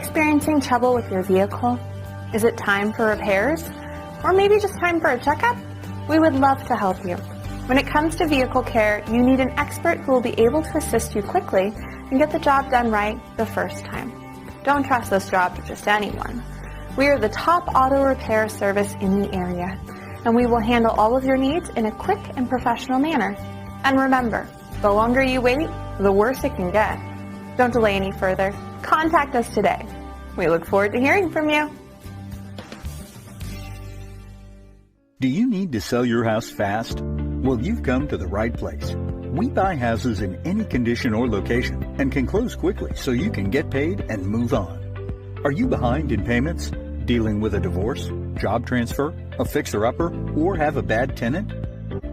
experiencing trouble with your vehicle? Is it time for repairs? Or maybe just time for a checkup? We would love to help you. When it comes to vehicle care, you need an expert who will be able to assist you quickly and get the job done right the first time. Don't trust this job to just anyone. We are the top auto repair service in the area, and we will handle all of your needs in a quick and professional manner. And remember, the longer you wait, the worse it can get. Don't delay any further. Contact us today. We look forward to hearing from you. Do you need to sell your house fast? Well, you've come to the right place. We buy houses in any condition or location and can close quickly so you can get paid and move on. Are you behind in payments, dealing with a divorce, job transfer, a fixer-upper, or have a bad tenant?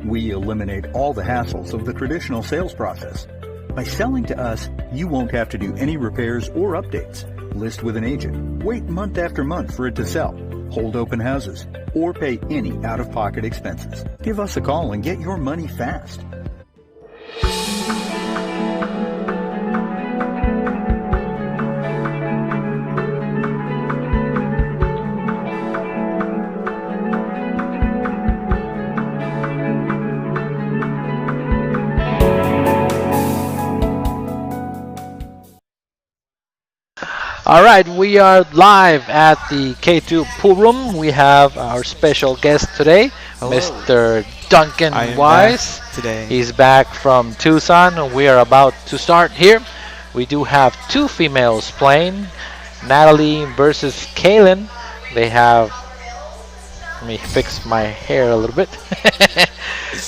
We eliminate all the hassles of the traditional sales process. By selling to us, you won't have to do any repairs or updates, list with an agent, wait month after month for it to sell, hold open houses, or pay any out-of-pocket expenses. Give us a call and get your money fast. Alright, we are live at the K2 pool room. We have our special guest today, Hello. Mr. Duncan I am Wise. back today. He's back from Tucson. We are about to start here. We do have two females playing, Natalie versus Kaylen. They have, let me fix my hair a little bit.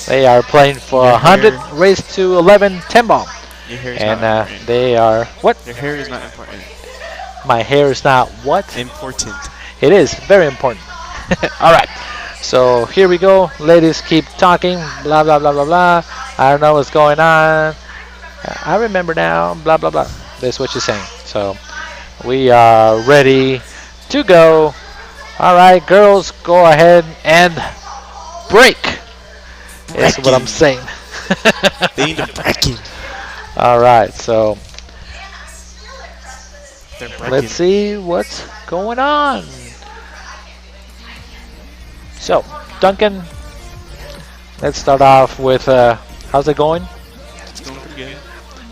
They are playing for Your 100 hair. raised to 11 10 ball. Your hair is And not important. they are, what? Your hair is not important. My hair is not what? Important. It is very important. Alright, so here we go. Ladies keep talking, blah blah blah blah blah. I don't know what's going on. I remember now, blah blah blah. That's what she's saying. So we are ready to go. Alright, girls, go ahead and break. That's what I'm saying. They need a breaking. Alright, so They're breaking. let's see what's going on. So, Duncan, let's start off with how's it going? It's going pretty good.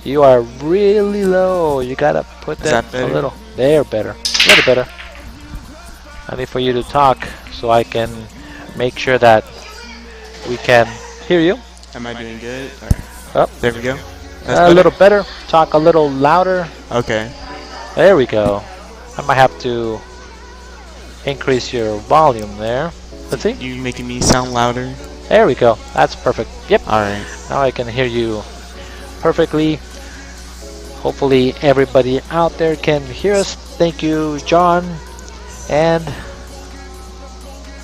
You are really low. You gotta put Is that a better? little. There, better. A little better. I need for you to talk so I can make sure that we can hear you. Am I doing good? Oh. There we go. A little better. Talk a little louder. Okay. There we go. I might have to increase your volume there. Let's see. You making me sound louder? There we go. That's perfect. Yep. Alright. Now I can hear you perfectly. Hopefully everybody out there can hear us. Thank you, John and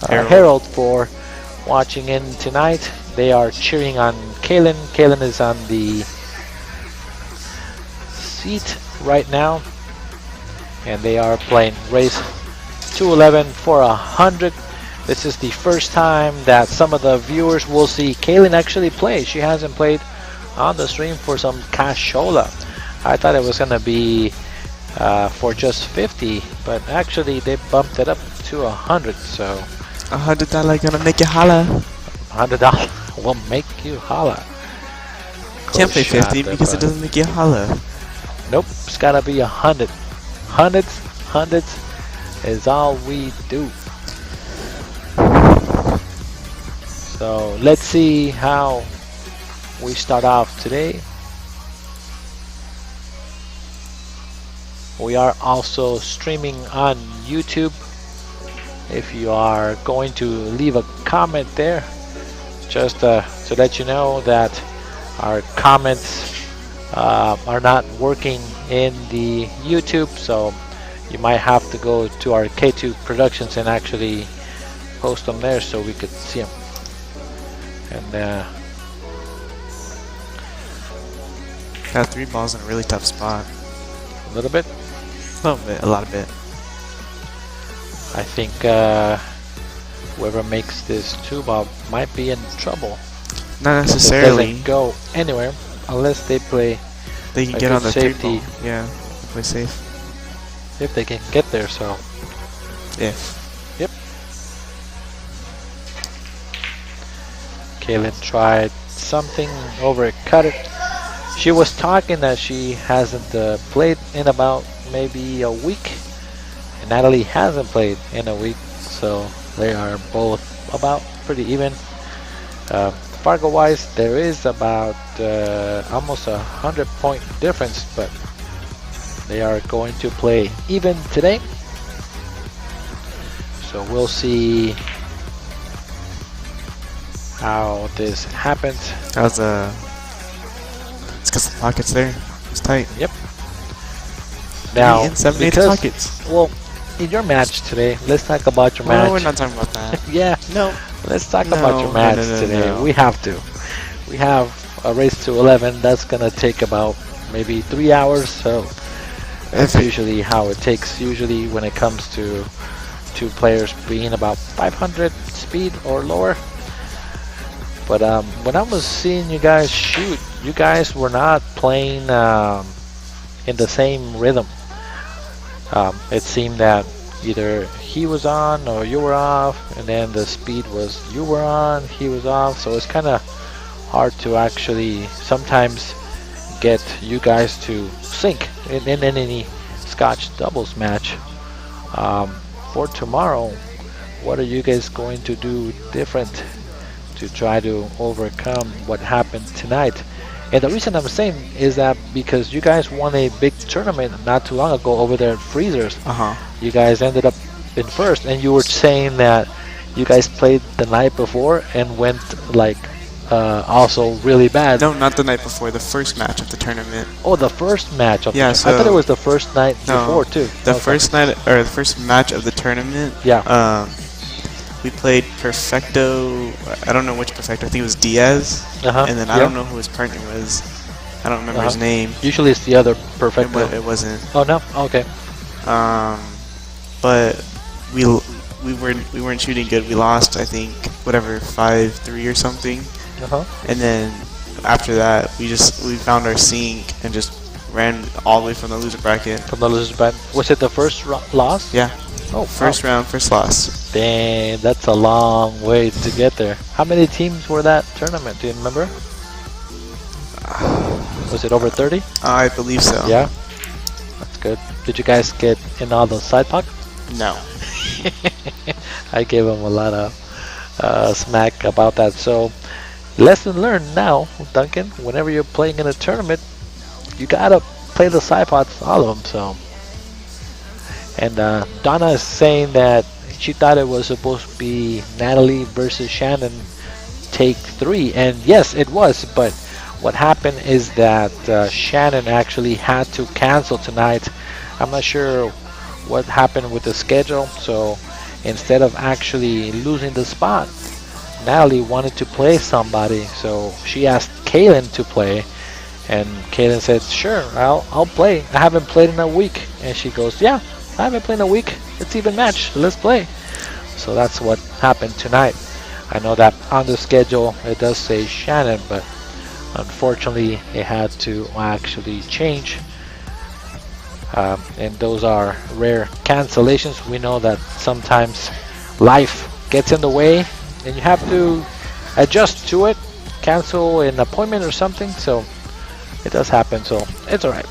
Harold for watching in tonight. They are cheering on Kaylen. Kaylen is on the seat right now. And they are playing race 211 for 100. This is the first time that some of the viewers will see Kaylen actually play. She hasn't played on the stream for some cashola. I thought it was going to be for just 50, but actually they bumped it up to 100. So $100 gonna make you holla. $100 will make you holla. Can't play 50 Shot because it doesn't make you holla. Nope, it's gotta be 100. Hundreds is all we do. So let's see how we start off today. We are also streaming on YouTube. If you are going to leave a comment there, just to let you know that our comments are not working in the YouTube, so you might have to go to our K2 Productionz and actually post them there so we could see them. And Got 3 balls in a really tough spot. a little bit. A little bit, a lot of bit. I think whoever makes this 2-ball might be in trouble. Not It necessarily. doesn't go anywhere unless they play They can a get good on the safety. 3-ball. Yeah, play safe. if they can get there. So Yeah. yep. Kaylen tried something, overcut it. She was talking that she hasn't played in about maybe a week, and Natalie hasn't played in a week, so they are both about pretty even. Fargo wise, there is about almost 100-point difference, but they are going to play even today. So we'll see how this happens. It's because the pocket's there. It's tight. Yep. Now, in 7/8 because, pockets. well, in your match today, let's talk about your match. No, we're not talking about that. Yeah. No. Let's talk about your match today. No. We have to. We have a race to 11. That's gonna take about maybe 3 hours. So that's usually how it takes. Usually when it comes to two players being about 500 speed or lower. But when I was seeing you guys shoot, you guys were not playing in the same rhythm. It seemed that either he was on or you were off, and then the speed was you were on, he was off. So it's kind of hard to actually sometimes get you guys to sync in any Scotch doubles match. For tomorrow, what are you guys going to do different to try to overcome what happened tonight? And the reason I'm saying is that because you guys won a big tournament not too long ago over there at Freezers. You guys ended up in first, and you were saying that you guys played the night before and went like also really bad. No, not the night before. The first match of the tournament. Oh, the first match of Yeah, the I thought it was the first night before too. The first night or the first match of the tournament. Yeah. We played Perfecto. I don't know which Perfecto. I think it was Diaz. And then I don't know who his partner was. I don't remember his name. Usually it's the other Perfecto. It wasn't. Oh no. Okay. But we weren't shooting good. We lost, I think, whatever, 5-3 or something. And then after that, we found our sync and just ran all the way from the loser bracket. From the loser bracket. Was it the first loss? Yeah. Oh, first round, first loss. Dang, that's a long way to get there. How many teams were that tournament? Do you remember? Was it over 30? I believe so. Yeah. That's good. Did you guys get in all the side puck? No. I gave him a lot of smack about that. So, lesson learned now, Duncan. Whenever you're playing in a tournament, you gotta play the side pots, all of them. So, and Donna is saying that she thought it was supposed to be Natalie versus Shannon, take 3, and yes, it was. But what happened is that Shannon actually had to cancel tonight. I'm not sure what happened with the schedule, so instead of actually losing the spot, Natalie wanted to play somebody, so she asked Kaylen to play, and Kaylen said, sure, I'll play. I haven't played in a week. And she goes, yeah, I haven't played in a week. It's even match. Let's play. So that's what happened tonight. I know that on the schedule it does say Shannon, but unfortunately it had to actually change. And those are rare cancellations. We know that sometimes life gets in the way and you have to adjust to it, cancel an appointment or something. So it does happen, so it's alright.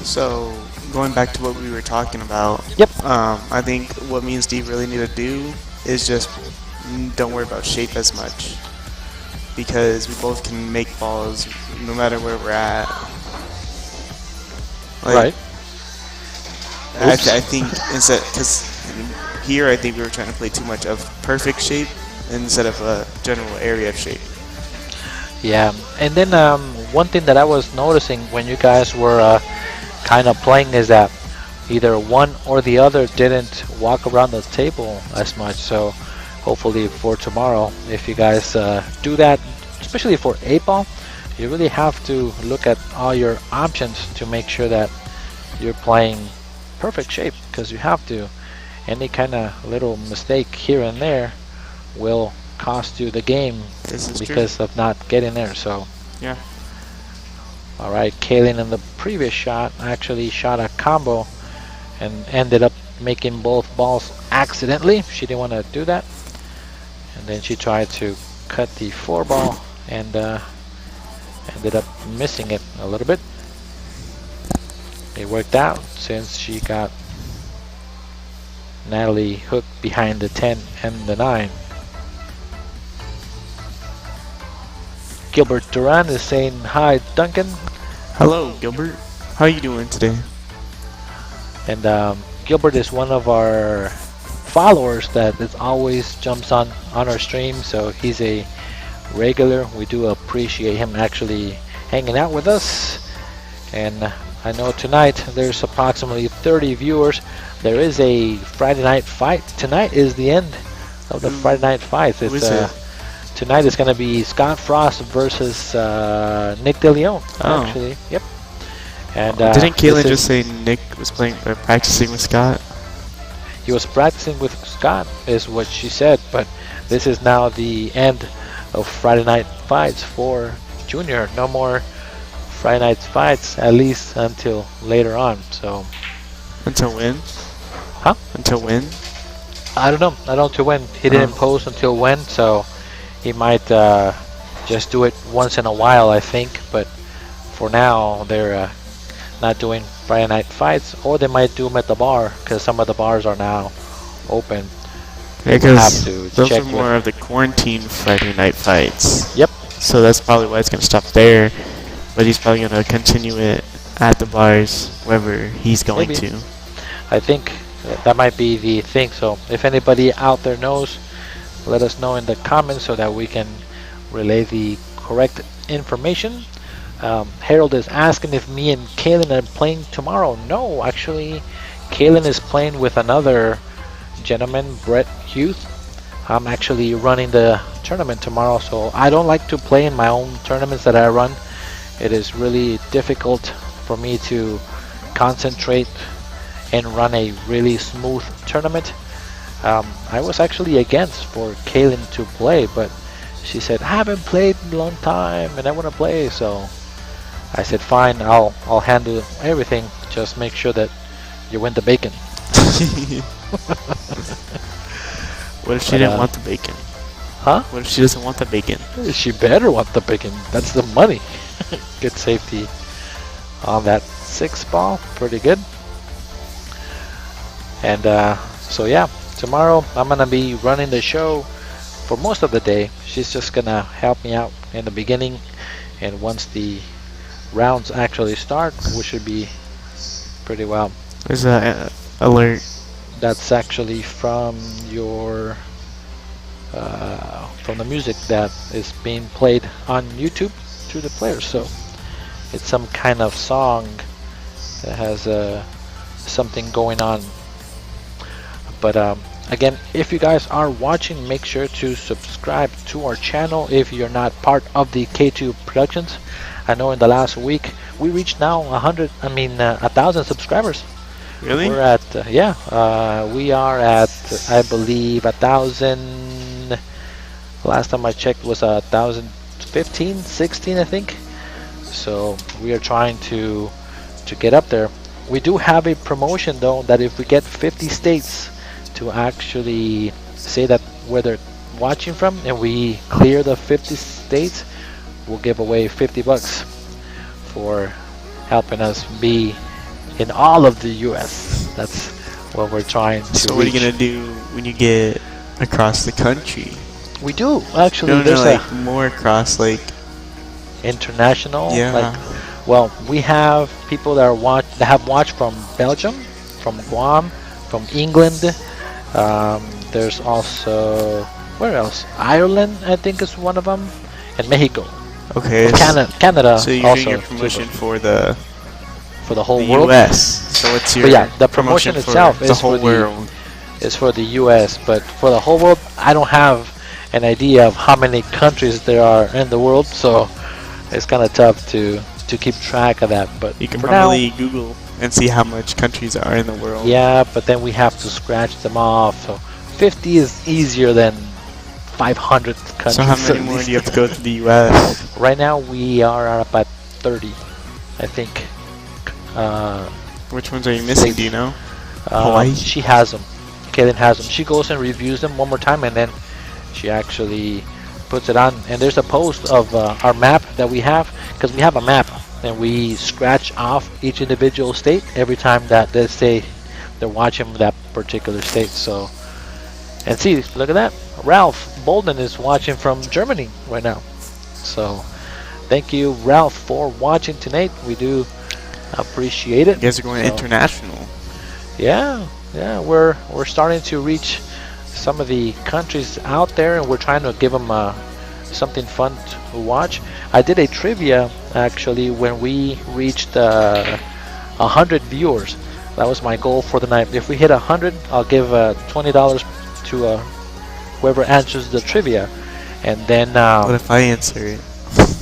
So going back to what we were talking about, yep. I think what me and Steve really need to do is just don't worry about shape as much, because we both can make balls no matter where we're at. Like, right. I think instead, because here I think we were trying to play too much of perfect shape instead of a general area of shape. Yeah, and then one thing that I was noticing when you guys were kind of playing is that either one or the other didn't walk around the table as much. So hopefully for tomorrow, if you guys do that, especially for 8-ball, you really have to look at all your options to make sure that you're playing perfect shape, because you have to. Any kind of little mistake here and there will cost you the game because of not getting there. So yeah. All right, Kaylen in the previous shot actually shot a combo, and ended up making both balls accidentally. She didn't want to do that, and then she tried to cut the 4 ball and ended up missing it a little bit. It worked out since she got Natalie hooked behind the 10 and the 9. Gilbert Duran is saying hi, Duncan. Hello, Gilbert. How are you doing today? And Gilbert is one of our followers that is always jumps on our stream, so he's a regular. We do appreciate him actually hanging out with us. And I know tonight there's approximately 30 viewers. There is a Friday night fight. Tonight is the end of the Friday night fights. Tonight is going to be Scott Frost versus Nick DeLeon. Oh. Actually, yep. And didn't Kaylen just say Nick was practicing with Scott? He was practicing with Scott, is what she said. But this is now the end of Friday night fights for Junior. No more Friday night fights, at least until later on. So until when? Huh? Until when? I don't know. I don't know until when. He didn't post until when, so he might just do it once in a while, I think. But for now, they're not doing Friday night fights, or they might do them at the bar, because some of the bars are now open. Yeah, because those are more of the quarantine Friday night fights. Yep. So that's probably why it's going to stop there. But he's probably going to continue it at the bars, wherever he's going to. I think that might be the thing. So if anybody out there knows, let us know in the comments so that we can relay the correct information. Harold is asking if me and Kaylen are playing tomorrow. No, actually, Kaylen is playing with another gentleman, Brett Hughes. I'm actually running the tournament tomorrow, so I don't like to play in my own tournaments that I run. It is really difficult for me to concentrate and run a really smooth tournament. I was actually against for Kaylen to play, but she said, I haven't played in a long time and I want to play, so I said, fine, I'll handle everything. Just make sure that you win the bacon. What if she didn't want the bacon? Huh? What if she doesn't want the bacon? She better want the bacon. That's the money. Good safety on that 6 ball. Pretty good. And so yeah, tomorrow I'm gonna be running the show for most of the day. She's just gonna help me out in the beginning, and once the rounds actually start, we should be pretty well. There's a alert. That's actually from your from the music that is being played on YouTube to the players. So it's some kind of song that has something going on. But again, if you guys are watching, make sure to subscribe to our channel if you're not part of the K2 Productionz. I know in the last week we reached now 1,000 subscribers. Really? We're at we are at, I believe, 1,000. Last time I checked was 1,015, 16, I think. So we are trying to get up there. We do have a promotion though, that if we get 50 states to actually say that where they're watching from, and we clear the 50 states, we'll give away $50 for helping us be in all of the US. That's what we're trying to So what are you gonna do when you get across the country? We do actually. No, there's like more across, like international. Yeah. Like, well, we have people that have watched from Belgium, from Guam, from England. There's also, where else? Ireland, I think, is one of them, and Mexico. Okay. Canada. So you're also doing your promotion for the whole world. US. So what's your But yeah, the promotion itself is the whole for world? Is for the US, but for the whole world, I don't have an idea of how many countries there are in the world, so it's kind of tough to keep track of that. But you can for probably now, Google and see how much countries are in the world. yeah, but then we have to scratch them off. So 50 is easier than 500 countries. So how many more do you have to go to the US? Right now we are at about 30, I think. Which ones are you missing? Do you know? Hawaii? She has them. Kaylen has them. She goes and reviews them one more time, and then she actually puts it on. And there's a post of our map that we have, because we have a map, and we scratch off each individual state every time that they say they're watching that particular state. So, and see, look at that. Ralph Bolden is watching from Germany right now. So, thank you, Ralph, for watching tonight. We do appreciate it. You guys are going international. Yeah, we're starting to reach some of the countries out there, and we're trying to give them something fun to watch. I did a trivia actually when we reached 100 viewers. That was my goal for the night. If we hit 100, I'll give $20 to whoever answers the trivia, and then what if I answer it?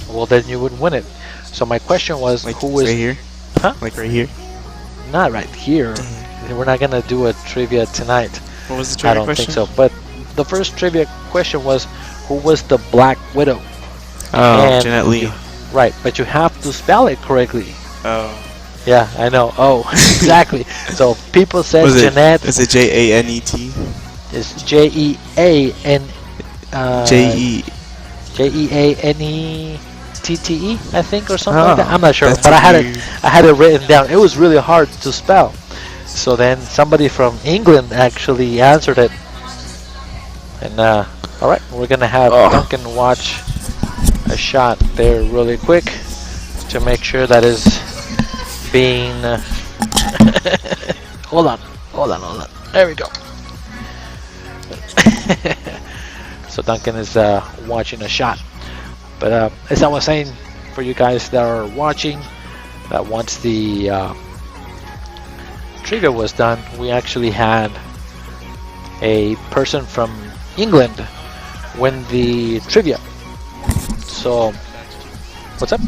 Well, then you wouldn't win it. So my question was, like who was right here? Huh? Like right here? Not right here. We're not gonna do a trivia tonight. What was the trivia question? I don't think so. But the first trivia question was, who was the Black Widow? Oh, Janet Leigh. Right, but you have to spell it correctly. Oh. Yeah, I know. Oh, exactly. So people said Jeanette. Is it Janet? It's Jean. Jeanette, I think, or something like that. I'm not sure, but I had it written down. It was really hard to spell. So then somebody from England actually answered it. And all right, we're gonna have Duncan watch a shot there really quick to make sure that is being. Hold on. There we go. So Duncan is watching a shot. But as I was saying, for you guys that are watching, that once the trivia was done, we actually had a person from England win the trivia. So, what's up?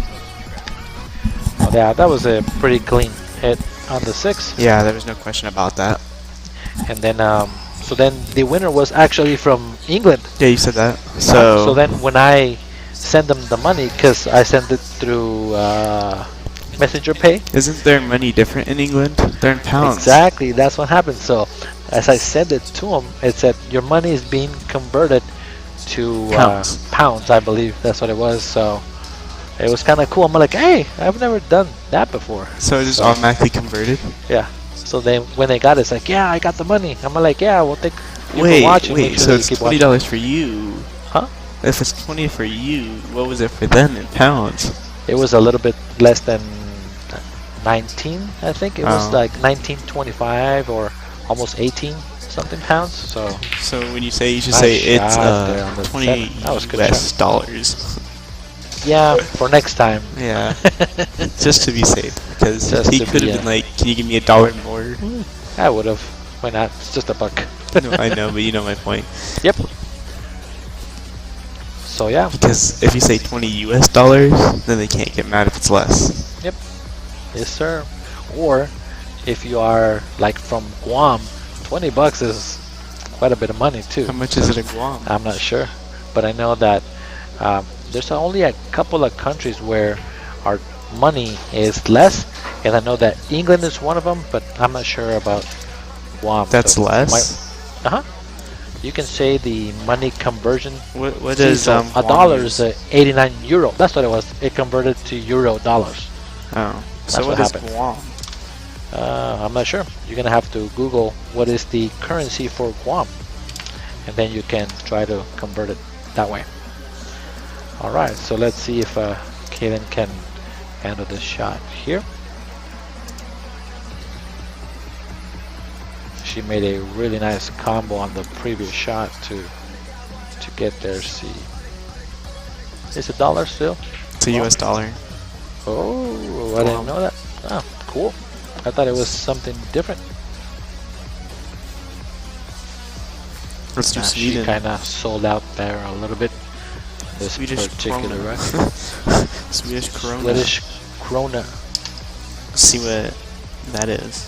Oh, yeah, that was a pretty clean hit on the 6. Yeah, there was no question about that. And then, so then the winner was actually from England. Yeah, you said that. So then when I send them the money, because I send it through Messenger Pay. Isn't their money different in England? They're in pounds. Exactly, that's what happened. So as I sent it to them, it said your money is being converted to pounds, I believe. That's what it was. So it was kind of cool. I'm like, hey, I've never done that before. So it just automatically converted? Yeah. So then when they got it, it's like, yeah, I got the money. I'm like, yeah, well, thank you for watching. Wait, so it's $20 for you. Huh? If it's 20 for you, what was it for them in pounds? It was a little bit less than 19, I think. It was like 19.25 or almost 18 something pounds. So when you say, you should say it's 20 US dollars. Yeah, for next time. Yeah, just to be safe, because he could have been like, "Can you give me $1 more?" I would have. Why not? It's just $1. No, I know, but you know my point. Yep. So yeah. Because if you say 20 US dollars, then they can't get mad if it's less. Yep. Yes, sir. Or if you are like from Guam, $20 is quite a bit of money too. How much is it in Guam? I'm not sure, but I know that there's only a couple of countries where our money is less, and I know that England is one of them, but I'm not sure about Guam. That's so less? You can say the money conversion. What is $1 is 89 euro. That's what it was. It converted to euro dollars. Oh. That's so what is happened. Guam? I'm not sure. You're going to have to Google what is the currency for Guam, and then you can try to convert it that way. Alright, so let's see if Kaylen can handle this shot here. She made a really nice combo on the previous shot to get there. See, it's $1 still? It's a US dollar. Oh, I didn't know that. Oh, cool. I thought it was something different. Let's do Sweden. She kind of sold out there a little bit. This Swedish particular krona. right? Swedish krona. Swedish krona. Let's see what that is.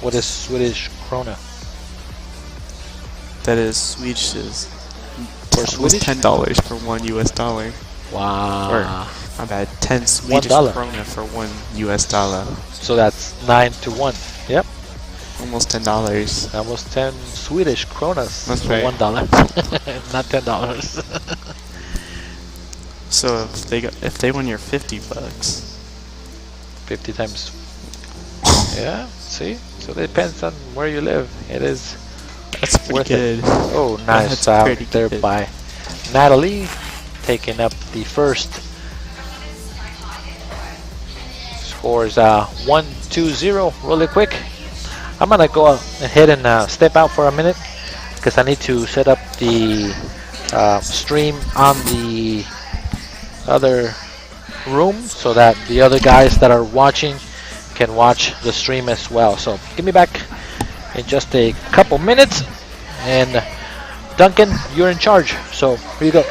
What is Swedish krona? That is Swedish is for Swedish? $10 for $1 US. Wow. Or My bad. 10 Swedish $1. krona for $1 US. So that's 9 to 1. Yep. Almost $10. Almost 10 Swedish kronas That's for right. $1. Not $10. So if they win your $50, 50 times. Yeah, see? So it depends on where you live. It is that's pretty worth good. it. Oh, nice That's out pretty there good. by Natalie, taking up the first. Scores 1-2-0 really quick. I'm gonna go ahead and step out for a minute because I need to set up the stream on the other room so that the other guys that are watching can watch the stream as well. So give me back in just a couple minutes, and Duncan, you're in charge, so here you go.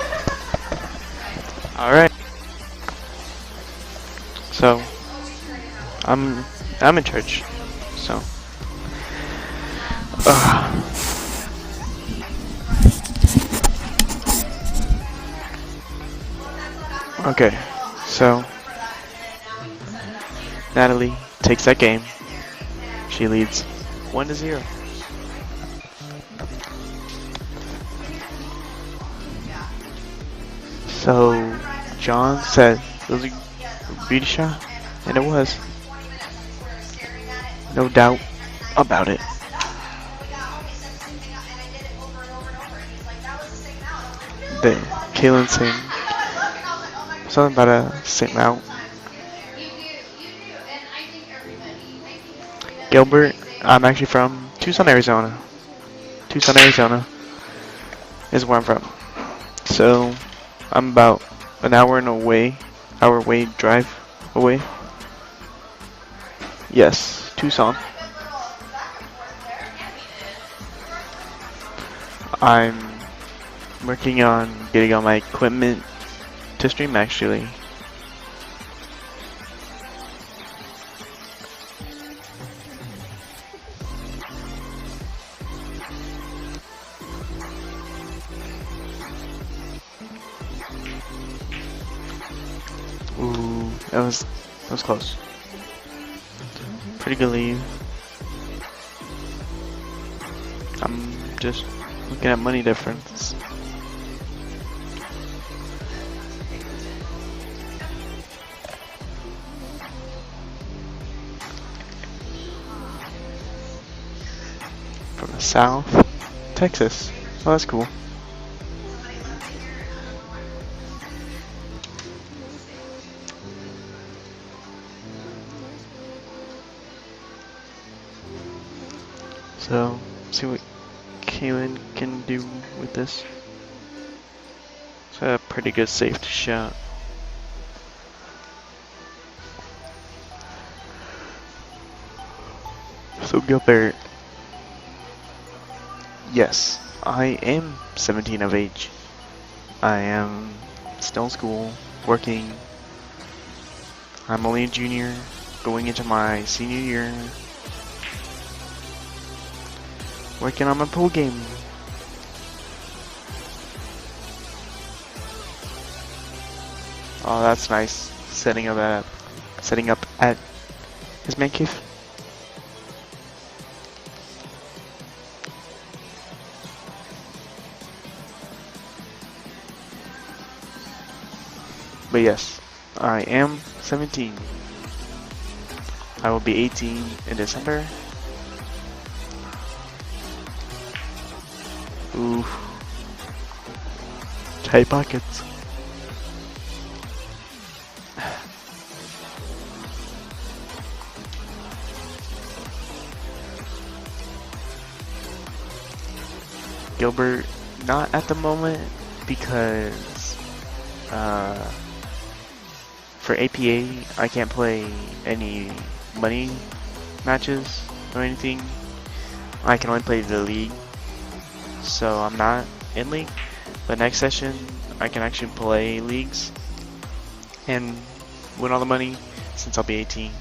All right. So I'm in charge. So okay. So Natalie takes that game. She leads 1-0. So John said it was a beauty shot, and it was. No doubt about it. The Kaylen saying something about a sing out. Gilbert, I'm actually from Tucson, Arizona. Tucson, Arizona is where I'm from. So I'm about an hour drive away. Yes, Tucson. I'm working on getting all my equipment to stream actually. Ooh, that was close. Pretty good lead. I'm just looking at money difference. From the south, Texas. Oh, that's cool. So, see what Kaylen can do with this. It's a pretty good safety shot. So Gilbert, yes, I am 17 of age. I am still in school, working. I'm only a junior, going into my senior year. Working on my pool game. Oh, that's nice. Setting up at his man cave. But yes, I am 17. I will be 18 in December. Ooh. Tight pockets. Gilbert, not at the moment because for APA I can't play any money matches or anything. I can only play the league. So I'm not in league, but next session I can actually play leagues and win all the money since I'll be 18.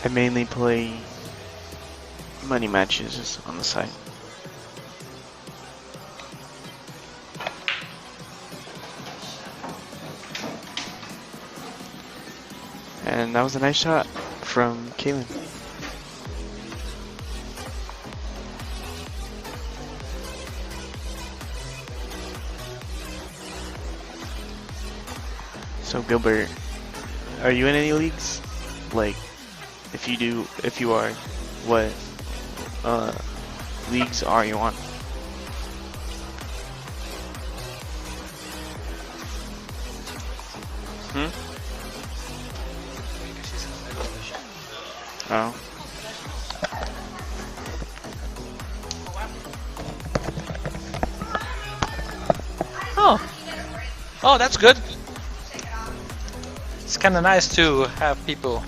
I mainly play money matches on the side. And that was a nice shot from Kaylen. So Gilbert, are you in any leagues? Like, if you are, what leagues are you on? Oh. Oh, that's good. It's kind of nice to have people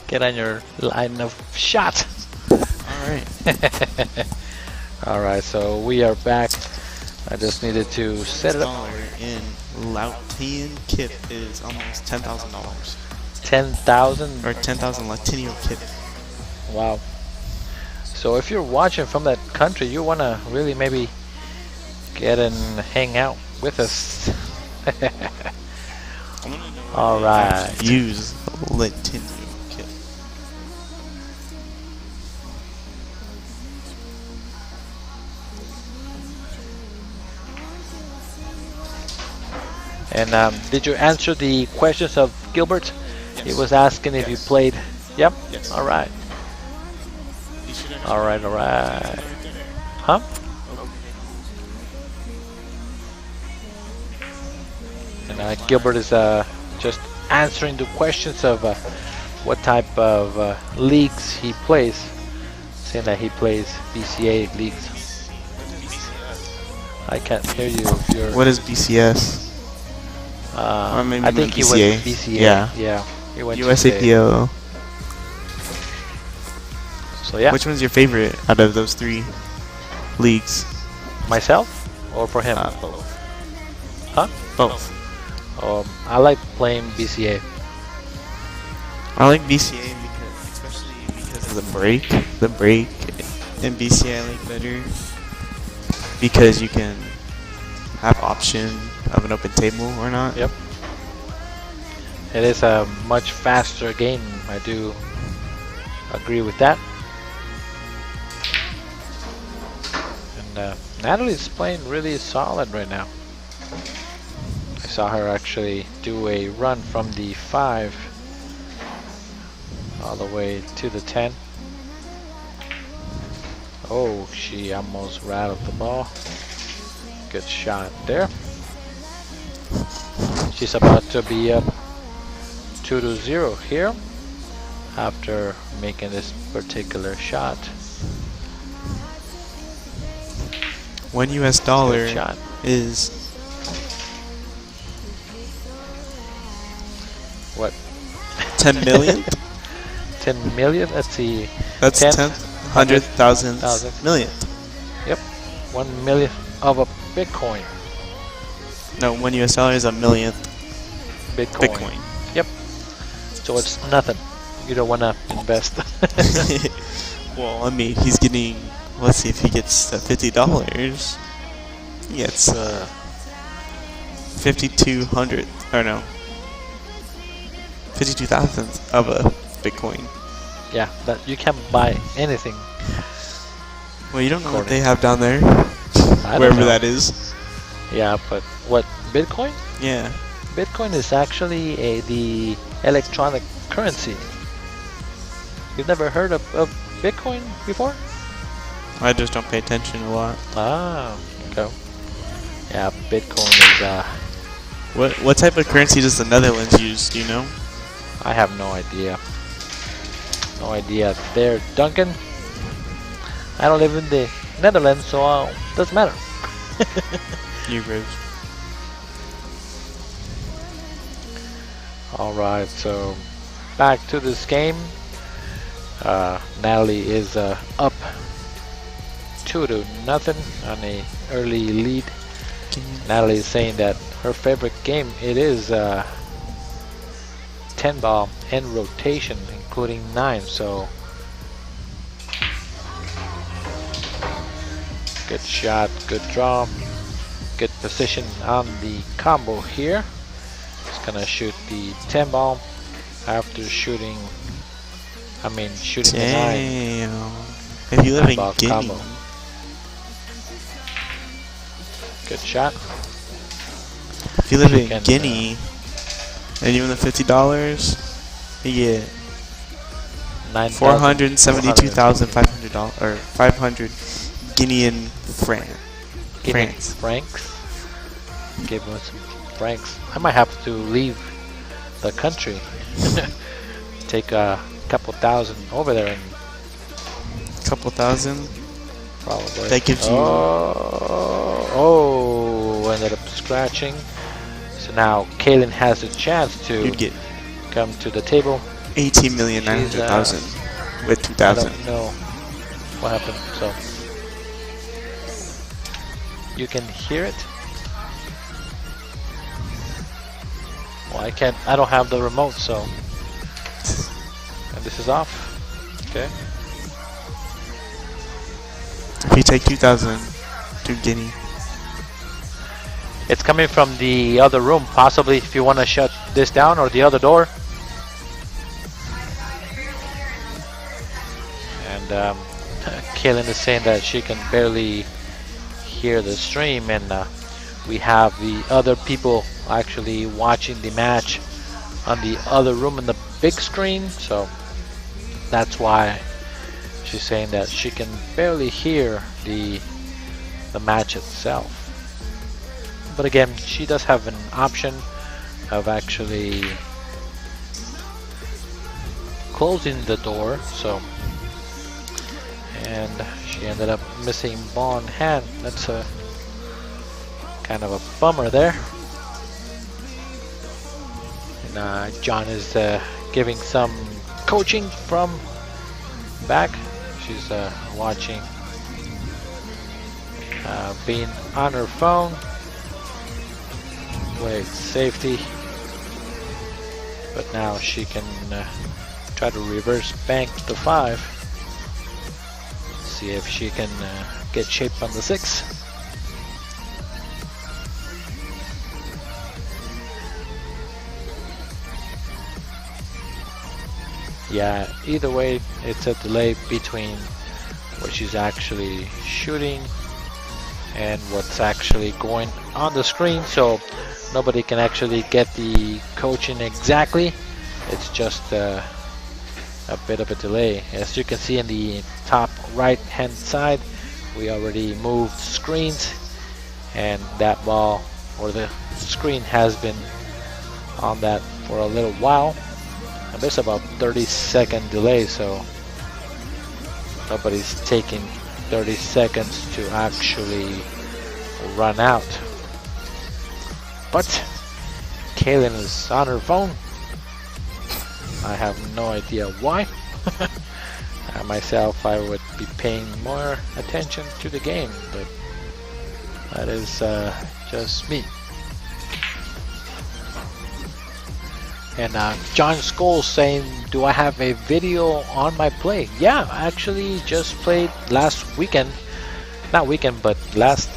get on your line of shot. Alright. Alright, so we are back. I just needed to set it up. In Lautian kip is almost $10,000. 10,000? Or 10,000 Latino kip. Wow. So if you're watching from that country, you want to really maybe get and hang out with us. Alright. Use Latino kip. And did you answer the questions of Gilbert? He was asking if you played. Yep. Yes. All right. All right. All right. Huh? And Gilbert is just answering the questions of what type of leagues he plays, saying that he plays BCA leagues. I can't hear you if you're. What is BCS? I think he went BCA. Yeah. He went USAPL. So yeah. Which one's your favorite out of those three leagues? Myself or for him? Both. Huh? Both. I like playing BCA. I like BCA because, especially because of the break. The break in BCA I like better because you can have option of an open table or not. Yep. It is a much faster game. I do agree with that. And Natalie's playing really solid right now. I saw her actually do a run from the 5 all the way to the 10. Oh, she almost rattled the ball. Good shot there. She's about to be up 2-0 here after making this particular shot. $1 US shot. is what? 10 million? 10 million? Let's see. That's 100,000 million. Yep. 1 million of a Bitcoin. No, $1 US is a millionth Bitcoin. Yep. So it's nothing. You don't want to invest. Well, I mean, he's getting. Let's see if he gets $50. He gets 5,200. Or no, 52,000 of a Bitcoin. Yeah, that you can't buy anything. Well, you don't know what they have down there, I don't wherever know. that is. Yeah, but what, Bitcoin? Yeah. Bitcoin is actually the electronic currency. You've never heard of Bitcoin before? I just don't pay attention a lot. Ah, okay. Yeah, Bitcoin is What type of currency does the Netherlands use? Do you know? I have no idea. No idea there, Duncan. I don't live in the Netherlands, so it doesn't matter. Euros. Alright, so back to this game. Natalie is up 2-0 on a early lead. Natalie is saying that her favorite game it is 10 ball and rotation, including 9. So good shot, good draw, good position on the combo here. He's gonna shoot the 10 ball after shooting. Shooting the 9. Damn. If you live in Guinea. Combo. Good shot. If you live in Guinea and you win the $50, you get $472,500 or 500 Guinean francs. Give him some francs. I might have to leave the country. Take a couple thousand over there and couple thousand. Probably. That gives you. Oh, ended up scratching. So now Kaylen has a chance to You'd get come to the table. 18,900,000 with 2,000. I don't know what happened. So you can hear it. Well, I can't. I don't have the remote, so. And this is off. Okay. If you take 2,000 to Guinea. It's coming from the other room, possibly if you want to shut this down or the other door. And Kaylen is saying that she can barely hear the stream, and we have the other people actually watching the match on the other room in the big screen, so that's why she's saying that she can barely hear the match itself. But again, she does have an option of actually closing the door, so, and she ended up missing ball in hand. That's a kind of a bummer there. And John is giving some coaching from back. She's watching, being on her phone. Wait, safety. But now she can try to reverse bank the 5. See if she can get shape on the 6. Yeah, either way, it's a delay between what she's actually shooting and what's actually going on the screen, so nobody can actually get the coaching exactly. It's just a bit of a delay. As you can see in the top right hand side, we already moved screens, and that ball or the screen has been on that for a little while. And there's about 30-second delay, so nobody's taking 30 seconds to actually run out. But Kaylen is on her phone. I have no idea why. Myself, I would be paying more attention to the game, but that is just me. And John Scholes saying, do I have a video on my play? Yeah, I actually just played last weekend. Not weekend, but last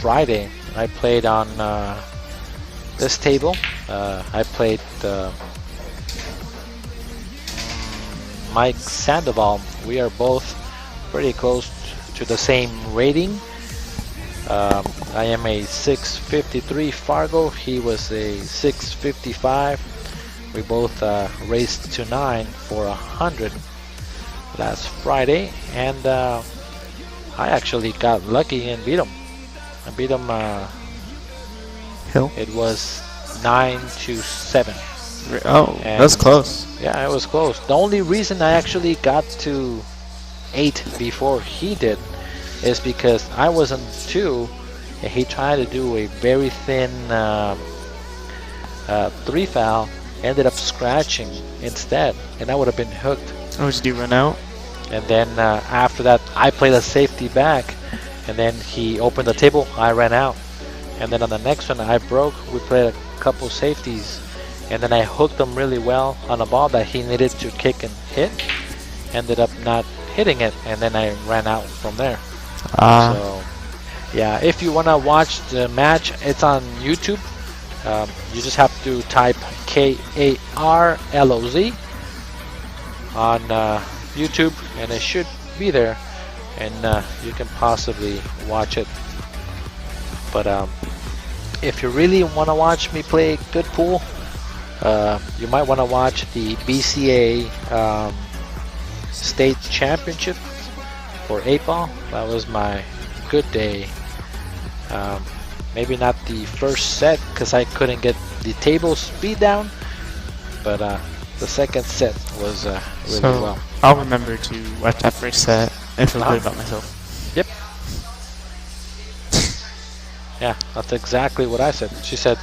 Friday. I played on this table. I played Mike Sandoval. We are both pretty close to the same rating. I am a 653 Fargo. He was a 655. We both raced to 9 for 100 last Friday, and I actually got lucky and beat him. I beat him. It was 9-7. Oh, that's close. Yeah, it was close. The only reason I actually got to 8 before he did is because I was on 2, and he tried to do a very thin 3 foul. Ended up scratching instead, and I would have been hooked. Oh, did you run out? And then after that, I played a safety back, and then he opened the table. I ran out, and then on the next one, I broke. We played a couple safeties, and then I hooked him really well on a ball that he needed to kick and hit. Ended up not hitting it, and then I ran out from there. So yeah, if you want to watch the match, it's on YouTube. You just have to type KARLOZ on YouTube, and it should be there, and you can possibly watch it. But if you really want to watch me play good pool, you might want to watch the BCA State Championship for 8-ball. That was my good day. Maybe not the first set because I couldn't get the table speed down, but the second set was really well. I'll remember to watch that first set and feel good about myself. Yep. Yeah, that's exactly what I said. She said,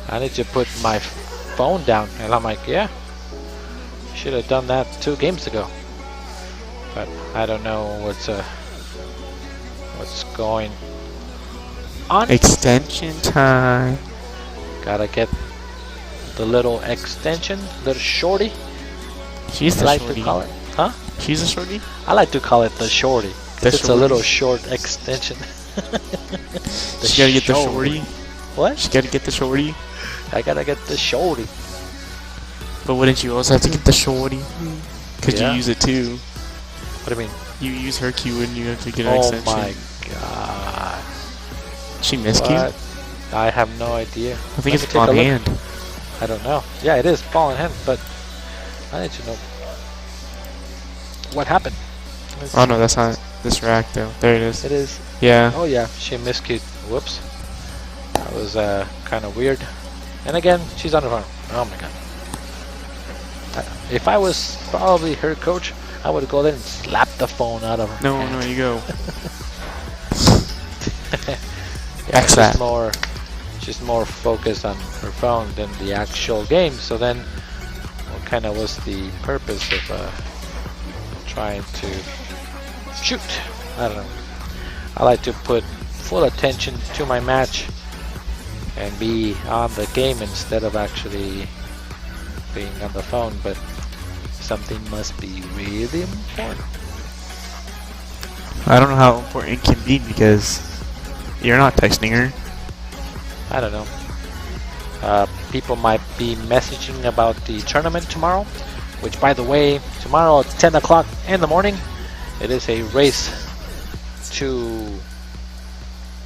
I need to put my phone down. And I'm like, yeah, should have done that 2 games ago. But I don't know what's going on. Extension time. Gotta get the little extension, little shorty. She's the like shorty. to call it, huh? She's a shorty? I like to call it the shorty. It's a little short extension. She gotta get the shorty. What? She gotta get the shorty. I gotta get the shorty. But wouldn't you also have to get the shorty? Because you use it too. What do you mean? You use her cue and you have to get an extension. Oh my god. She missed you? I have no idea. I think it's on hand. I don't know. Yeah, it is ball in hand, but I need to know what happened. Oh no, that's not this rack though. There it is. It is. Yeah. Oh yeah, she miscued. Whoops. That was kind of weird. And again, she's on the phone. Oh my god. If I was probably her coach, I would go there and slap the phone out of her. No, you go. Yeah, she's more focused on her phone than the actual game. So then, what kind of was the purpose of trying to shoot? I don't know. I like to put full attention to my match and be on the game instead of actually being on the phone. But something must be really important. I don't know how important it can be because you're not texting her. I don't know. People might be messaging about the tournament tomorrow, which, by the way, tomorrow at 10 o'clock in the morning, it is a race to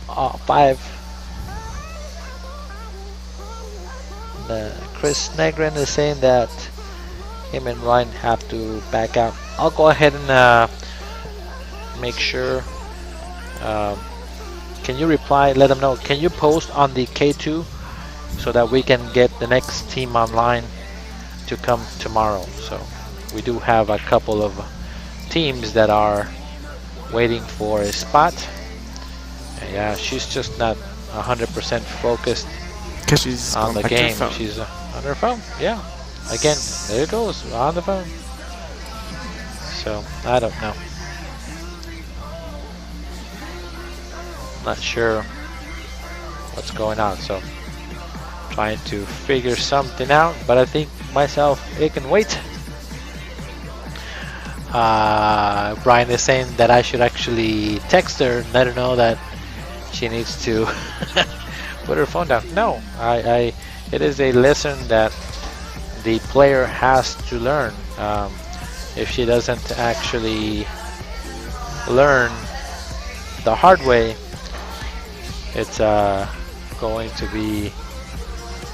5. Chris Negrin is saying that him and Ryan have to back out. I'll go ahead and make sure. Can you reply? Let them know. Can you post on the K2 so that we can get the next team online to come tomorrow? So we do have a couple of teams that are waiting for a spot. And yeah, she's just not 100% focused because she's on the game. She's on her phone. Yeah. Again, there it goes, on the phone. So I don't know. Not sure what's going on, so trying to figure something out, but I think myself it can wait. Brian is saying that I should actually text her and let her know that she needs to put her phone down. No, it is a lesson that the player has to learn. If she doesn't actually learn the hard way, it's going to be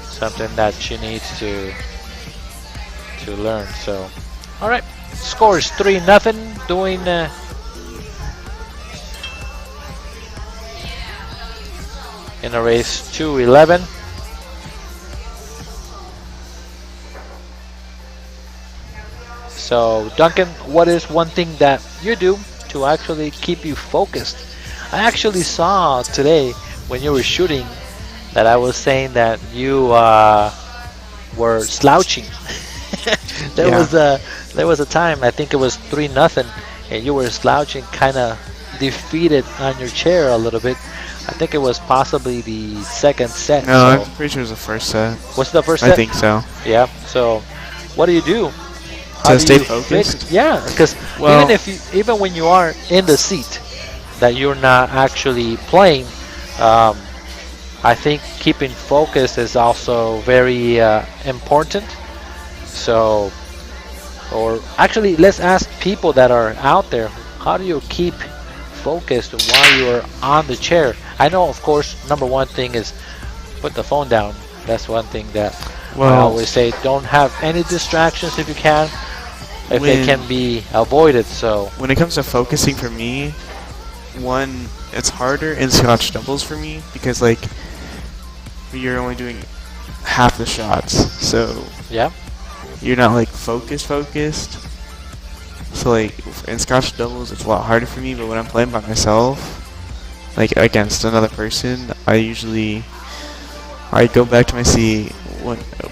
something that she needs to learn. So, all right, score is 3-0. Doing in a race 2-11. So, Duncan, what is one thing that you do to actually keep you focused? I actually saw today when you were shooting that I was saying that you were slouching. There was a time, I think it was 3-0, and you were slouching, kind of defeated on your chair a little bit. I think it was possibly the second set. No, so. I'm pretty sure it was the first set. What's the first set? I think so. Yeah. So, what do you do? How To do stay you focused? fix- Yeah, because Well, even when you are in the seat, that you're not actually playing, I think keeping focus is also very important. So, or actually, let's ask people that are out there, how do you keep focused while you're on the chair? I know, of course, number one thing is put the phone down. That's one thing that I always say. Don't have any distractions if you can, if they can be avoided. So when it comes to focusing for me, one, it's harder in scotch doubles for me because like you're only doing half the shots, so yeah, you're not like focused. So like in scotch doubles, it's a lot harder for me. But when I'm playing by myself, like against another person, I go back to my seat.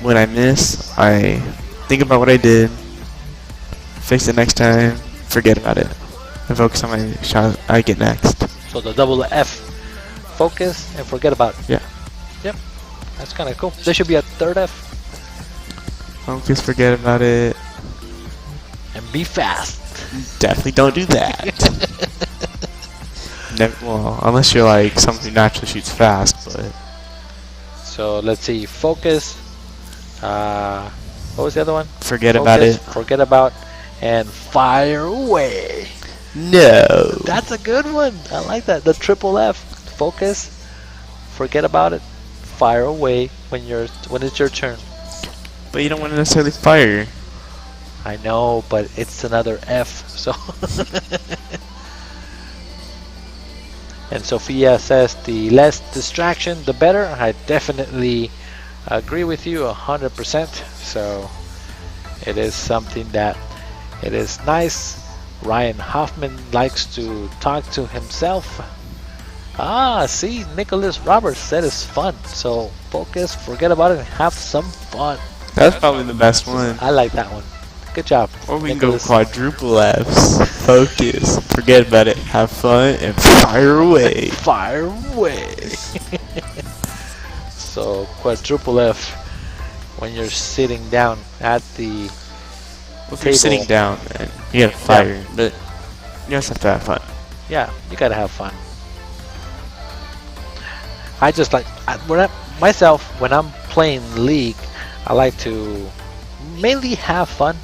When I miss, I think about what I did, fix it next time, forget about it, and focus on my shot I get next. so the double F, focus and forget about it. Yeah. Yep, that's kind of cool. There should be a third F. Focus, forget about it. And be fast. Definitely don't do that. Well, unless you're like someone who naturally shoots fast, but. So let's see, focus. What was the other one? Forget Focus, about it. Forget about, and fire away. No. That's a good one. I like that. The triple F. Focus, forget about it, fire away when it's your turn. But you don't want to necessarily fire. I know, but it's another F. So. And Sophia says the less distraction, the better. I definitely agree with you 100%. So it is something that it is nice. Ryan Hoffman likes to talk to himself. See, Nicholas Roberts said it's fun. So focus, forget about it, and have some fun. That's probably the best one. I like that one. Good job. Or we Nicholas. can go quadruple Fs. Focus, forget about it, have fun, and fire away. Fire away. So quadruple F when you're sitting down at the Well, if table. you're sitting down, man, you gotta fire, but you just have to have fun. Yeah, you gotta have fun. I just like when I'm playing League, I like to mainly have fun,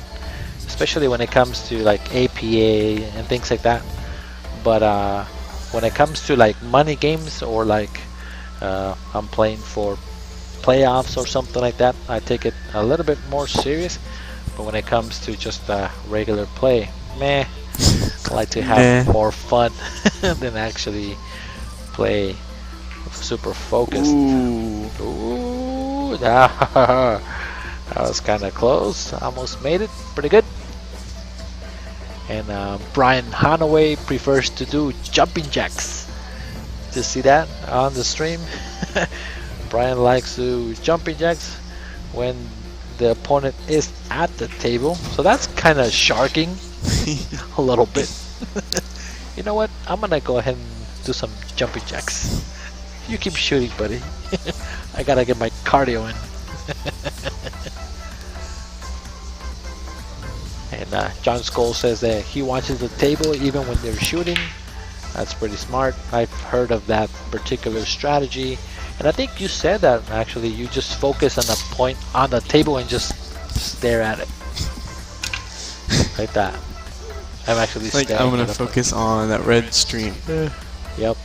especially when it comes to like APA and things like that. But when it comes to like money games or like I'm playing for playoffs or something like that, I take it a little bit more serious. But when it comes to just regular play, meh, I like to have more fun than actually play super focused. Ooh, that was kind of close. Almost made it. Pretty good. And Brian Hanaway prefers to do jumping jacks. Did you see that on the stream? Brian likes to jumping jacks when the opponent is at the table. So that's kind of sharking a little bit. You know what? I'm going to go ahead and do some jumping jacks. You keep shooting, buddy. I got to get my cardio in. And John Scholl says that he watches the table even when they're shooting. That's pretty smart. I've heard of that particular strategy. And I think you said that actually. You just focus on a point on the table and just stare at it. Like that. I'm actually like staring I'm gonna at the focus on that red stream. Yep.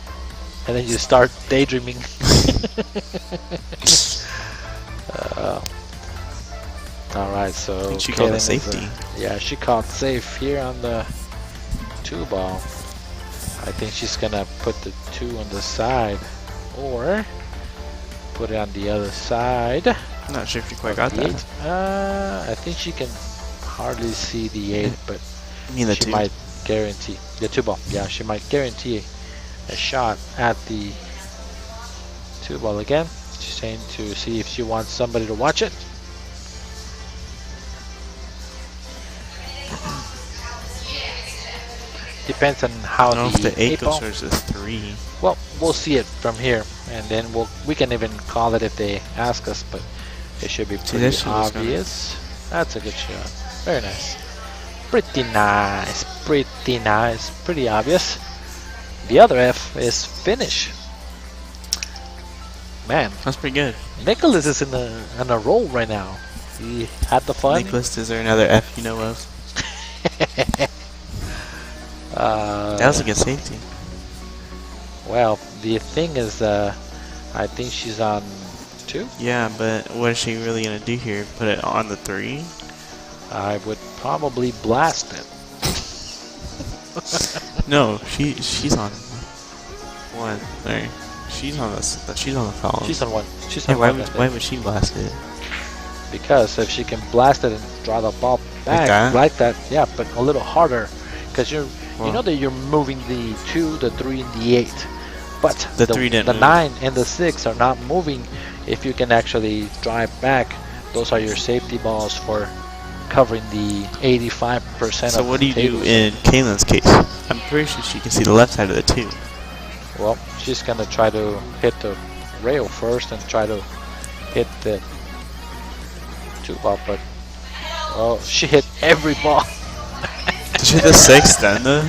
And then you start daydreaming. Alright, so She called Kaylen it is, safety. yeah, she called safe here on the 2-ball. I think she's gonna put the 2 on the side, or put it on the other side. I'm not sure if you quite got The that. 8. I think she can hardly see the 8, but I mean the she 2. might guarantee the 2-ball. Yeah, she might guarantee a shot at the 2-ball again. She's saying to see if she wants somebody to watch it. depends on how I don't know if the the 8 8 ball. goes towards the 3. Well, we'll see it from here, and then we can even call it if they ask us, but it should be See, pretty that shit was obvious. That's a good shot. Very nice. Pretty nice. Pretty nice. Pretty obvious. The other F is finish. Man, That's pretty good. Nicholas is in a roll right now. He had the fun. Nicholas, is there another F you know of? That was a good safety. Well, the thing is, I think she's on 2. Yeah, but what is she really gonna do here? Put it on the 3? I would probably blast it. No, she's on 1. There. She's on the column. She's on 1. She's Hey, on why 1. why would she blast it? Because if she can blast it and draw the ball back like that, yeah, but a little harder, because you know that you're moving the 2, the 3, and the 8, but The 3 didn't the move. 9 and the 6 are not moving. If you can actually drive back, those are your safety balls for covering the 85%. So of what do you do tables. in Kaylen's case? I'm pretty sure she can see the left side of the 2. Well, she's gonna try to hit the rail first and try to hit the 2 ball, but oh, she hit every ball. Did she hit the 6 then though?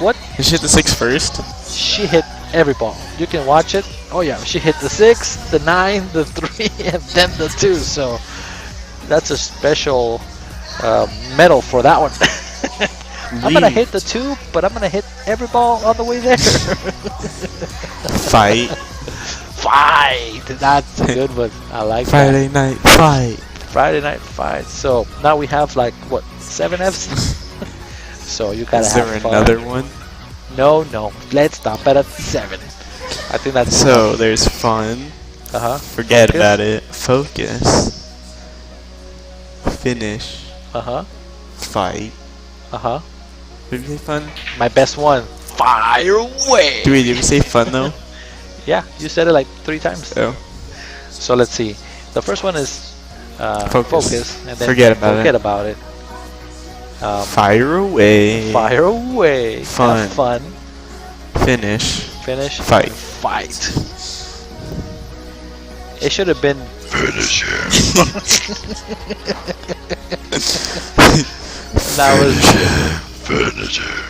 What? Did she hit the 6 first? She hit every ball. You can watch it. Oh yeah, she hit the 6, the 9, the 3, and then the 2. So that's a special medal for that one. I'm gonna hit the 2, but I'm gonna hit every ball on the way there. Fight. Fight. That's a good one. I like Friday night fight. Friday night fight. So now we have like what, 7 Fs? So you gotta Is have there fun. another one? No. Let's stop it at 7. I think that's So there's fun. Forget Focus. about it. Focus. Finish. Fight. Did we say fun? My best one. Fire away. Did we say fun though? Yeah, you said it like 3 times. Oh. So let's see. The first one is focus, and then Forget about it. Fire away. Fire away. Fun. Have fun. Finish. Finish. Fight. Fight. It should have been finish him. That was finish him.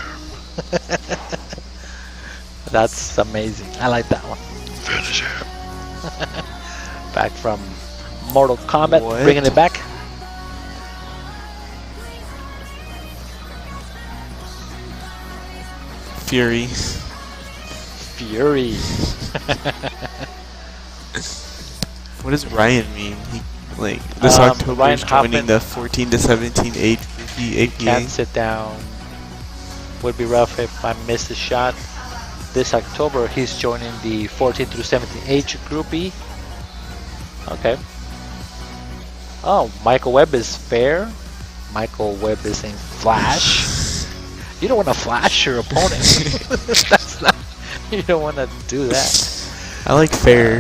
That's amazing. I like that one. Finish him. Back from Mortal Kombat, What? bringing it back. Fury. Fury. What does Ryan mean? He, like this October Ryan is joining Hoffman. the 14 to 17 age APA. Can't sit down. Would be rough if I missed a shot. This October, he's joining the 14 through 17 age group E. Okay. Oh, Michael Webb is fair. Michael Webb is in flash. You don't want to flash your opponent. That's not. You don't want to do that. I like fair.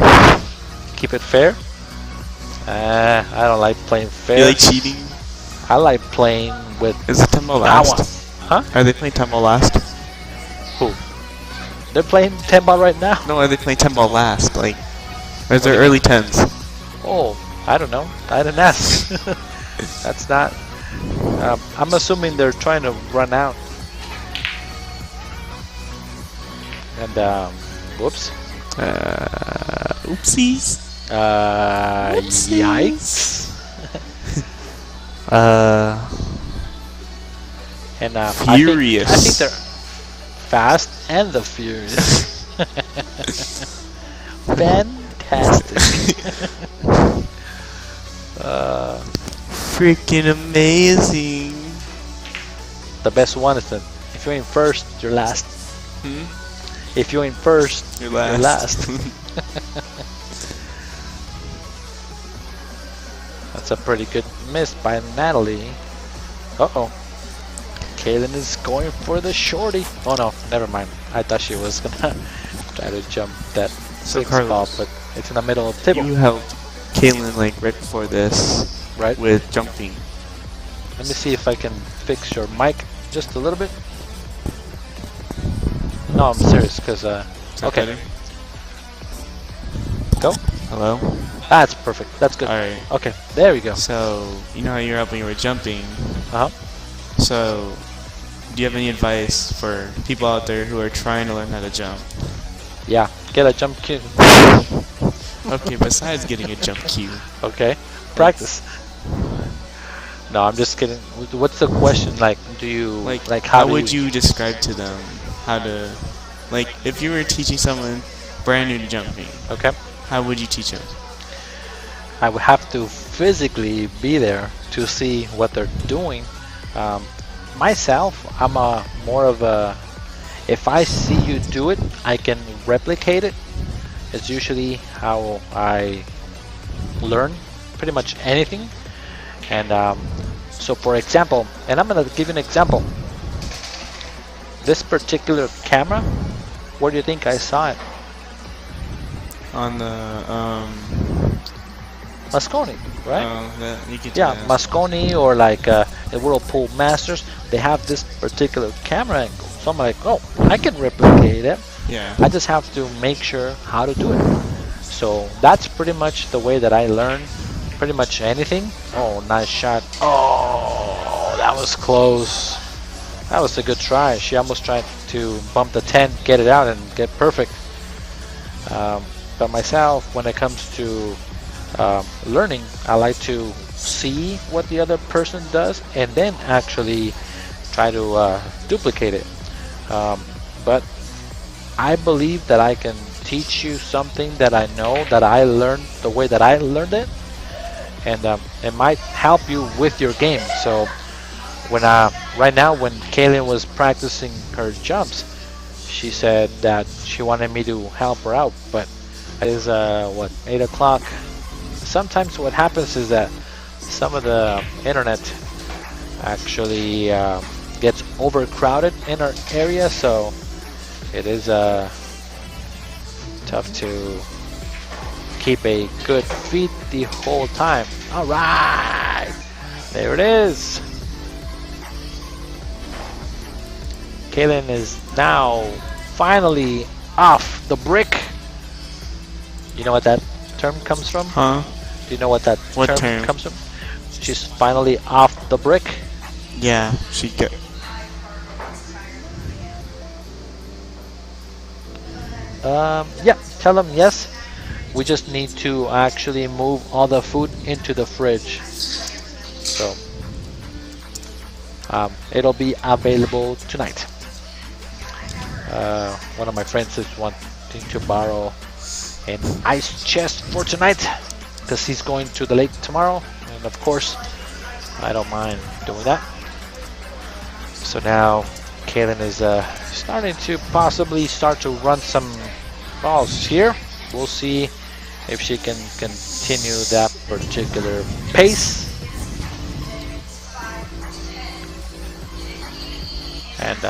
Keep it fair. I don't like playing fair. You like cheating? I like playing with Is it Tempo that one. last? Huh? Are they playing Tempo last? Who? They're playing 10 ball right now. No, are they playing Tempo last? Like, or is there early 10s? Oh, I don't know. I didn't ask. That's not. I'm assuming they're trying to run out. And whoops. Oopsies. Yikes. And Furious. I think they're Fast and the Furious. Fantastic. Freaking amazing. The best one is that if you ain't first, you're last. If you ain't first, You're you're last. last. That's a pretty good miss by Natalie. Uh-oh. Kaylen is going for the shorty. Oh no, never mind. I thought she was gonna try to jump that So 6 ball, Carlos, but it's in the middle of the table. You helped Kaylen like right before this, Right? with jumping. Let me see if I can fix your mic just a little bit. No, I'm serious, because Is that okay. better? Go. Hello? That's perfect. That's good. Alright. Okay, there we go. So, you know how you're up when you were jumping. Uh-huh. So, do you have any advice for people out there who are trying to learn how to jump? Yeah, get a jump cue. Okay, besides getting a jump cue. Okay, practice. No, I'm just kidding. What's the question? Like, do you Like how how do would you describe to them how to, like, if you were teaching someone brand new to jumping, Okay, how would you teach them? I would have to physically be there to see what they're doing. Myself, I'm a more of a. If I see you do it, I can replicate it. It's usually how I learn pretty much anything. And so, for example, and I'm gonna give you an example. This particular camera, where do you think I saw it? On the Moscone, right? you could Yeah, Moscone or like the Whirlpool Masters. They have this particular camera angle. So I'm like, oh, I can replicate it. Yeah. I just have to make sure how to do it. So that's pretty much the way that I learn pretty much anything. Oh, nice shot. Oh, that was close. That was a good try. She almost tried to bump the 10, get it out, and get perfect. But myself, when it comes to learning, I like to see what the other person does and then actually try to duplicate it. But I believe that I can teach you something that I know that I learned the way that I learned it, and it might help you with your game. So when right now when Kaylen was practicing her jumps, she said that she wanted me to help her out, but it is what, 8 o'clock. Sometimes what happens is that some of the internet actually gets overcrowded in our area, so it is tough to keep a good feed the whole time. All right, there it is. Kaylen is now finally off the brick. You know what that term comes from? Huh? Do you know what that term comes from? She's finally off the brick. Yeah, she got. Yeah, tell them yes. We just need to actually move all the food into the fridge. So it'll be available tonight. One of my friends is wanting to borrow an ice chest for tonight because he's going to the lake tomorrow, and of course I don't mind doing that. So now Kaylen is starting to possibly start to run some balls here. We'll see if she can continue that particular pace. And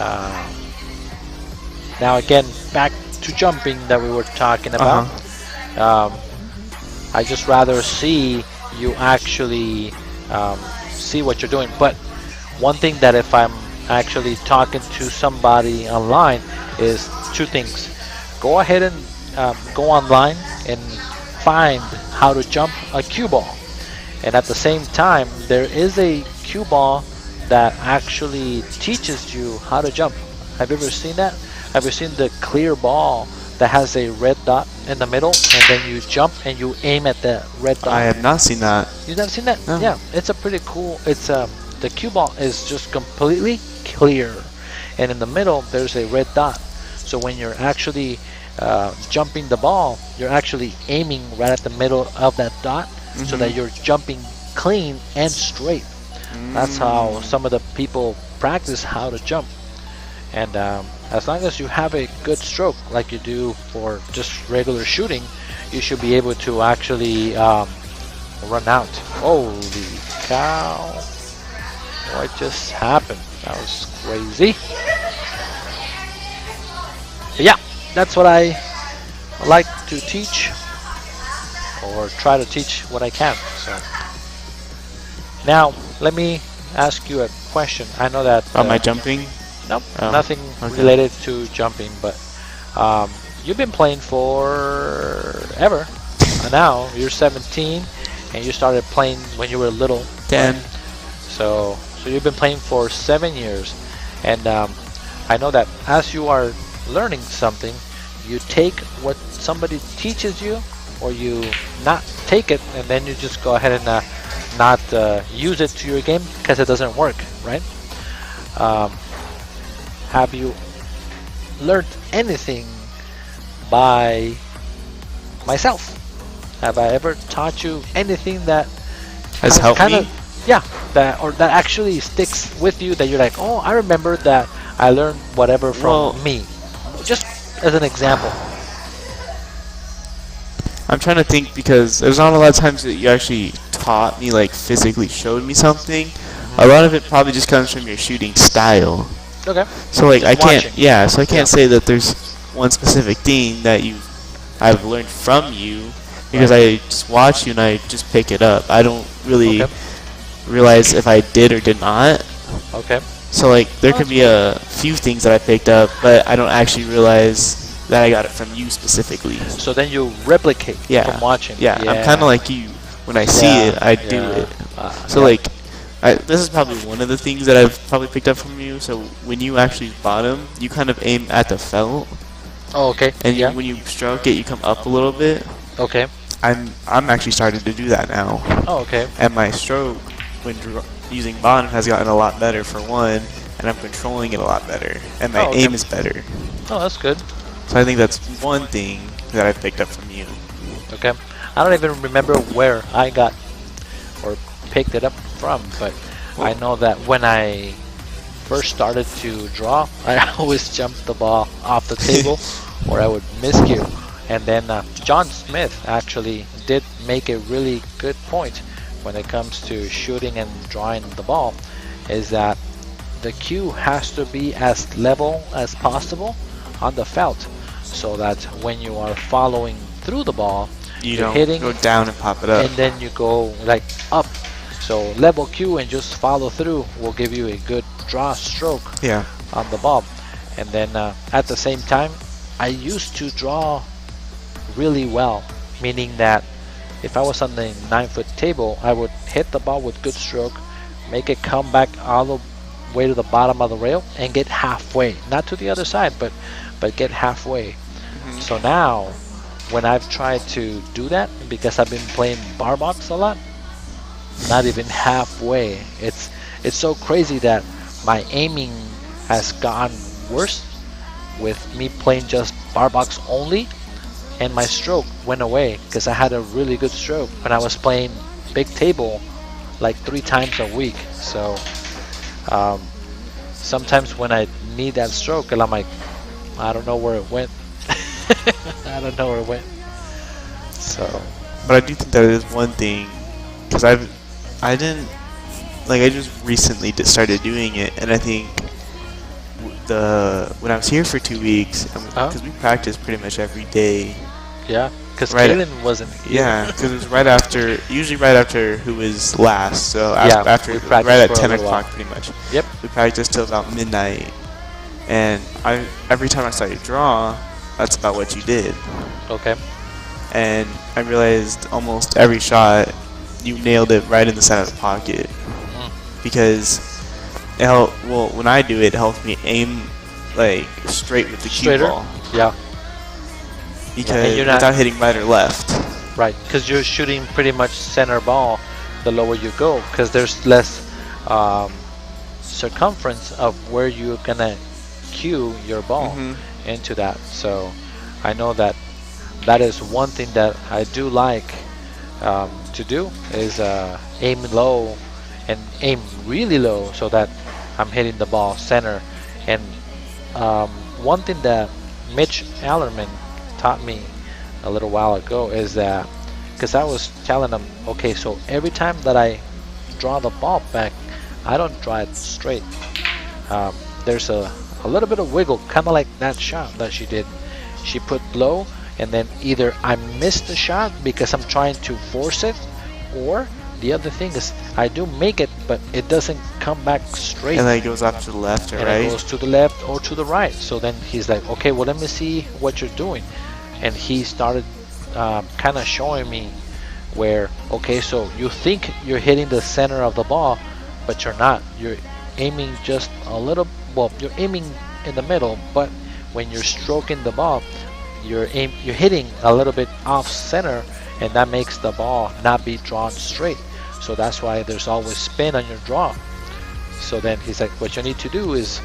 now again, back to jumping that we were talking about. I just rather see you actually see what you're doing. But one thing that if I'm actually talking to somebody online is two things. Go ahead and go online and find how to jump a cue ball. And at the same time, there is a cue ball that actually teaches you how to jump. Have you ever seen that? Have you seen the clear ball that has a red dot in the middle, and then you jump and you aim at the red dot? I have not seen that. You've never seen that? No. Yeah, it's a pretty cool. It's the cue ball is just completely clear, and in the middle there's a red dot. So when you're actually jumping the ball, you're actually aiming right at the middle of that dot, so that you're jumping clean and straight. That's how some of the people practice how to jump. And as long as you have a good stroke like you do for just regular shooting, you should be able to actually run out. Holy cow, what just happened? That was crazy. But yeah, that's what I like to teach, or try to teach what I can. So now let me ask you a question. I know that About my jumping? Nope, Oh, nothing okay. related to jumping. But you've been playing forever. Now you're 17, and you started playing when you were little. 10. Right? So you've been playing for 7 years, and I know that as you are learning something, you take what somebody teaches you, or you not take it, and then you just go ahead and not use it to your game because it doesn't work, right? Have you learned anything by myself? Have I ever taught you anything that Has helped me? yeah, that actually sticks with you, that you're like, oh, I remember that I learned whatever from me. Just as an example. I'm trying to think, because there's not a lot of times that you actually taught me, like physically showed me something. A lot of it probably just comes from your shooting style. Okay. So like Just I can't, watching. yeah. So I can't Yeah. say that there's one specific thing that I've learned from you, because I just watch you and I just pick it up. I don't really Okay. realize if I did or did not. Okay. So like there could be a few things that I picked up, but I don't actually realize that I got it from you specifically. So then you replicate Yeah. from watching. Yeah, I'm kind of like you. When I see it, I do it. So yeah. like, this is probably one of the things that I've probably picked up from you. So when you actually bottom, you kind of aim at the felt, Oh, okay. and yeah. when you stroke it, you come up a little bit. Okay. I'm actually starting to do that now, Oh, okay. and my stroke when using bottom has gotten a lot better for one, and I'm controlling it a lot better, and my Oh, okay. aim is better. Oh, that's good. So I think that's one thing that I picked up from you. Okay. I don't even remember where I got or picked it up from, but I know that when I first started to draw, I always jumped the ball off the table, or I would miscue. And then John Smith actually did make a really good point when it comes to shooting and drawing the ball, is that the cue has to be as level as possible on the felt, so that when you are following through the ball, You you're don't hitting go down and pop it up. and then you go like up. So level cue and just follow through will give you a good draw stroke Yeah. on the ball. And then at the same time, I used to draw really well, meaning that if I was on the 9-foot table, I would hit the ball with good stroke, make it come back all the way to the bottom of the rail and get halfway, not to the other side, but get halfway. So now when I've tried to do that, because I've been playing bar box a lot, not even halfway. It's so crazy that my aiming has gotten worse with me playing just bar box only, and my stroke went away because I had a really good stroke when I was playing big table like 3 times a week. So sometimes when I need that stroke, and I'm like, I don't know where it went. I don't know where it went. So, But I do think that is one thing, because I didn't, like, I just recently started doing it, and I think when I was here for 2 weeks, because we practiced pretty much every day. yeah, because Right. Kaylen wasn't here. Yeah, because it was usually right after who was last. So Yeah, after we right practiced at for a 10 little o'clock, while. pretty much. Yep. We practiced till about midnight, and every time I started to draw, that's about what you did. Okay. And I realized almost every shot you nailed it right in the center of the pocket, because when I do it, it helps me aim like straight with the cue Straighter? ball, Yeah. because you're not- without hitting right or left. Right, because you're shooting pretty much center ball the lower you go, because there's less circumference of where you're gonna cue your ball into that. So I know that is one thing that I do like to do, is aim low and aim really low so that I'm hitting the ball center. And one thing that Mitch Allerman taught me a little while ago is that, because I was telling him, okay, so every time that I draw the ball back, I don't draw it straight. There's a little bit of wiggle, kind of like that shot that she did. She put low, and then either I missed the shot because I'm trying to force it, or the other thing is I do make it, but it doesn't come back straight. And then it goes off to the left or and right. it goes to the left or to the right. So then he's like, okay, well, let me see what you're doing. And he started kind of showing me where, okay, so you think you're hitting the center of the ball, but you're not. You're aiming just a little, well, you're aiming in the middle, but when you're stroking the ball, you're hitting a little bit off center, and that makes the ball not be drawn straight. So that's why there's always spin on your draw. So then he's like, what you need to do is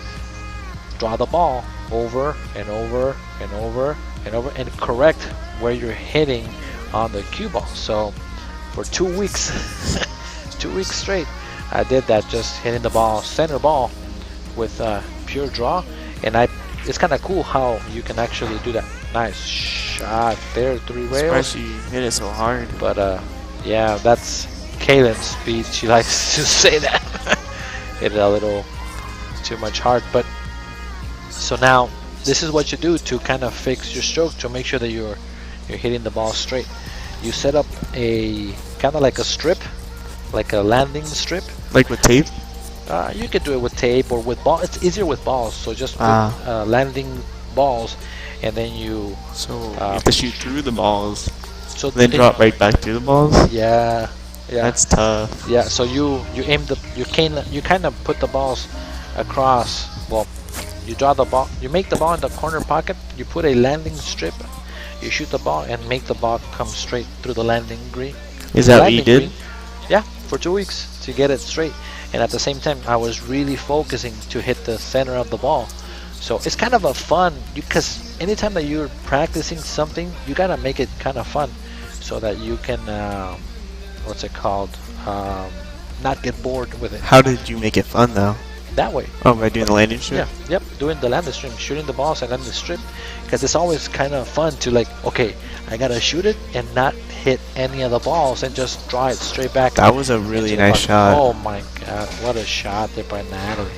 draw the ball over and over and over and over and correct where you're hitting on the cue ball. So for 2 weeks 2 weeks straight, I did that, just hitting the ball, center ball, with pure draw. And it's kind of cool how you can actually do that. Nice shot there, 3 rails. Surprised you hit it so hard. But yeah, that's Kaylen's speed. She likes to say that. Hit it a little too much hard. But so now this is what you do to kind of fix your stroke, to make sure that you're hitting the ball straight. You set up a kind of like a strip, like a landing strip. Like with tape? You could do it with tape or with ball. It's easier with balls. So just put landing balls, and then you. So you have to shoot through the balls. So then drop right back through the balls. Yeah. Yeah. That's tough. Yeah. So you aim you kind of put the balls across. Well, you draw the ball. You make the ball in the corner pocket. You put a landing strip. You shoot the ball and make the ball come straight through the landing green. Is that what you did? Green. Yeah, for 2 weeks to get it straight. And at the same time, I was really focusing to hit the center of the ball. So it's kind of a fun, because anytime that you're practicing something, you gotta make it kind of fun, so that you can, what's it called, not get bored with it. How did you make it fun though? That way. Oh, by doing the landing strip? Yeah, yep, doing the landing strip, shooting the balls and then the strip, because it's always kind of fun to, like, okay, I gotta shoot it and not hit any of the balls and just draw it straight back. That was a really nice shot. Oh my god, what a shot there by Natalie.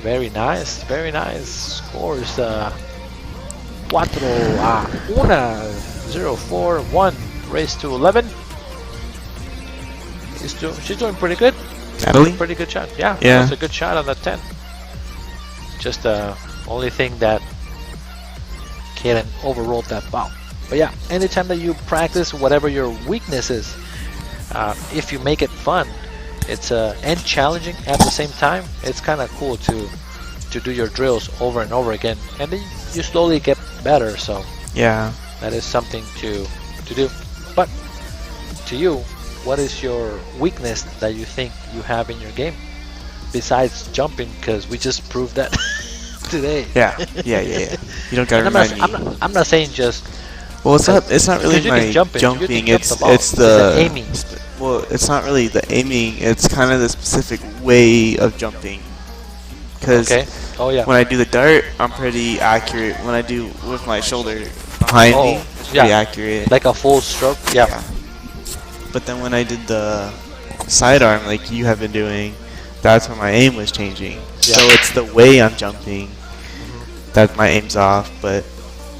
Very nice, very nice. Scores 4-1-0-4-1, race to 11. She's doing pretty good. Natalie? Pretty good shot. Yeah, yeah. That's a good shot on the 10. Just the only thing that Kaylen overrolled that ball. But yeah, anytime that you practice whatever your weakness is, if you make it fun, it's and challenging at the same time, it's kind of cool to do your drills over and over again, and then you slowly get better. So yeah, that is something to do. But to you, what is your weakness that you think you have in your game besides jumping? Because we just proved that today. Yeah. You don't gotta remind me. I'm not saying just. Well, it's not really my jumping. It's the aiming. Well, it's not really the aiming. It's kind of the specific way of jumping. Because when I do the dart, I'm pretty accurate. When I do with my shoulder behind me, it's pretty accurate. Like a full stroke. Yeah. But then when I did the sidearm, like you have been doing, that's when my aim was changing. Yeah. So it's the way I'm jumping that my aim's off. But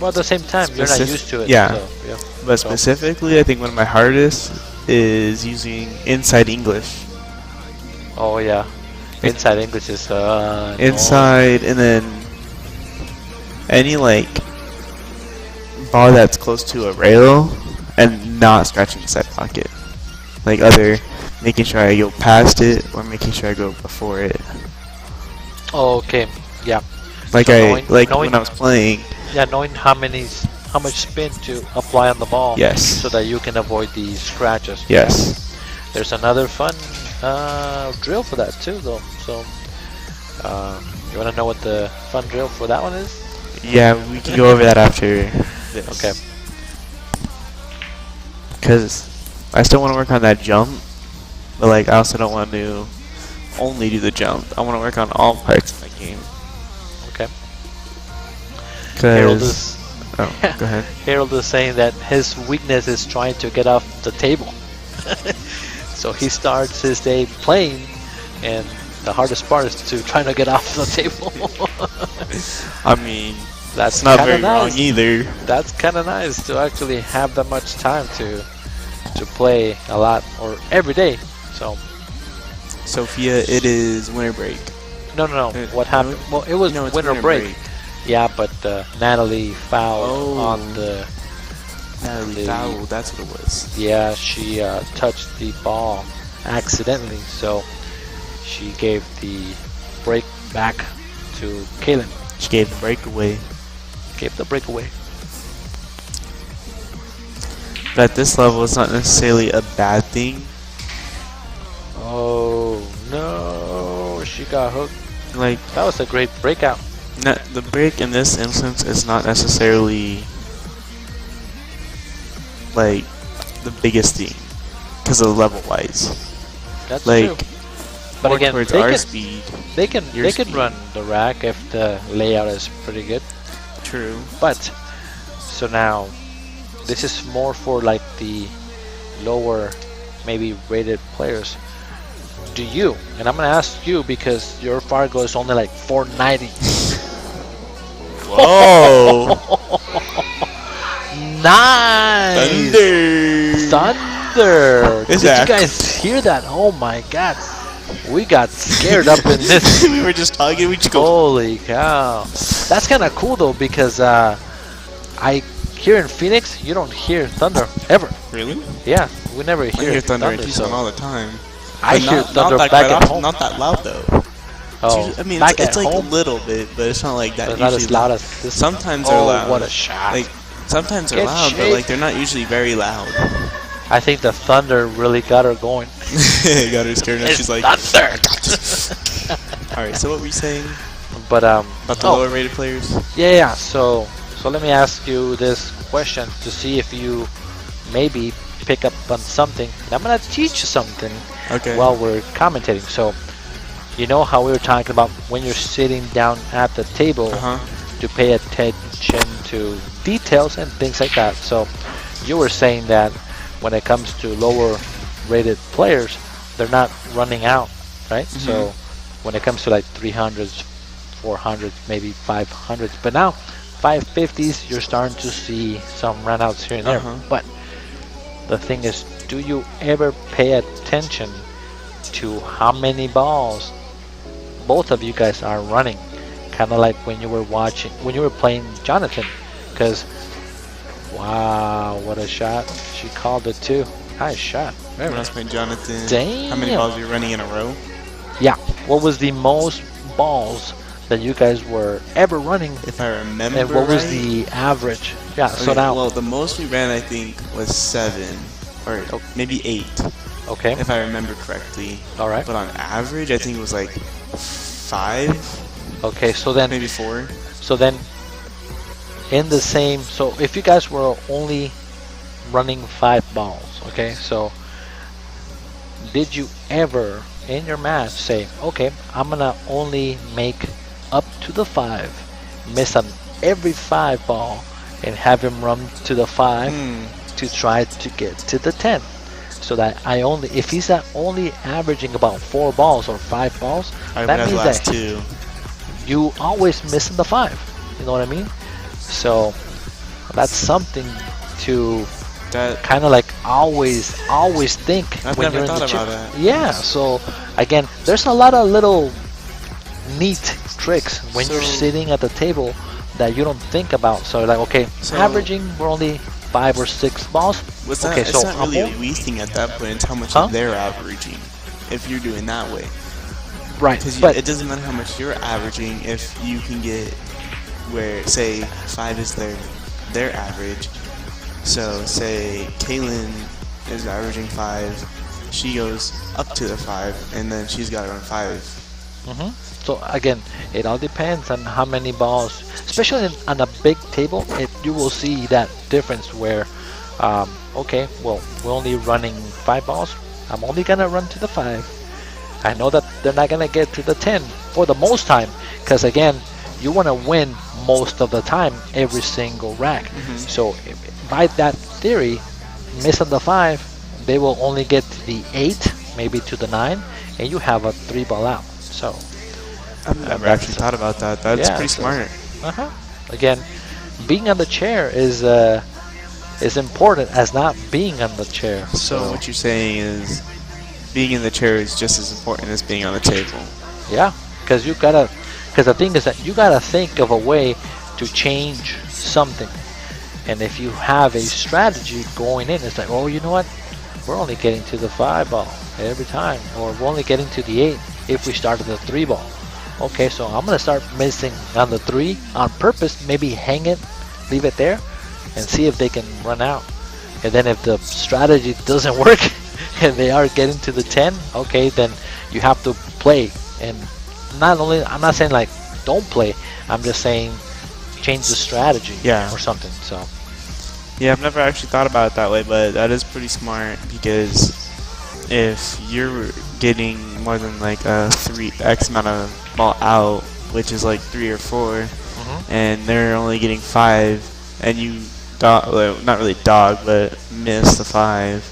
well, at the same time, you're not used to it. Yeah. So, yeah. But specifically, I think one of my hardest is using inside English. Oh yeah, inside English is inside, and then any like ball that's close to a rail and not scratching the side pocket, like making sure I go past it or making sure I go before it. Oh, okay, yeah. Like so knowing when I was playing. Yeah, knowing how much spin to apply on the ball. Yes. So that you can avoid these scratches. Yes. There's another fun drill for that too, though. So, you want to know what the fun drill for that one is? Yeah, we can go over that after this. Okay. Because I still want to work on that jump, but like I also don't want to only do the jump. I want to work on all parts of my game. Okay. Harold is go ahead. Harold is saying that his weakness is trying to get off the table. So he starts his day playing, and the hardest part is to try to get off the table. I mean, that's not very wrong either. That's kind of nice to actually have that much time to to play a lot or every day. So Sophia, it is winter break. no. What happened? Well, it was winter break. Yeah, but Natalie fouled on the. Natalie fouled. That's what it was. Yeah, she touched the ball accidentally, so she gave the break back to Kaylen. She gave the break away. But at this level, it's not necessarily a bad thing. Oh no, she got hooked. Like, that was a great breakout. The break in this instance is not necessarily like the biggest thing because of level wise. That's like, true. But again, towards they our can, speed. they can run the rack if the layout is pretty good. True. But so now this is more for like the lower maybe rated players. Do you, and I'm gonna ask you because your Fargo is only like 490. Whoa! Nice! Thunder! Did you guys hear that? Oh my god. We got scared up in this. We were just talking, we just go. Holy cow. That's kind of cool though because here in Phoenix, you don't hear thunder ever. Really? Yeah, we never hear thunder in Tucson all the time. I hear thunder back at home. Not that loud though. Oh, I mean, back it's at like home? a little bit, but it's not like that. But not as loud as this. Sometimes they're loud. What a shot! Like sometimes they're Get loud, but shaped. like they're not usually very loud. I think the thunder really got her going. Got her scared, and It's she's like, thunder. All right, so what were you saying? But about the lower rated players? Yeah. So let me ask you this question to see if you maybe pick up on something. And I'm gonna teach you something while we're commentating. So you know how we were talking about when you're sitting down at the table to pay attention to details and things like that. So you were saying that when it comes to lower rated players, they're not running out, right? So when it comes to like 300s, 400s, maybe 500s, but now 550s, you're starting to see some runouts here and there. But the thing is, do you ever pay attention to how many balls both of you guys are running? Kind of like when you were playing Jonathan, because wow, what a shot. She called it too. Nice shot. When I was playing Jonathan, Damn. how many balls were you running in a row? Yeah. What was the most balls that you guys were ever running? If I remember and what was right? the average? Yeah, Okay, so now... Well, the most we ran, I think, was 7. Or maybe 8. Okay. If I remember correctly. Alright. But on average, I think it was like 5. Okay, so then... Maybe 4. So then, in the same... So if you guys were only running 5 balls, okay, so did you ever in your match say, okay, I'm gonna only make up to the 5, miss on every 5 ball, and have him run to the 5 to try to get to the 10, so that I only, if he's only averaging about 4 balls or 5 balls, that means that 2. You always miss in the 5. You know what I mean? So that's something to kind of like always think I've when never you're in thought the chip. about that. Yeah. So again, there's a lot of little neat tricks when you're sitting at the table that you don't think about. So like, okay, averaging, we're only 5 or 6 balls. Okay, it's not really a we thing at that point. It's how much they're averaging. If you're doing that way, right? Because But it doesn't matter how much you're averaging if you can get where, say, 5 is their average. So say Kaylen is averaging 5, she goes up to the 5, and then she's got to run 5. So again, it all depends on how many balls, especially on a big table. You will see that difference where, okay, well, we're only running 5 balls. I'm only gonna run to the 5. I know that they're not gonna get to the 10 for the most time, because again, you want to win most of the time every single rack. So by that theory, miss on the 5, they will only get to the 8, maybe to the 9, and you have a 3 ball out. So I've never actually thought about that. That's pretty smart. Again, being on the chair is is important as not being on the chair. So what you're saying is being in the chair is just as important as being on the table. Yeah, because the thing is that you gotta think of a way to change something. And if you have a strategy going in, it's like, oh, you know what? We're only getting to the 5 ball every time, or we're only getting to the 8 if we started the 3 ball. Okay, so I'm gonna start missing on the 3 on purpose. Maybe hang it, leave it there, and see if they can run out. And then if the strategy doesn't work and they are getting to the 10, okay, then you have to play. And I'm not saying like don't play, I'm just saying change the strategy or something. So yeah, I've never actually thought about it that way, but that is pretty smart, because if you're getting more than like a 3x amount of ball out, which is like 3 or 4, and they're only getting 5, and you not really dog, but miss the 5,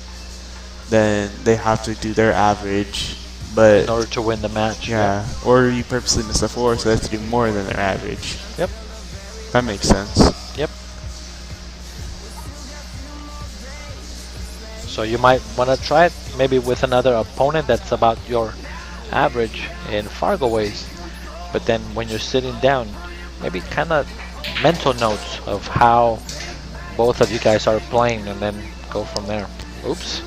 then they have to do their average. But in order to win the match. Yeah, or you purposely miss the 4, so they have to do more than their average. Yep. That makes sense. Yep. So you might want to try it maybe with another opponent that's about your average in Fargo ways. But then when you're sitting down, maybe kind of mental notes of how both of you guys are playing, and then go from there. Oops.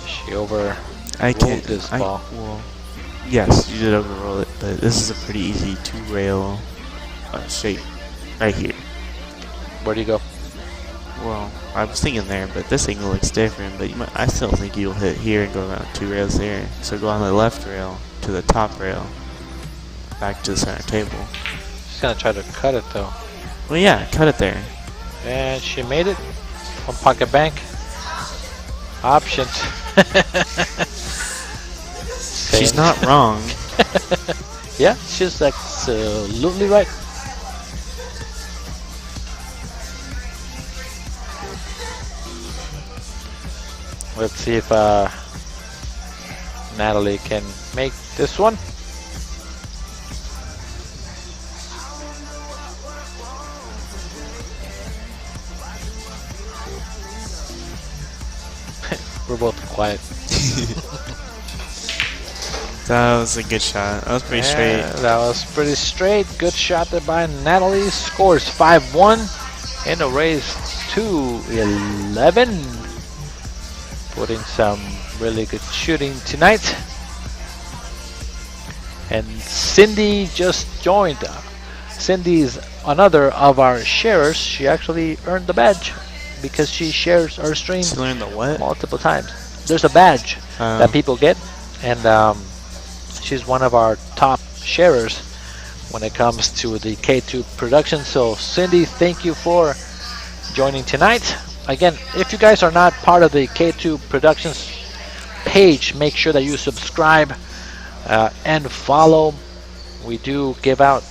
She overruled this ball. Well, yes, you did overroll it, but this is a pretty easy 2-rail shape right here. Where do you go? Well, I was thinking there, but this angle looks different. But I still think you'll hit here and go around 2 rails there. So go on the left rail to the top rail, back to the center table. She's gonna try to cut it though. Well, yeah, cut it there. And she made it. One pocket bank. Options. She's not wrong. Yeah, she's absolutely right. Let's see if Natalie can make this one. We're both quiet. That was a good shot. That was pretty straight. That was pretty straight. Good shot there by Natalie. Scores 5-1 in a race to 11. Putting some really good shooting tonight. And Cindy just joined. Cindy's another of our sharers. She actually earned the badge because she shares our stream. She learned the what? Multiple times. There's a badge that people get, and she's one of our top sharers when it comes to the K2 production. So Cindy, thank you for joining tonight. Again, if you guys are not part of the K2 Productionz page, make sure that you subscribe and follow. We do give out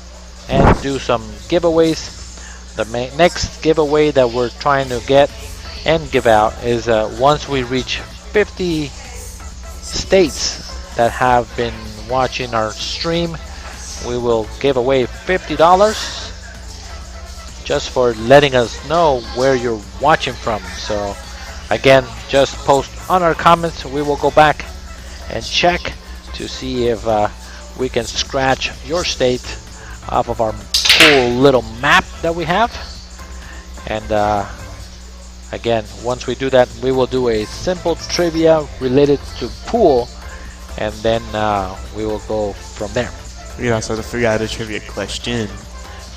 and do some giveaways. The next giveaway that we're trying to get and give out is once we reach 50 states that have been watching our stream, we will give away $50 just for letting us know where you're watching from. So again, just post on our comments. We will go back and check to see if we can scratch your state off of our cool little map that we have. And again, once we do that, we will do a simple trivia related to pool, and then we will go from there. We also have to figure out a trivia question.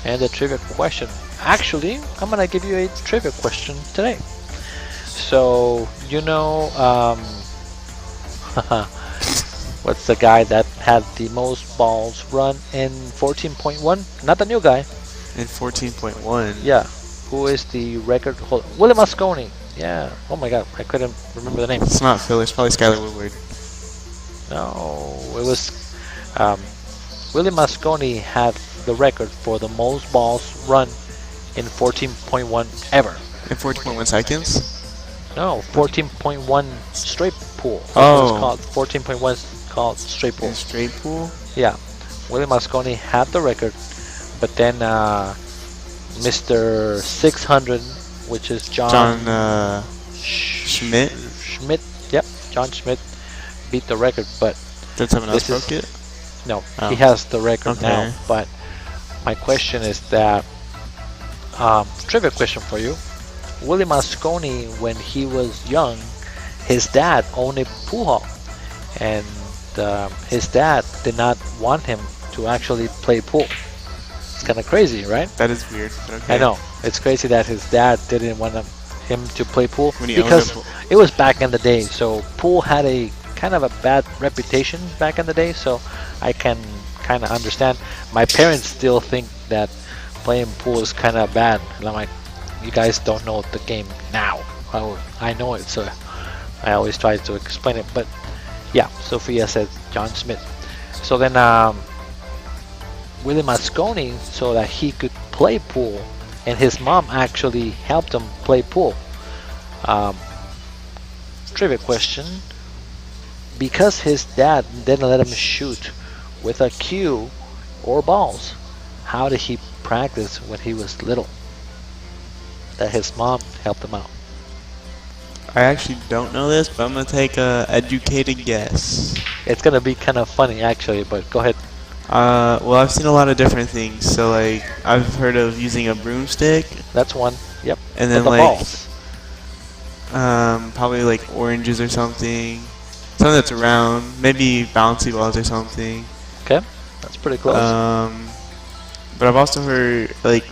And the trivia question. Actually, I'm gonna give you a trivia question today. So you know, what's the guy that had the most balls run in 14.1? Not the new guy. In 14.1. Yeah. Who is the record holder? Willie Mosconi. Yeah. Oh my God, I couldn't remember the name. It's not Phil. It's probably Skylar Woodward. No, it was Willie Mosconi had the record for the most balls run in 14.1 ever. In 14.1 seconds? No, 14.1 straight pool. Oh. It's called 14.1 called straight pool. Straight pool? Yeah. Willie Mosconi had the record, but then Mr. 600 which is John Schmidt. Schmidt. Yep, John Schmidt beat the record, but Did someone else this broke it? no, Oh. he has the record Okay. now. But my question is that trivia question for you: Willie Mosconi, when he was young, his dad owned a pool hall, and his dad did not want him to actually play pool. It's kind of crazy, right? That is weird. But okay. I know. It's crazy that his dad didn't want him to play pool When he because owned a pool. it was back in the day. So pool had a kind of a bad reputation back in the day. So I can kind of understand. My parents still think that playing pool is kind of bad. And I'm like, you guys don't know the game now. I know it, so I always try to explain it. But yeah, Sophia said John Smith. So then Willie Mosconi, so that he could play pool, and his mom actually helped him play pool. Trivia question: because his dad didn't let him shoot with a cue or balls, how did he practice when he was little? That his mom helped him out. I actually don't know this, but I'm gonna take a educated guess. It's gonna be kind of funny actually, but go ahead. Well, I've seen a lot of different things. So like, I've heard of using a broomstick, That's one. Yep. and then With the like, balls. probably like oranges or something. Something that's round, maybe bouncy balls or something. Okay, that's pretty close. But I've also heard like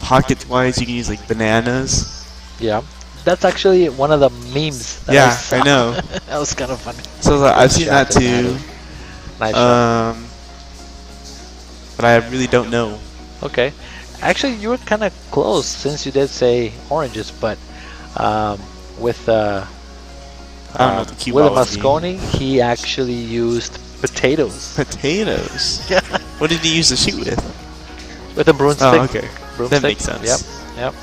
pocket-wise, you can use like bananas. Yeah, that's actually one of the memes. That Yeah, saw. I know. That was kind of funny. So like, I've seen that Shot to too. Natalie. Nice shot. But I really don't know. Okay, actually, you were kind of close since you did say oranges, but with I don't know what the cue Willie ball would be. Mosconi, he actually used potatoes. Potatoes. Yeah, What did he use to shoot with? with a broomstick. Oh, okay. Broomstick. That makes sense. Yep.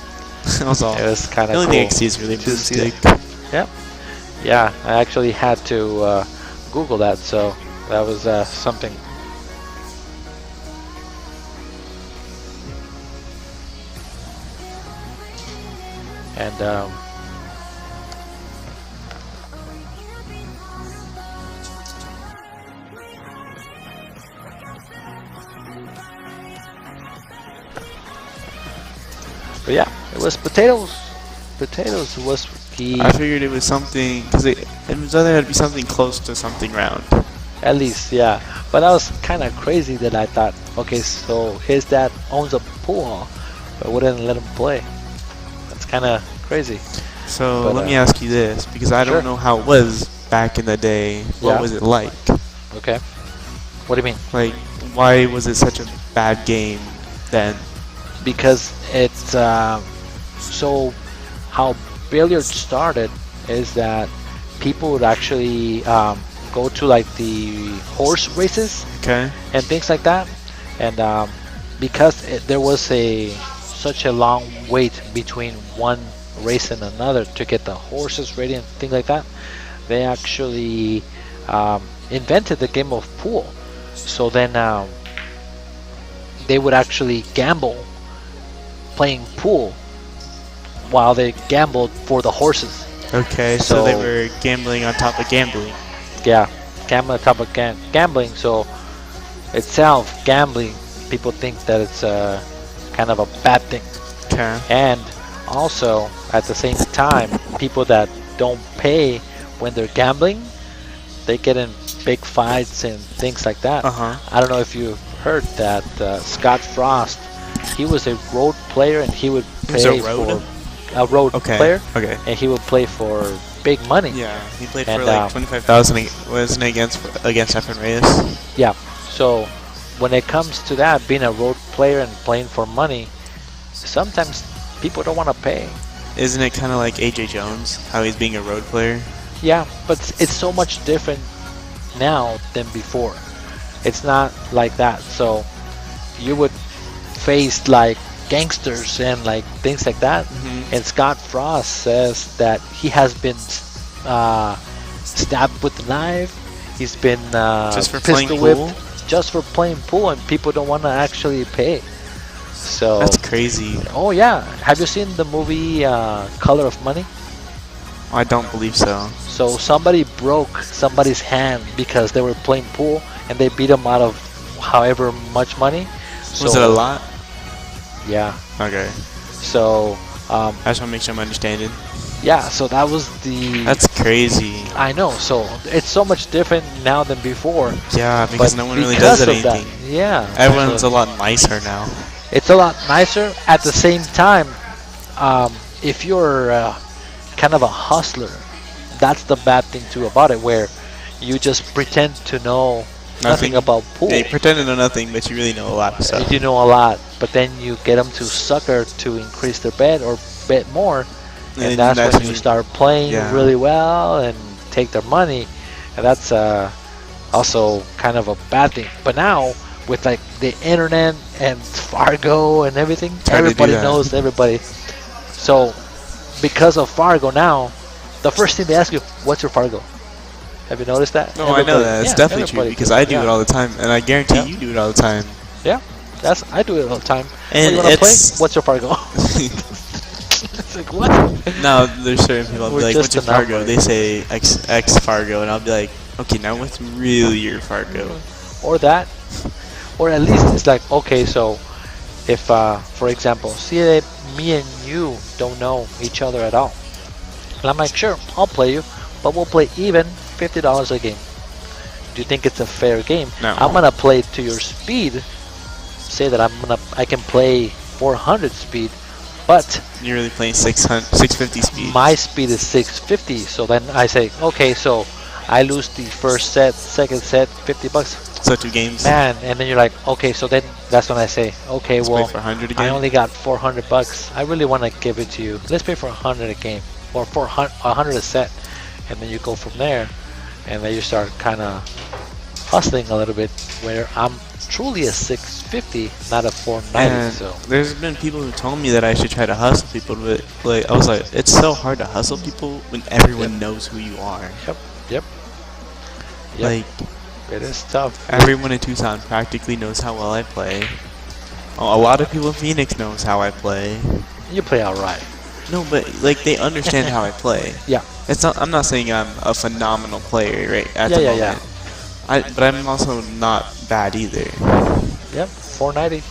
That was all. It was kind The of only thing I cool. can see is really to see broomstick. Yep. Yeah, I actually had to Google that, so that was something. And but yeah, it was potatoes. Potatoes was he I figured it was something because it was either had to be something close to something round. at least, yeah. But that was kind of crazy that I thought, okay, so his dad owns a pool hall, but wouldn't let him play. That's kind of crazy. So But, let me ask you this, because I sure. don't know how it was back in the day. What Yeah. was it like? Okay. What do you mean? Like, why was it such a bad game then? Because it's so how billiards started is that people would actually go to like the horse races Okay. and things like that, and because there was such a long wait between one race and another to get the horses ready and things like that, they actually invented the game of pool. So then they would actually gamble playing pool while they gambled for the horses. Okay, so they So- were gambling on top of gambling. Yeah, gambling on top of gambling. So itself, gambling, people think that it's kind of a bad thing. Okay. And also, at the same time, people that don't pay when they're gambling, they get in big fights and things like that. Uh-huh. I don't know if you heard that Scott Frost, he was a road player and he would was a pay road? for a road Okay. player, Okay. and he would play for big money. Yeah, he played And, for like 25,000, wasn't it, against Efren Reyes? Yeah. So when it comes to that, being a road player and playing for money, sometimes people don't want to pay. Isn't it kind of like AJ Jones, how he's being a road player? Yeah, but it's so much different now than before. It's not like that. So you would face like gangsters and like things like that. Mhm. And Scott Frost says that he has been stabbed with a knife. He's been Just for playing pistol whipped pool? just for playing pool, and people don't want to actually pay. So That's crazy. oh yeah, have you seen the movie Color of Money? I don't believe so. So somebody broke somebody's hand because they were playing pool and they beat them out of however much money. Was it a lot? Yeah. Okay. So I just want to make sure I'm understanding. yeah, so that was the. That's crazy. I know. So it's so much different now than before. Yeah, because But no one really because does of anything. that, yeah. Everyone's So a lot nicer now. it's a lot nicer. At the same time, if you're kind of a hustler, that's the bad thing too about it, where you just pretend to know nothing about pool. They pretend to know nothing, but you really know a lot of stuff. You know a lot, but then you get them to sucker to increase their bet or bet more, and that's when you start playing really well and take their money, and that's also kind of a bad thing. But now with like the internet and Fargo and everything, everybody knows everybody. So because of Fargo now, the first thing they ask you, "What's your Fargo?" Have you noticed that? No, I know that. It's definitely true because I do it all the time, and I guarantee you do it all the time. Yeah, I do it all the time. And you want to play? What's your Fargo? It's like, what? No, there's certain people I'll be like, "What's your Fargo?" number. They say X Fargo, and I'll be like, "Okay, now what's really your Fargo?" Or that, or at least it's like, okay, so if, for example, see that me and you don't know each other at all, and I'm like, sure, I'll play you, but we'll play even $50 a game. Do you think it's a fair game? No. I'm gonna play to your speed. Say that I can play 400 speed, but you're really playing 650 speed. My speed is 650. So then I say, okay, so I lose the first set, second set, $50. So 2 games. Man, and then you're like, okay, so then that's when I say, okay, Let's well, play for 100 again. I only got $400. I really want to give it to you. Let's pay for 100 a game, or for 100 a set, and then you go from there, and then you start kind of hustling a little bit. Where I'm truly a 650, not a 490. And so there's been people who told me that I should try to hustle people, but like I was like, it's so hard to hustle people when everyone knows who you are. Yep. Like it is tough. Everyone in Tucson practically knows how well I play. A lot of people in Phoenix knows how I play. You play alright. No, but like they understand how I play. Yeah. It's not. I'm not saying I'm a phenomenal player right at the moment. Yeah. But I'm also not bad either. Yep, 490.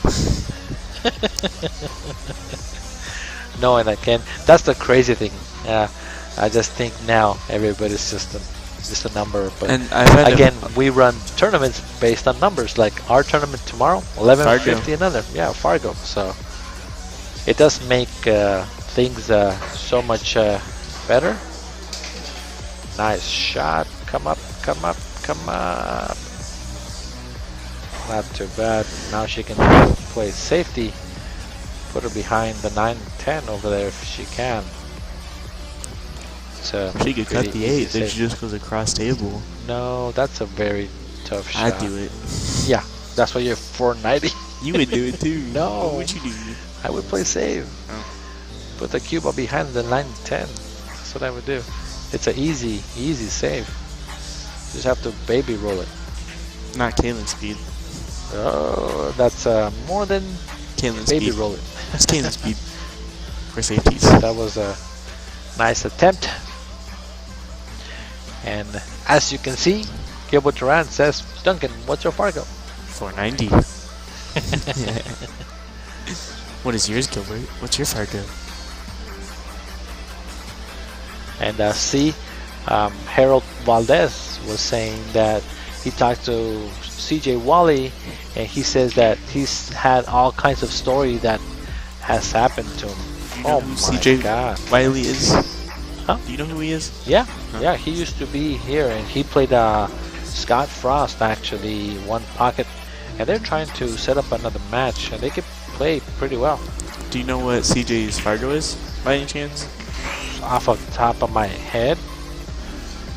No, and again, that's the crazy thing. I just think now everybody's just a number. But and again, we run tournaments based on numbers. Like our tournament tomorrow, 11:50 another. Yeah, Fargo. So it does make things so much better. Nice shot. Come up. Not too bad. Now she can play safety. Put her behind the 9-10 over there if she can. So she could cut the 8. Then she just goes across table. No, that's a very tough shot. I'd do it. Yeah, that's why you're 490. You would do it too. No. What would you do? I would play save. Oh. Put the cube up behind the 9-10. That's what I would do. It's an easy save. Just have to baby roll it. Not Kaylen's speed. Oh, that's more than Kaylen's baby speed. roll it. That's Kaylen's speed for safeties. That was a nice attempt. And as you can see, Gilbert Duran says, Duncan, what's your Fargo? 490. What is yours, Gilbert? What's your Fargo? And see, Harold Valdez was saying that he talked to CJ Wally, and he says that he's had all kinds of story that has happened to him. Oh my CJ God! Wiley is? Huh? Do you know who he is? Yeah, yeah. He used to be here, and he played Scott Frost actually one pocket, and they're trying to set up another match, and they could play pretty well. Do you know what CJ's Fargo is, by any chance? Off of the top of my head,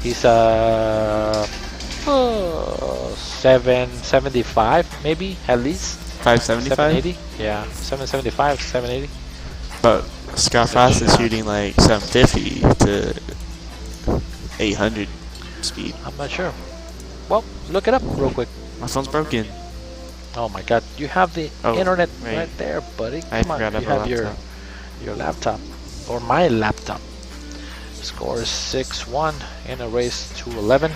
he's 775 maybe at least. 575. 780. Yeah, 775, 780. But Scott Frost is shooting like 750 to 800 speed. I'm not sure. Well, look it up real quick. My phone's broken. Oh my God! You have the internet right there, buddy. Come on, forgot you about have your laptop or my laptop. Score is 6-1 in a race to 11.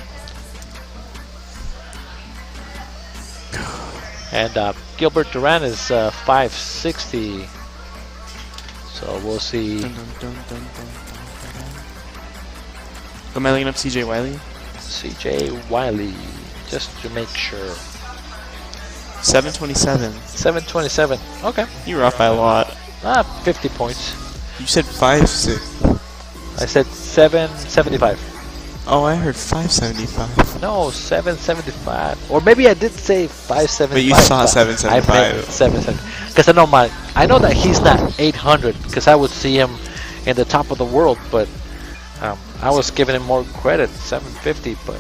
And Gilbert Duran is 560. So we'll see. Am I looking up CJ Wiley? CJ Wiley, just to make sure. 727. 727. Okay. You were off by a lot. 50 points. You said 5.6. I said 775. Oh, I heard 575. No, 775. Or maybe I did say 575. But you saw 775. I meant 775. Because I know that he's not 800. Because I would see him in the top of the world, but I was giving him more credit, 750. But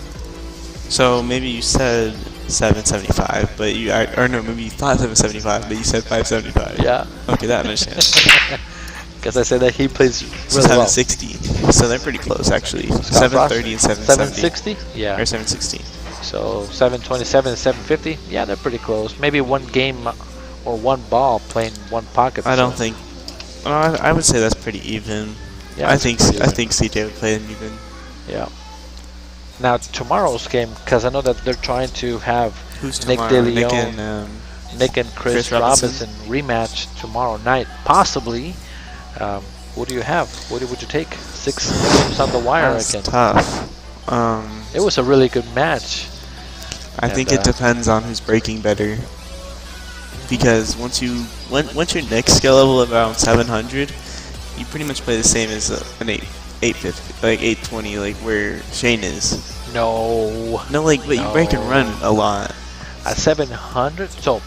so maybe you said 775, but or no, maybe you thought 775, but you said 575. Yeah. Okay, that makes sense. Because I said that he plays So really well. 760. So they're pretty close, actually. 730 and 770. 760? Yeah. Or 760. So 727 and 750? Yeah, they're pretty close. Maybe one game or one ball playing one pocket. I don't think. Well, I would say that's pretty even. Yeah, I think CJ would play an even. Yeah. Now tomorrow's game, because I know that they're trying to have Nick tomorrow? DeLeon, Nick and Chris Robinson rematch tomorrow night, possibly. What do you have? What would you take? 6 games on the wire That's again. tough. It was a really good match. I think it depends on who's breaking better. Because once your next skill level of around 700, you pretty much play the same as an 850, like 820, like where Shane is. No, like but you break and run a lot. At 700. So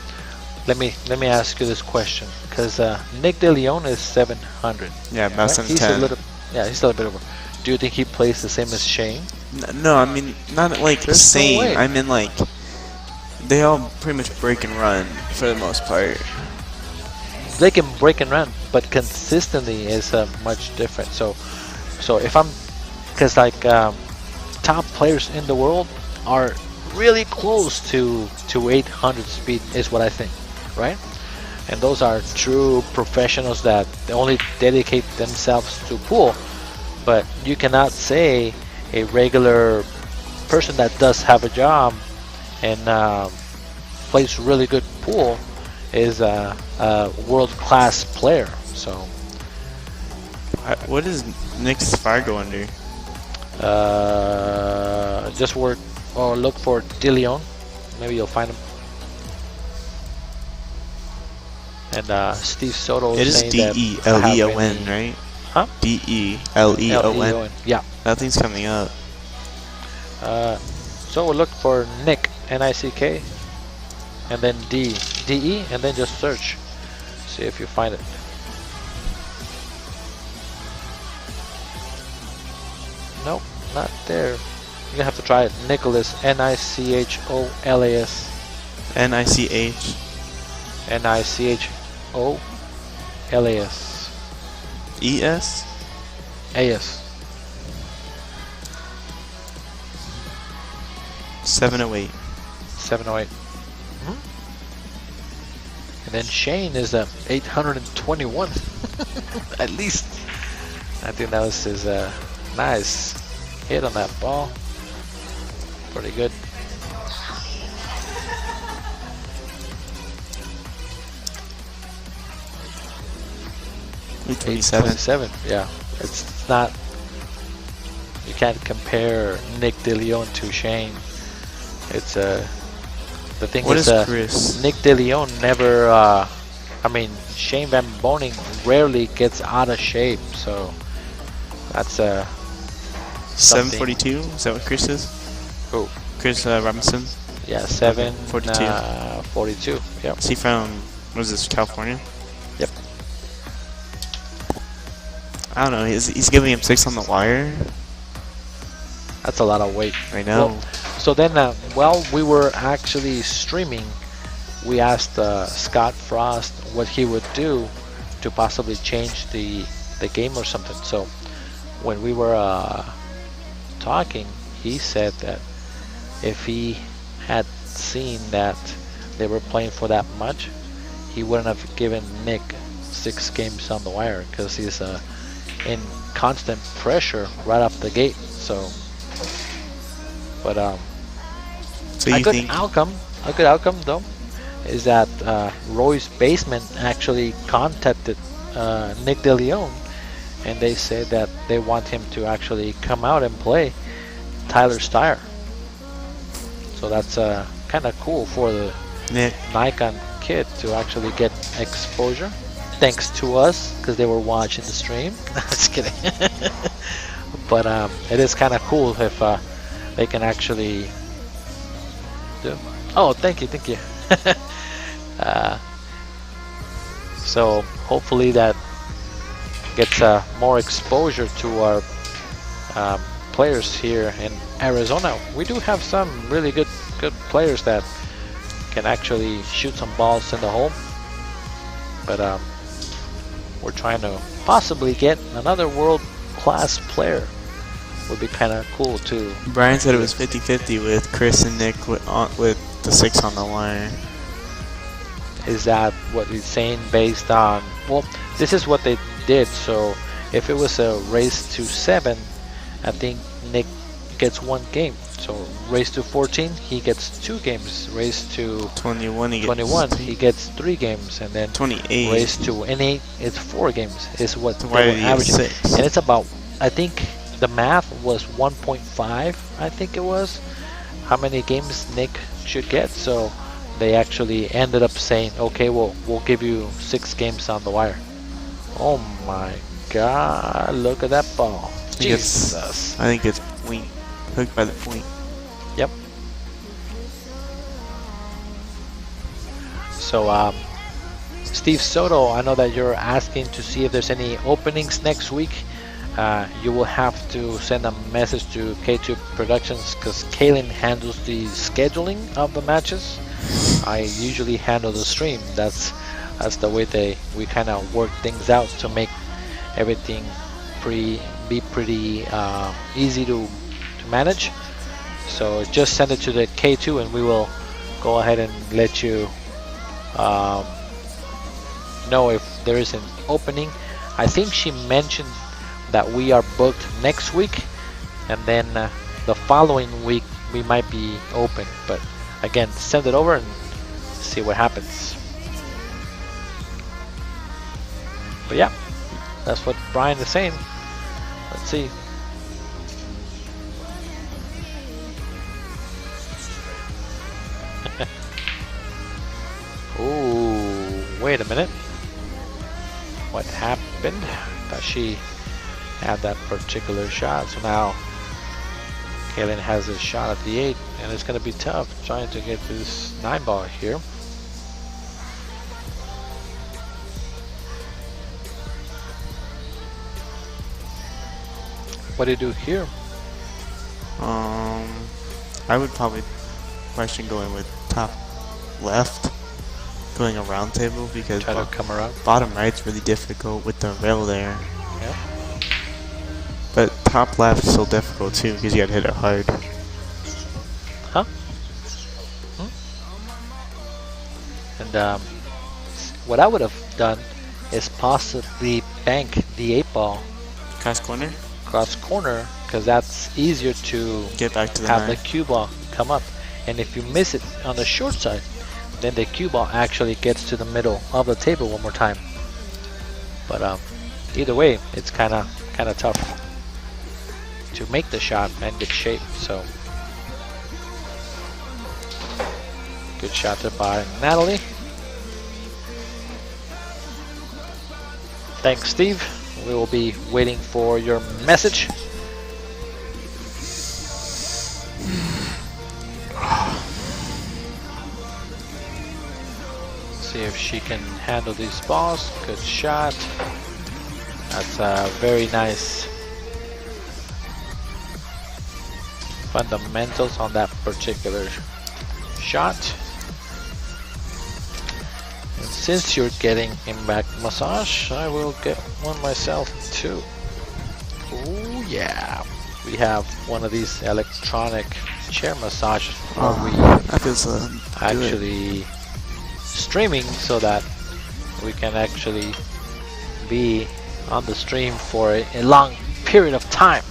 let me ask you this question, because Nick DeLeon is 700. Yeah, about right? 710. He's a little bit over. Do you think he plays the same as Shane? No, I mean not like the same. No way. I mean like they all pretty much break and run for the most part. They can break and run, but consistently is much different. So if I'm, because like top players in the world are really close to 800 speed is what I think, right? And those are true professionals that they only dedicate themselves to pool. But you cannot say a regular person that does have a job and plays really good pool is a world-class player. So what is Nick's fire go under? just work or look for DeLeon. Maybe you'll find him. And Steve Soto It is saying that DELEON, right? Huh? DELEON. Yeah. Nothing's coming up. So we'll look for Nick, N-I-C-K, and then D-E, and then just search. See if you find it. Nope, not there. You're gonna have to try it. Nicholas, N-I-C-H-O-L-A-S. N-I-C-H. N-I-C-H-O-L-A-S. E-S? A-S. 708. 708. And then Shane is 821. At least. I think that was his nice hit on that ball. Pretty good. $827. Yeah, it's not. You can't compare Nick DeLeon to Shane. It's the thing What is, is Chris? Nick DeLeon never. I mean, Shane Van Boning rarely gets out of shape, so that's 742. Is that what Chris is? Who? Chris Robinson. Yeah, 742. 42. Yep. Is he from? What is this? California. Yep. I don't know. He's giving him 6 on the wire. That's a lot of weight. I know. Well, so then, while we were actually streaming, we asked Scott Frost what he would do to possibly change the game or something. So when we were talking, he said that if he had seen that they were playing for that much, he wouldn't have given Nick 6 games on the wire, because he's in constant pressure right off the gate. So, but So you think a good outcome though, is that Roy's Basement actually contacted Nick De Leon, and they said that they want him to actually come out and play Tyler Steyer. So that's kind of cool for the Nikon kid to actually get exposure, thanks to us, because they were watching the stream. Just kidding. But it is kind of cool if they can actually do. Oh, thank you. So hopefully that gets more exposure to our players here in Arizona. We do have some really good players that can actually shoot some balls in the hole, but we're trying to possibly get another world-class player. Would be kind of cool too. Brian said it was 50-50 with Chris and Nick with the 6 on the wire. Is that what he's saying based on? Well, this is what they did. So if it was a race to 7, I think Nick gets 1 game. So race to 14, he gets 2 games. Race to 21, he gets 3 games, and then 28. Race to N8, it's 4 games. Is what they Why were did he get averaging, 6? and it's about, I think the math was 1.5. I think it was how many games Nick should get. So they actually ended up saying, okay, well, we'll give you 6 games on the wire. Oh my God, look at that ball. Jesus. I think it's point. Hooked by the point. Yep. So, Steve Soto, I know that you're asking to see if there's any openings next week. You will have to send a message to K2 Productionz, because Kaylen handles the scheduling of the matches. I usually handle the stream. That's the way we kind of work things out to make everything be pretty easy to manage. So just send it to the K2 and we will go ahead and let you know if there is an opening. I think she mentioned that we are booked next week, and then the following week we might be open. But again, send it over and see what happens. But yeah, that's what Brian is saying. Let's see. Oh, wait a minute. What happened? Thought she had that particular shot. So now Kaylen has a shot at the 8, and it's going to be tough trying to get this 9 ball here. What do you do here? I would probably question going with top left, going a round table, because try to come around. Bottom right's really difficult with the rail there. Yep. But top left's still difficult too, because you gotta hit it hard. Huh? And what I would have done is possibly bank the 8 ball Cross corner, because that's easier to get back to the have 9. the cue ball come up. And if you miss it on the short side, then the cue ball actually gets to the middle of the table one more time. But either way, it's kind of tough to make the shot and get shape. So good shot there by Natalie. Thanks, Steve. We will be waiting for your message. See if she can handle these balls. Good shot. That's a very nice fundamentals on that particular shot. And since you're getting impact massage, I will get one myself too. Oh yeah, we have one of these electronic chair massages where we that feels actually streaming so that we can actually be on the stream for a long period of time.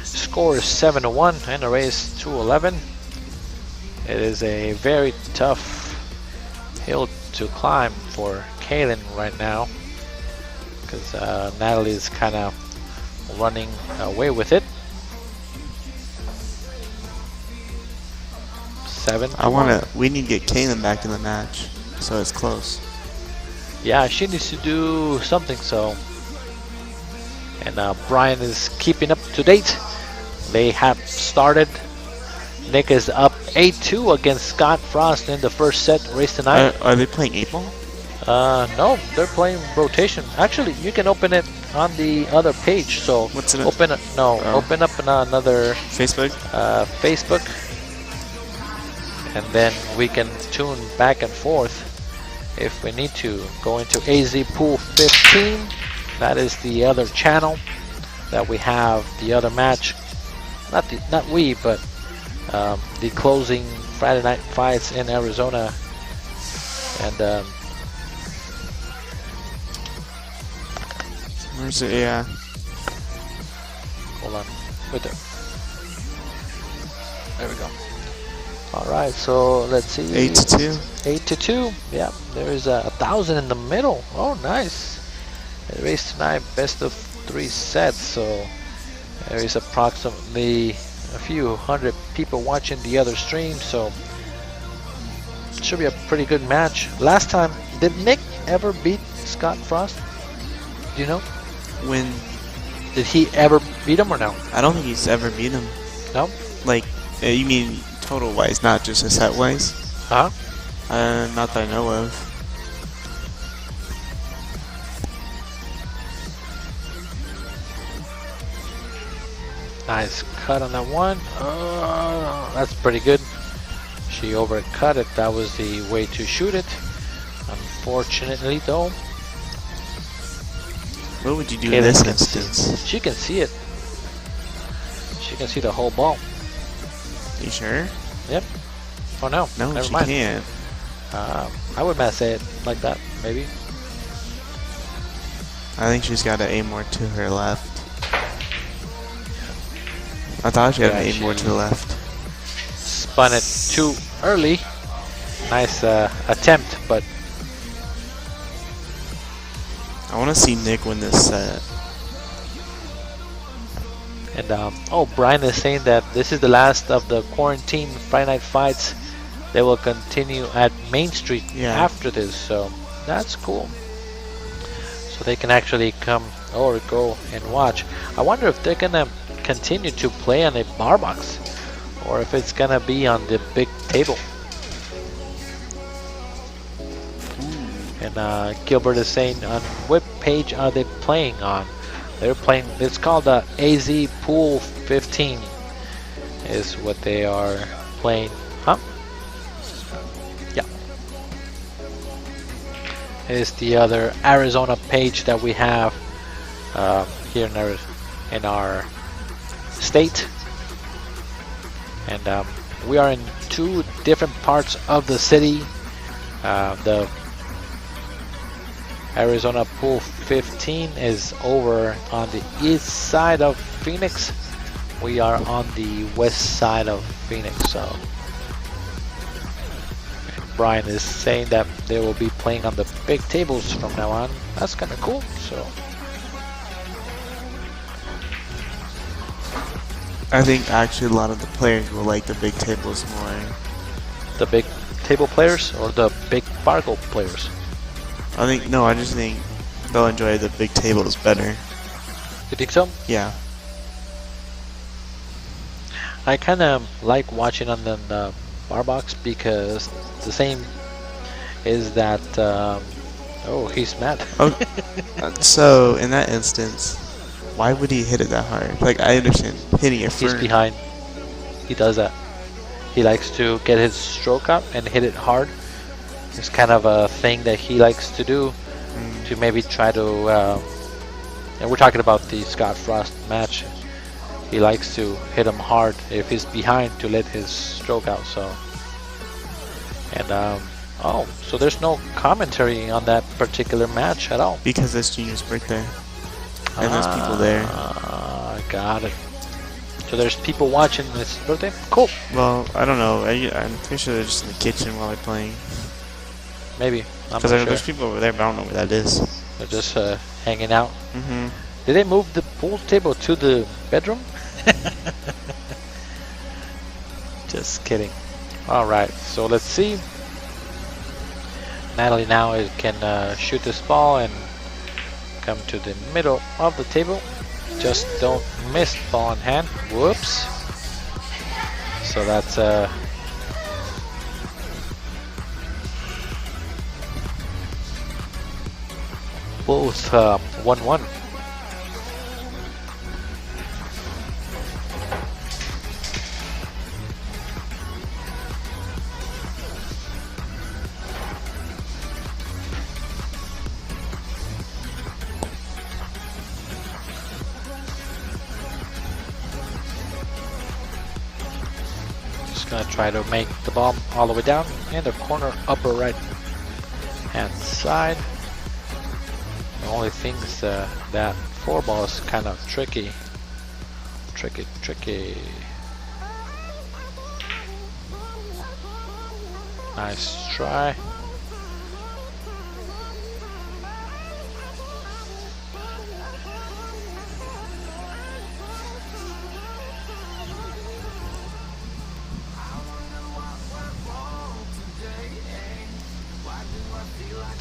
Score is 7-1 and the race 2-11. It is a very tough hill to climb for Kaylen right now because Natalie is kind of running away with it. 7-1. We need to get Kaylen back in the match, so it's close. Yeah, she needs to do something. So, and Brian is keeping up to date. They have started. Nick is up 8-2 against Scott Frost in the first set race tonight. Are they playing 8-ball? No, they're playing rotation. Actually, you can open it on the other page. So what's it? Open it. No, open up another Facebook. Facebook, and then we can tune back and forth if we need to. Go into AZ Pool 15. That is the other channel that we have. The other match, not we, but the closing Friday night fights in Arizona, and where's it? Yeah. Hold on, right there. There we go. All right, so let's see. 8-2. 8-2. Yeah, there is 1,000 in the middle. Oh, nice. The race tonight, best of 3 sets. So there is approximately a few hundred people watching the other stream. So it should be a pretty good match. Last time, did Nick ever beat Scott Frost? Do you know? When? Did he ever beat him or no? I don't think he's ever beat him. No? Like, you mean total wise, not just a set wise? Huh? Not that I know of. Nice cut on that one. That's pretty good. She overcut it. That was the way to shoot it. Unfortunately, though. What would you do in this instance? She can see it. She can see the whole ball. You sure? Yep. Oh no. No, never she mind. can't. I would say it like that, maybe. I think she's got to aim more to her left. I thought she had to aim more to the left. Spun it too early. Nice attempt, but I want to see Nick win this set. And oh, Brian is saying that this is the last of the quarantine Friday night fights. They will continue at Main Street after this, so that's cool. So they can actually come or go and watch. I wonder if they're gonna continue to play on a bar box, or if it's gonna be on the big table. And Gilbert is saying, on what page are they playing on? They're playing, it's called the AZ Pool 15 is what they are playing. Huh? Yeah. It is the other Arizona page that we have here in our state. And we are in 2 different parts of the city. The Arizona Pool 15 is over on the east side of Phoenix. We are on the west side of Phoenix. So Brian is saying that they will be playing on the big tables from now on. That's kind of cool. So I think actually a lot of the players will like the big tables more. The big table players or the big Fargo players? I just think they'll enjoy the big tables better. You think so? Yeah. I kind of like watching on the bar box because the same is that oh, he's mad. So in that instance, why would he hit it that hard? Like, I understand hitting it first. He's behind. He does that. He likes to get his stroke up and hit it hard. It's kind of a thing that he likes to do to maybe try to and we're talking about the Scott Frost match. He likes to hit him hard if he's behind to let his stroke out. So, and Oh, so there's no commentary on that particular match at all. Because it's Junior's birthday. And there's people there. Got it. So there's people watching this birthday? Cool. Well, I don't know. I'm pretty sure they're just in the kitchen while they're playing. Maybe. Because there's people over there, but I don't know where that is. They're just hanging out. Mm-hmm. Did they move the pool table to the bedroom? Just kidding. Alright, so let's see. Natalie now can shoot this ball and come to the middle of the table. Just don't miss ball in hand. Whoops. So that's both 1-1. Gonna try to make the ball all the way down in the corner upper right hand side. The only thing is that 4 ball is kind of tricky. Nice try.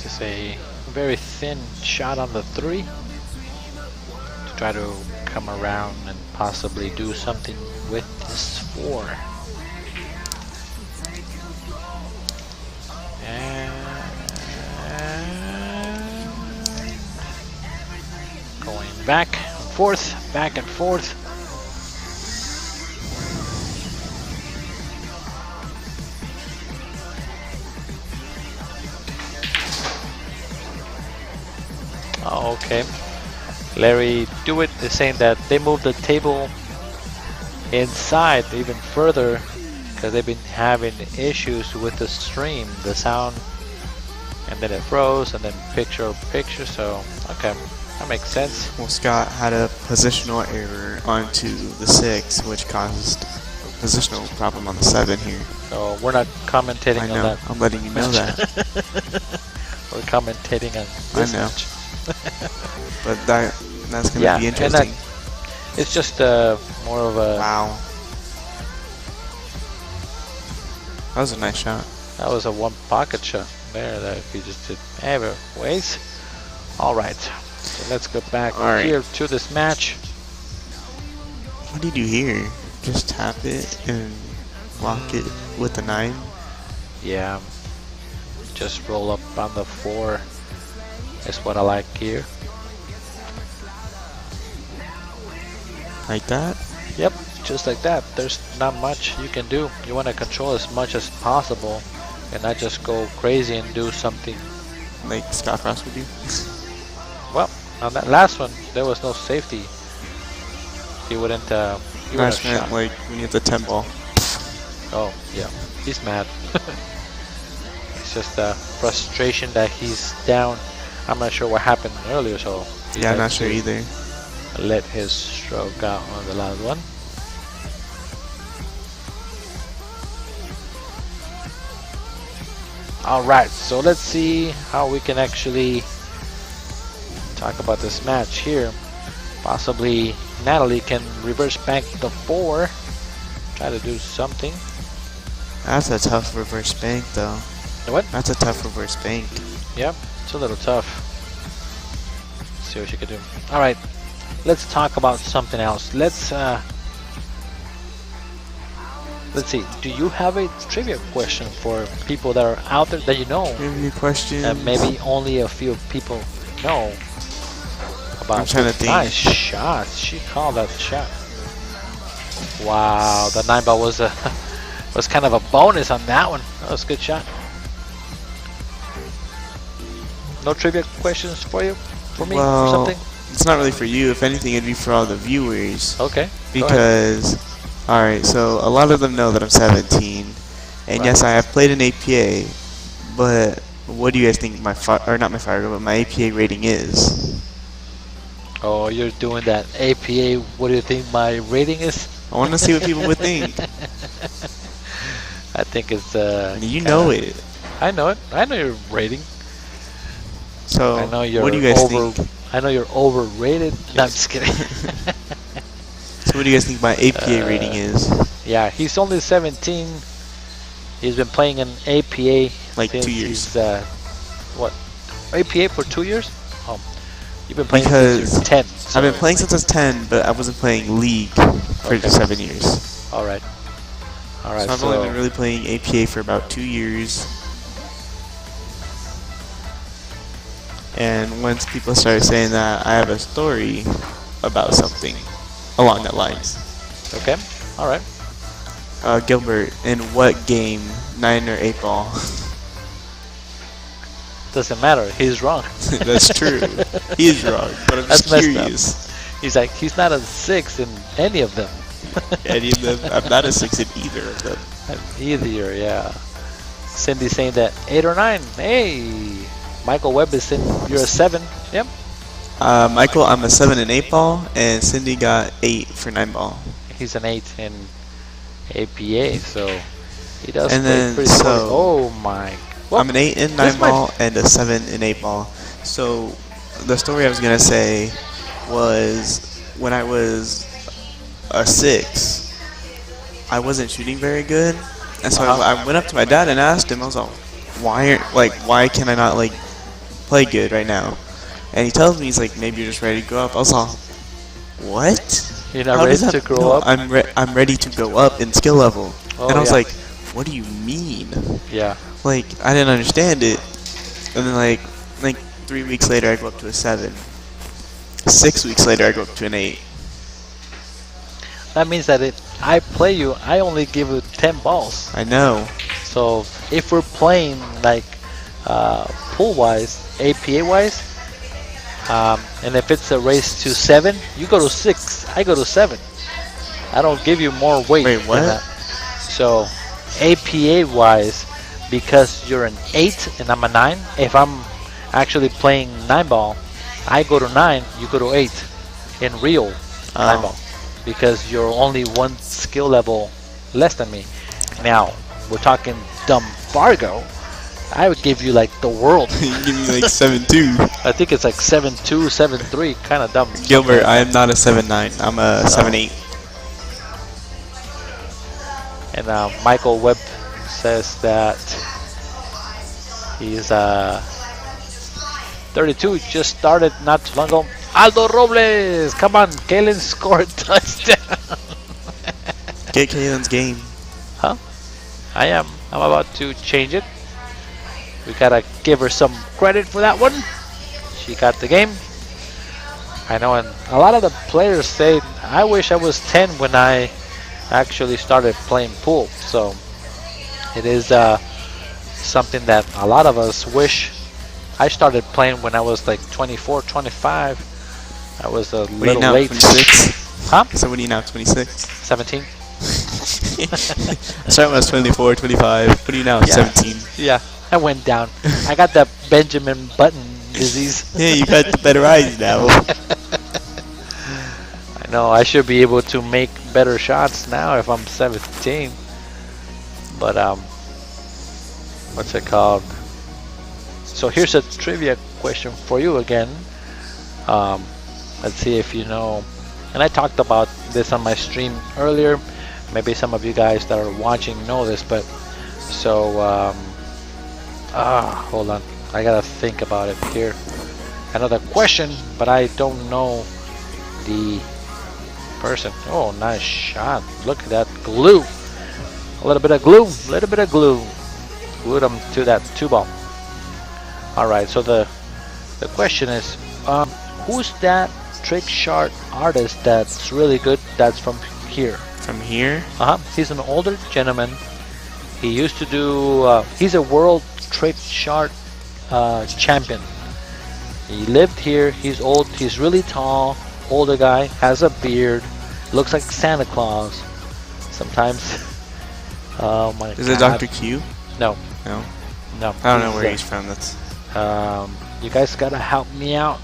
Just a very thin shot on the 3 to try to come around and possibly do something with this 4. And going back and forth. Oh, okay. Larry Dewitt is saying that they moved the table inside even further because they've been having issues with the stream, the sound, and then it froze, and then picture, so okay, that makes sense. Well, Scott had a positional error onto the 6, which caused a positional problem on the 7 here. So we're not commentating on that. I'm letting you know that. We're commentating on this match. But that's going to be interesting. It's just more of a... Wow. That was a nice shot. That was a 1 pocket shot there that he just did anyways. Alright, so let's go back here to this match. What do you do here? Just tap it and lock it with the 9? Yeah. Just roll up on the 4 is what I like here. Like that? Yep, just like that. There's not much you can do. You want to control as much as possible and not just go crazy and do something like Scott Frost would do. Well, on that last one, there was no safety. He wouldn't. He wouldn't have shot. Like when you hit the 10 ball. Oh yeah, he's mad. It's just frustration that he's down. I'm not sure what happened earlier, so yeah, I'm not sure either. Let his stroke out on the last one. Alright, so let's see how we can actually talk about this match here. Possibly Natalie can reverse bank the 4. Try to do something. That's a tough reverse bank though. What? That's a tough reverse bank. Yep, it's a little tough. Let's see what she can do. Alright, let's talk about something else. Let's see, do you have a trivia question for people that are out there that you know? Trivia questions? And maybe only a few people know about. I'm trying to think. Nice shot. She called that shot. Wow, the 9 ball was was kind of a bonus on that one. That was a good shot. No trivia questions for you? For me? Well, or something? It's not really for you. If anything, it'd be for all the viewers. Okay. Because, alright, so a lot of them know that I'm 17. And yes, I have played in APA. But what do you guys think my not my Fargo, but my APA rating is? Oh, you're doing that APA. What do you think my rating is? I want to see what people would think. I think it's You know it. I know it. I know your rating. So I know you're what do you guys think? I know you're overrated. No, I'm just kidding. So what do you guys think my APA rating is? Yeah, he's only 17. He's been playing an APA Like since 2 years. He's, what? APA for 2 years? Oh, you've been playing Because since you're 10. I've been playing since I was 10, but I wasn't playing League for 7 years. All right. All right. So I've only been really playing APA for about 2 years. And once people started saying that, I have a story about something along that lines. Okay. All right. Gilbert, in what game, 9 or 8 ball? Doesn't matter. He's wrong. That's true. He is wrong, but I'm just That's messed up. curious. He's like, he's not a 6 in any of them. Any of them? I'm not a 6 in either of them. Either, yeah. Cindy's saying that 8 or 9. Hey, Michael Webb is saying you're a 7. Yep. Michael, I'm a 7 in 8 ball, and Cindy got 8 for 9 ball. He's an 8 in APA, so he does And play then, pretty so good. Oh my. Well, I'm an 8 in 9 ball and a 7 in 8 ball. So the story I was going to say was when I was a 6, I wasn't shooting very good. And so I went up to my dad and asked him, I was like, why can I not like play good right now? And he tells me, he's like, maybe you're just ready to grow up. I was like, what? You're not ready to grow up? I'm ready to go up in skill level. Oh, and I was yeah. like, what do you mean? Yeah. Like, I didn't understand it. And then like 3 weeks later, I go up to a 7. 6 weeks later, I go up to an 8. That means that if I play you, I only give you 10 balls. I know. So if we're playing like pool-wise, APA-wise, and if it's a race to 7, you go to 6, I go to 7. I don't give you more weight. Wait, what? than that. So APA-wise, because you're an 8 and I'm a 9, if I'm actually playing 9 ball, I go to 9, you go to 8 in real 9 ball, because you're only 1 skill level less than me. Now we're talking dumb Fargo. I would give you like the world. You give me like 7-2. I think it's like 7-2, 7-3, kind of dumb. Gilbert, I am not a 7-9. I'm a 7-8. And Michael Webb says that he's 32, just started not too long ago. Aldo Robles, come on, Kaylen scored a touchdown. Get Kaylen's game. Huh? I am. I'm about to change it. We gotta give her some credit for that one. She got the game. I know, and a lot of the players say, I wish I was 10 when I actually started playing pool. So it is something that a lot of us wish. I started playing when I was like 24, 25. I was a little now, late. 26? Huh? So what are you now, 26? 17. I started when I was 24, 25. What are you now, 17? Yeah, I went down. I got the Benjamin Button disease. Yeah, you got the better eyes now. I know, I should be able to make better shots now if I'm 17. But, what's it called? So here's a trivia question for you again. Let's see if you know. And I talked about this on my stream earlier. Maybe some of you guys that are watching know this, but so hold on, I gotta think about it here. Another question, but I don't know the person. Oh, nice shot! Look at that glue. A little bit of glue. A little bit of glue. Glued them to that 2-ball. All right. So the question is, who's that trick shot artist that's really good? That's from here. From here? He's an older gentleman. He used to do. He's a world trick shot champion. He lived here. He's old. He's really tall. Older guy. Has a beard. Looks like Santa Claus. Sometimes. Oh my God. Is it Dr. Q? No. No. No. I don't know where he's from. That's. You guys gotta help me out.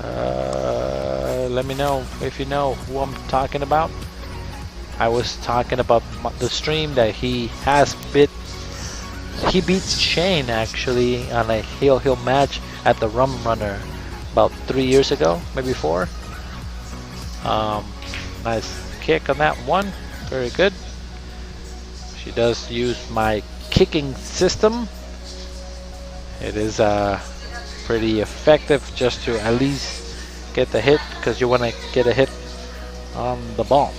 Let me know if you know who I'm talking about. I was talking about the stream that he has he beat Shane actually on a heel match at the Rum Runner about 3 years ago, maybe 4. Nice kick on that one, very good. She does use my kicking system. It is pretty effective just to at least get the hit, because you want to get a hit on the ball.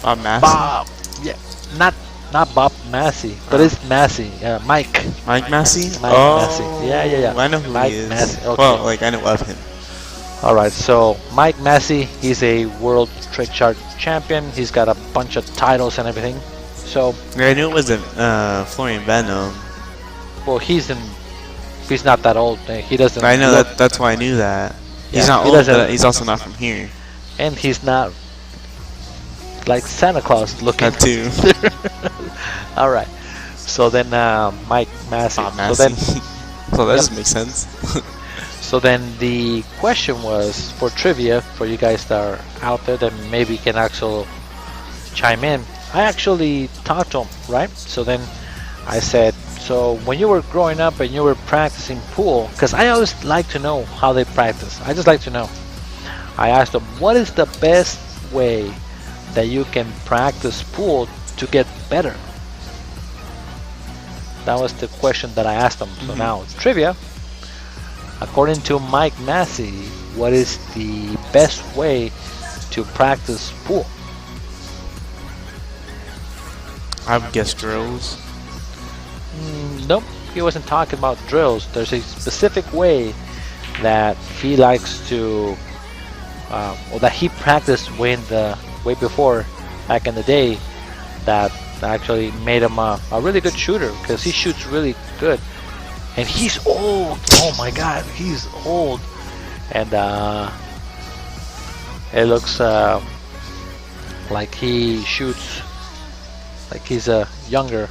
Bob Massey? Bob, yeah, not Bob Massey, but it's Massey. Mike. Mike Massey? Mike Massey. Yeah. I know who Mike he is. Massey. Okay. Well, like I know of him. All right, so Mike Massey, he's a world trick shot champion. He's got a bunch of titles and everything. So I knew it wasn't Florian Venom. well, he's not that old. He doesn't. I know that's why I knew that. He's Yeah, not he old, doesn't- but he's also not from here. And he's not like Santa Claus looking. That too. All right. So then Mike Massey. Bob So Massey. then, So that doesn't make sense. so then the question was for trivia for you guys that are out there that maybe can actually chime in. I actually talked to him, right? So then I said, so when you were growing up and you were practicing pool, because I always like to know how they practice. I just like to know. I asked him, what is the best way that you can practice pool to get better? That was the question that I asked him. So now it's trivia. According to Mike Massey, what is the best way to practice pool? I would guess drills. Nope, he wasn't talking about drills. There's a specific way that he likes to, or that he practiced way before, back in the day, that actually made him a really good shooter, because he shoots really good. And he's old. Oh my God, he's old. And it looks like he shoots like he's younger.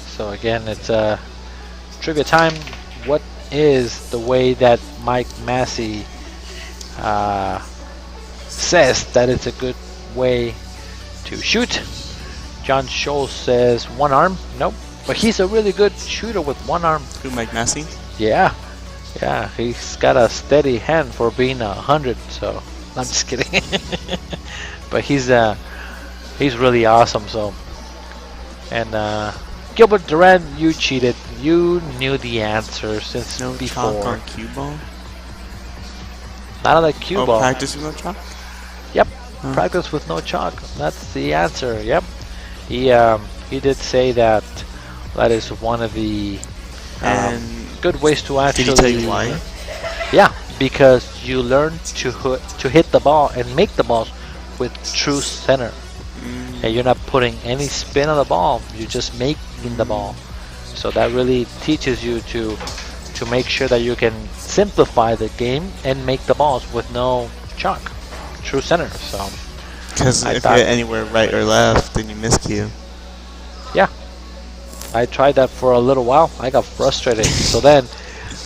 So again, it's trivia time. What is the way that Mike Massey says that it's a good way to shoot? John Scholl says one arm. Nope, but he's a really good shooter with one arm. Who, Mike Massey? Yeah, he's got a steady hand for being 100. So I'm just kidding. But he's really awesome. So, and Gilbert Duran, you cheated. You knew the answer since No before. chalk on cue ball? Not on the cue ball. Practice with no chalk? Yep, practice with no chalk. That's the answer. Yep. He did say that that is one of the good ways to actually. Did he tell you why? Yeah, because you learn to hit the ball and make the balls with true center, and you're not putting any spin on the ball. You're just making the ball. So that really teaches you to make sure that you can simplify the game and make the balls with no chalk, true center. So. Because if you hit anywhere right or left, then you miscue. Yeah, I tried that for a little while. I got frustrated. So then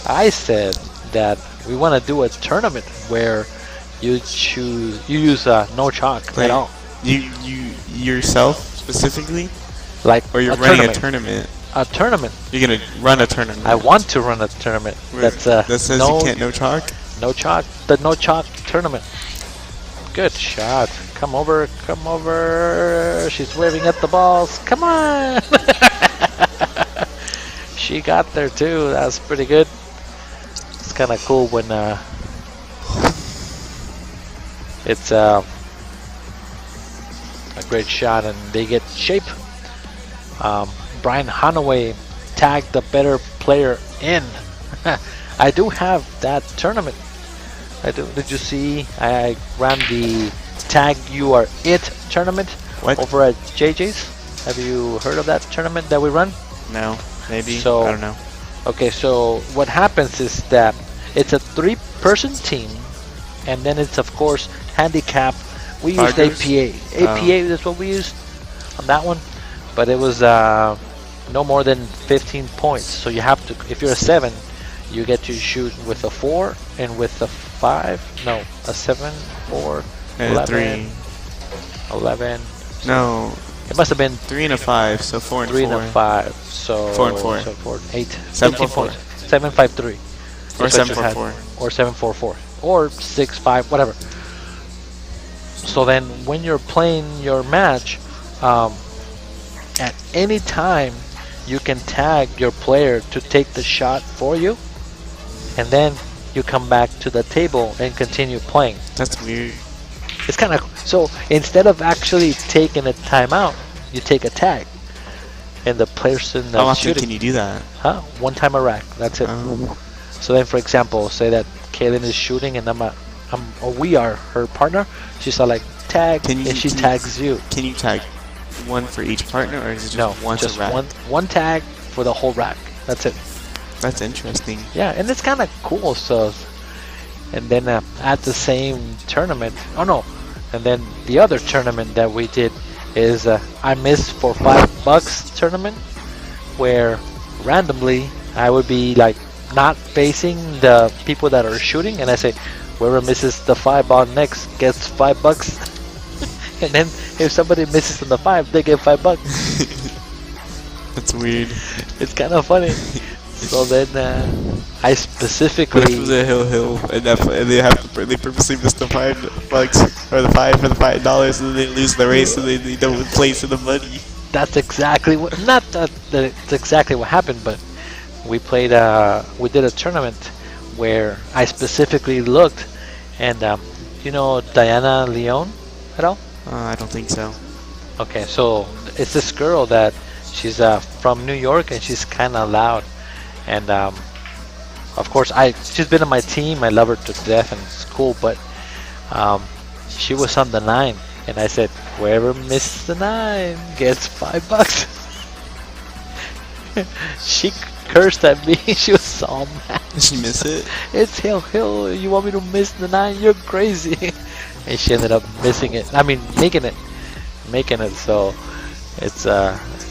I said that we want to do a tournament where you use no chalk at all. You yourself specifically? Like or you're running a tournament? A tournament. You're gonna run a tournament. I want to run a tournament. That says you can't no chalk. No chalk. The no chalk tournament. Good shot. Come over. She's waving at the balls. Come on. She got there too. That's pretty good. It's kind of cool when it's a great shot and they get shape. Brian Hanaway tagged the better player in. I do have that tournament. I do. Did you see? I ran the Tag You Are It tournament over at JJ's. Have you heard of that tournament that we run? No, maybe. So, I don't know. Okay, so what happens is that it's a 3-person team, and then it's of course handicap. We used APA. APA is what we used. on that one, but it was no more than 15 points. So you have to, if you're a 7, you get to shoot with a 4 and with a 5. No, a 7, 4, And 11, 3. 11. No, It must have been 3 and a 5, so 4 and 3 4. and a 5. So 4 and 4. So 4, 8. 7, 15 4, points. 7, 5, 3. Or Is what you 7, 4, had. 4. Or 7, 4, 4. Or 6, 5, whatever. So then when you're playing your match, at any time you can tag your player to take the shot for you, and then you come back to the table and continue playing. That's weird. It's kind of so instead of actually taking a timeout, you take a tag, and the person How that's often shooting, can you do that? one time a rack. That's it. So then, for example, say that Kaylen is shooting, and or we are her partner. She's like tag, and she tags you. Can you tag one for each partner, or is it just No, once just a rack? one tag for the whole rack. That's it. That's interesting. Yeah, and it's kind of cool. So, and then at the same tournament, and then the other tournament that we did is I missed for $5 tournament, where randomly I would be like not facing the people that are shooting, and I say, whoever misses the 5 ball next gets $5. And then if somebody misses on the 5, they get $5. That's weird. It's kind of funny. So then I specifically. What if it was a hill, and they purposely missed the $5 or the $5 and they lose the race and they don't place in the money. That's exactly what. Not that it's exactly what happened, but we played. We did a tournament where I specifically looked, and you know Diana Leon at all? I don't think so. Okay, so it's this girl that she's from New York, and she's kind of loud, and of course she's been on my team. I love her to death, and it's cool. But she was on the 9, and I said, whoever misses the 9 gets $5. She cursed at me. She was so mad. Did she miss it? It's hill. You want me to miss the 9? You're crazy. And she ended up missing it. I mean, making it. So it's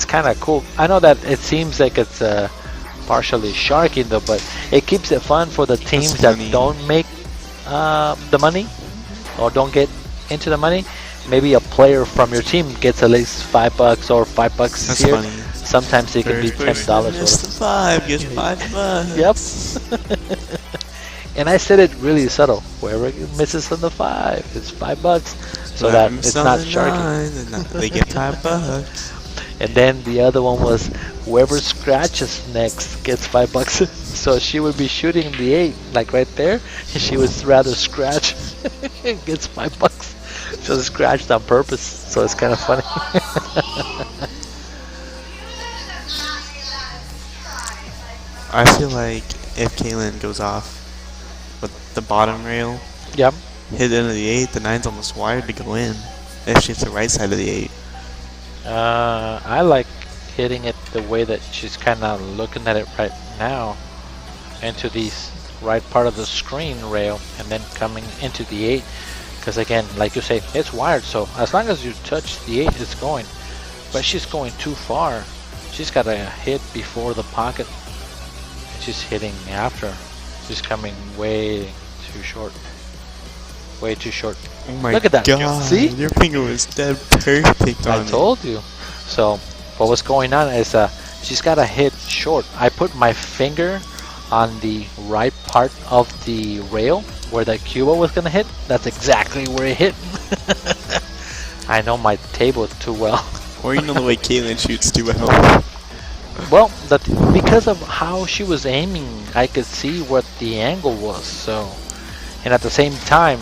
kind of cool. I know that it seems like it's partially sharking though, but it keeps it fun for the teams that don't make the money or don't get into the money. Maybe a player from your team gets at least $5 or $5 That's here. funny. Sometimes it can be $10. Miss the 5 gets $5. Yep. And I said it really subtle. Whoever misses on the 5, it's $5, so that it's not sharky. They get $5. And then the other one was whoever scratches next gets $5. So she would be shooting the 8, like right there, and she would rather scratch and gets $5. So it's scratched on purpose. So it's kind of funny. I feel like if Kaylen goes off with the bottom rail, Yep. hit into the 8, the 9's almost wired to go in. If she's the right side of the 8. I like hitting it the way that she's kind of looking at it right now, into the right part of the screen rail, and then coming into the 8. Because again, like you say, it's wired, so as long as you touch the 8, it's going. But she's going too far. She's got to hit before the pocket. She's hitting after. She's coming way too short. Way too short. Oh my Look at that. God. See? Your finger was dead perfect on I told you. So what was going on is she's got to hit short. I put my finger on the right part of the rail where the Cuba was going to hit. That's exactly where it hit. I know my table too well. Or you know the way Kaylen shoots too well. Well, because of how she was aiming, I could see what the angle was. So, and at the same time,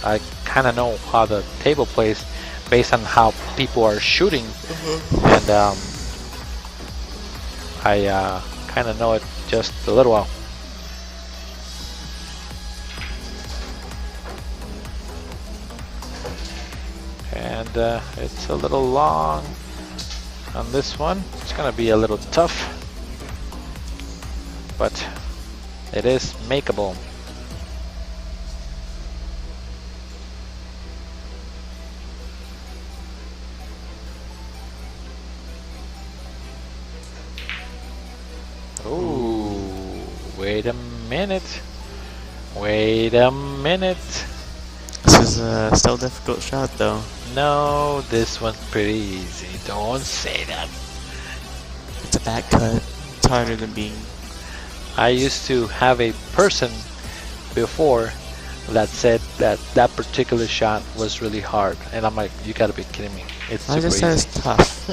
I kind of know how the table plays based on how people are shooting, and I kind of know it just a little while. And it's a little long on this one. It's gonna be a little tough, but it is makeable. Wait a minute. Wait a minute. This is still a difficult shot, though. No, this one's pretty easy. Don't say that. It's a back cut. It's harder than being. I used to have a person before that said that that particular shot was really hard, and I'm like, you gotta be kidding me. It's super I just said easy. it's tough.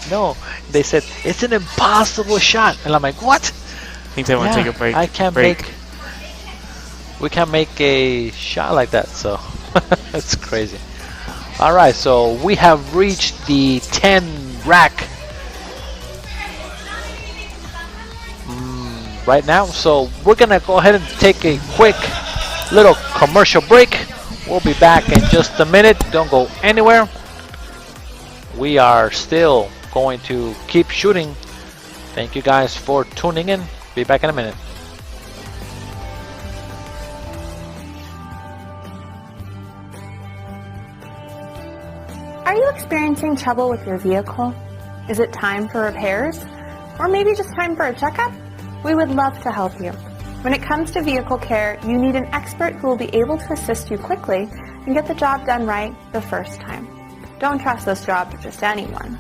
No, they said it's an impossible shot, and I'm like, what? I think they want to take a break. I can't make. We can't make a shot like that, so it's crazy. All right, so we have reached the 10 rack right now, so we're gonna go ahead and take a quick little commercial break. We'll be back in just a minute. Don't go anywhere. We are still going to keep shooting. Thank you guys for tuning in. Be back in a minute. Are you experiencing trouble with your vehicle? Is it time for repairs? Or maybe just time for a checkup? We would love to help you. When it comes to vehicle care, you need an expert who will be able to assist you quickly and get the job done right the first time. Don't trust this job to just anyone.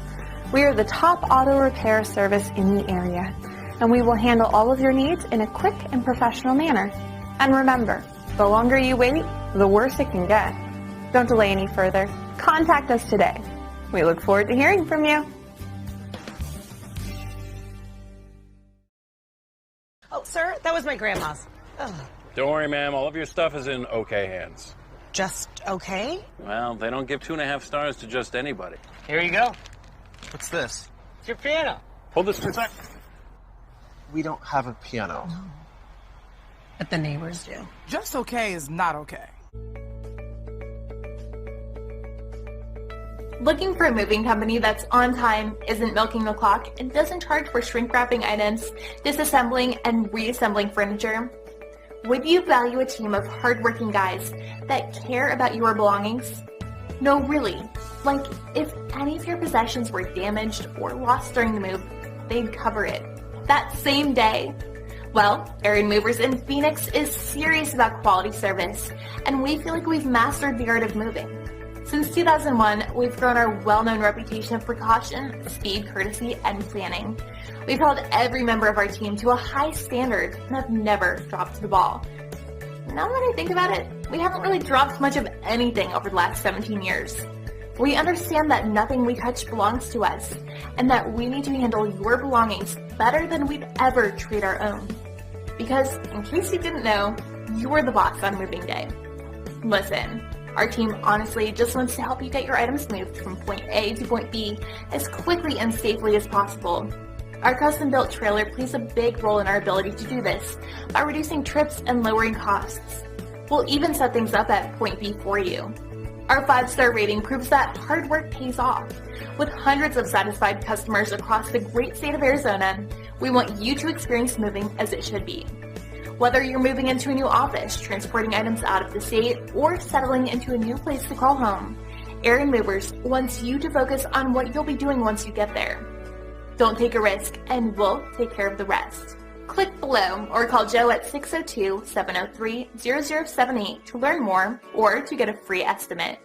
We are the top auto repair service in the area, and we will handle all of your needs in a quick and professional manner. And remember, the longer you wait, the worse it can get. Don't delay any further. Contact us today. We look forward to hearing from you. Oh, sir, that was my grandma's. Ugh. Don't worry, ma'am. All of your stuff is in okay hands. Just okay? Well, they don't give 2.5 stars to just anybody. Here you go. What's this? It's your piano. Hold this for a sec. We don't have a piano. No. But the neighbors do. Just okay is not okay. Looking for a moving company that's on time, isn't milking the clock, and doesn't charge for shrink wrapping items, disassembling, and reassembling furniture? Would you value a team of hardworking guys that care about your belongings? No, really. Like, if any of your possessions were damaged or lost during the move, they'd cover it that same day. Well, Aaron Movers in Phoenix is serious about quality service, and we feel like we've mastered the art of moving. Since 2001, we've grown our well-known reputation of precaution, speed, courtesy, and planning. We've held every member of our team to a high standard and have never dropped the ball. Now that I think about it, we haven't really dropped much of anything over the last 17 years. We understand that nothing we touch belongs to us, and that we need to handle your belongings better than we'd ever treat our own. Because, in case you didn't know, you're the boss on moving day. Listen. Our team honestly just wants to help you get your items moved from point A to point B as quickly and safely as possible. Our custom-built trailer plays a big role in our ability to do this by reducing trips and lowering costs. We'll even set things up at point B for you. Our 5-star rating proves that hard work pays off. With hundreds of satisfied customers across the great state of Arizona, we want you to experience moving as it should be. Whether you're moving into a new office, transporting items out of the state, or settling into a new place to call home, Aaron Movers wants you to focus on what you'll be doing once you get there. Don't take a risk, and we'll take care of the rest. Click below or call Joe at 602-703-0078 to learn more or to get a free estimate.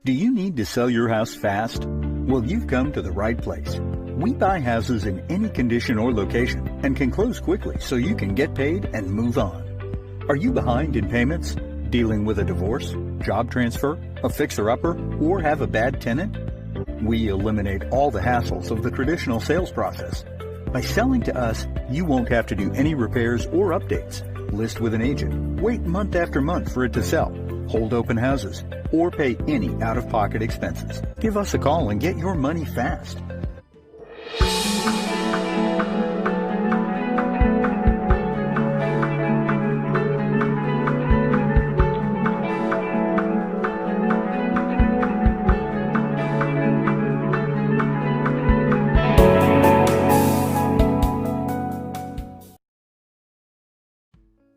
Do you need to sell your house fast? Well, you've come to the right place. We buy houses in any condition or location and can close quickly so you can get paid and move on. Are you behind in payments, dealing with a divorce, job transfer, a fixer-upper, or have a bad tenant? We eliminate all the hassles of the traditional sales process. By selling to us, you won't have to do any repairs or updates, list with an agent, wait month after month for it to sell, hold open houses, or pay any out-of-pocket expenses. Give us a call and get your money fast.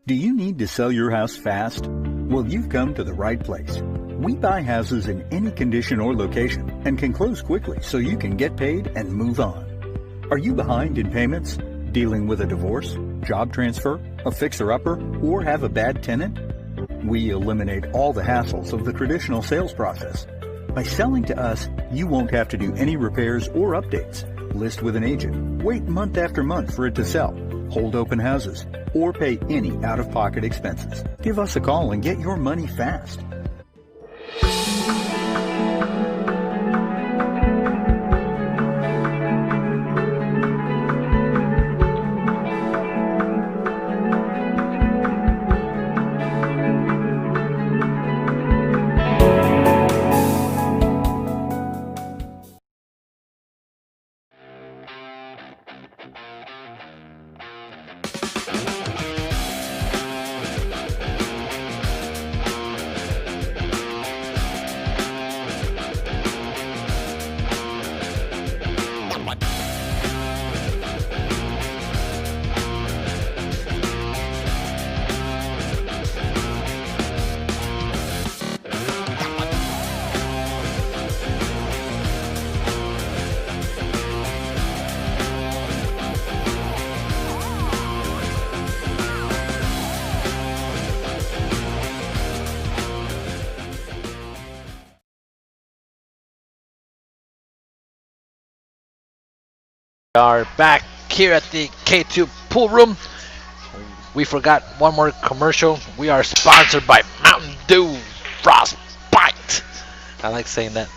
Do you need to sell your house fast? Well, you've come to the right place. We buy houses in any condition or location and can close quickly so you can get paid and move on. Are you behind in payments, dealing with a divorce, job transfer, a fixer-upper, or have a bad tenant? We eliminate all the hassles of the traditional sales process. By selling to us, you won't have to do any repairs or updates, list with an agent, wait month after month for it to sell, hold open houses, or pay any out-of-pocket expenses. Give us a call and get your money fast. We are back here at the K2 pool room. We forgot one more commercial. We are sponsored by Mountain Dew Frostbite. I like saying that.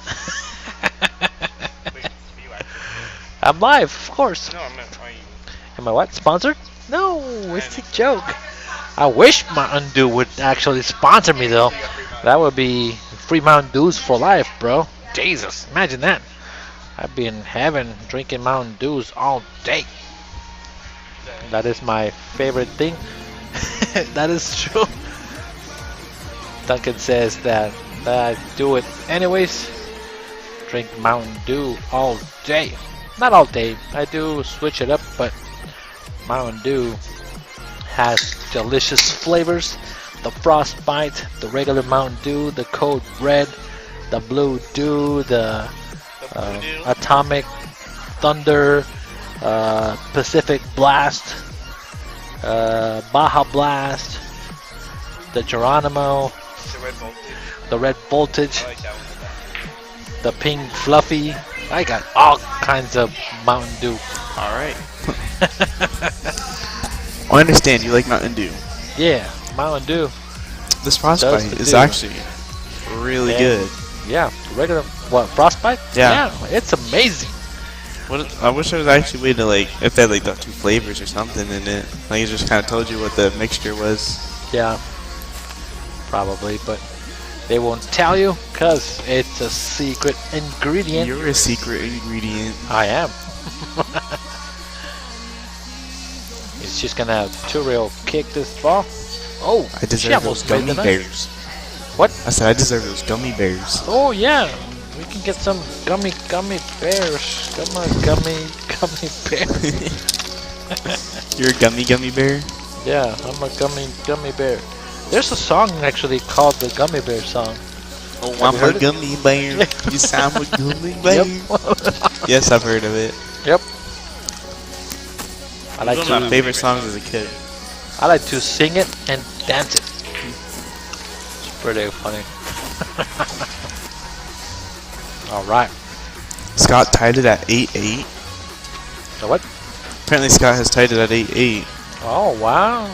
I'm live, of course. No, I'm not. Am I what? Sponsored? No, it's a joke. I wish Mountain Dew would actually sponsor me though. That would be free Mountain Dews for life, bro. Jesus, imagine that. I've been having drinking Mountain Dews all day. That is my favorite thing. That is true. Duncan says that I do it anyways. Drink Mountain Dew all day. Not all day. I do switch it up, but Mountain Dew has delicious flavors. The Frostbite, the regular Mountain Dew, the Code Red, the Blue Dew, the Atomic Thunder, Pacific Blast, Baja Blast, the Geronimo, the Red Voltage, the Pink Fluffy. I got all kinds of Mountain Dew. Alright. I understand you like Mountain Dew. Yeah, Mountain Dew. This Frostbite is actually really good. Yeah, regular Frostbite? Yeah. It's amazing. I wish there was actually a way to if they had the two flavors or something in it. It just kind of told you what the mixture was. Yeah, probably, but they won't tell you because it's a secret ingredient. You're a secret ingredient. I am. It's just gonna have Turiel kick this ball. Oh, I deserve those gummy bears. What? I said I deserve those gummy bears. Oh yeah, we can get some gummy bears. Come on, gummy bear. You're a gummy bear? Yeah, I'm a gummy bear. There's a song actually called the Gummy Bear song. Oh, I'm a gummy bear. You sound a gummy bear. Yep. Yes, I've heard of it. Yep. I like one of my favorite songs as a kid. I like to sing it and dance it. It's pretty funny. All right. Scott tied it at 8-8. So what? Apparently Scott has tied it at 8-8. Oh, wow.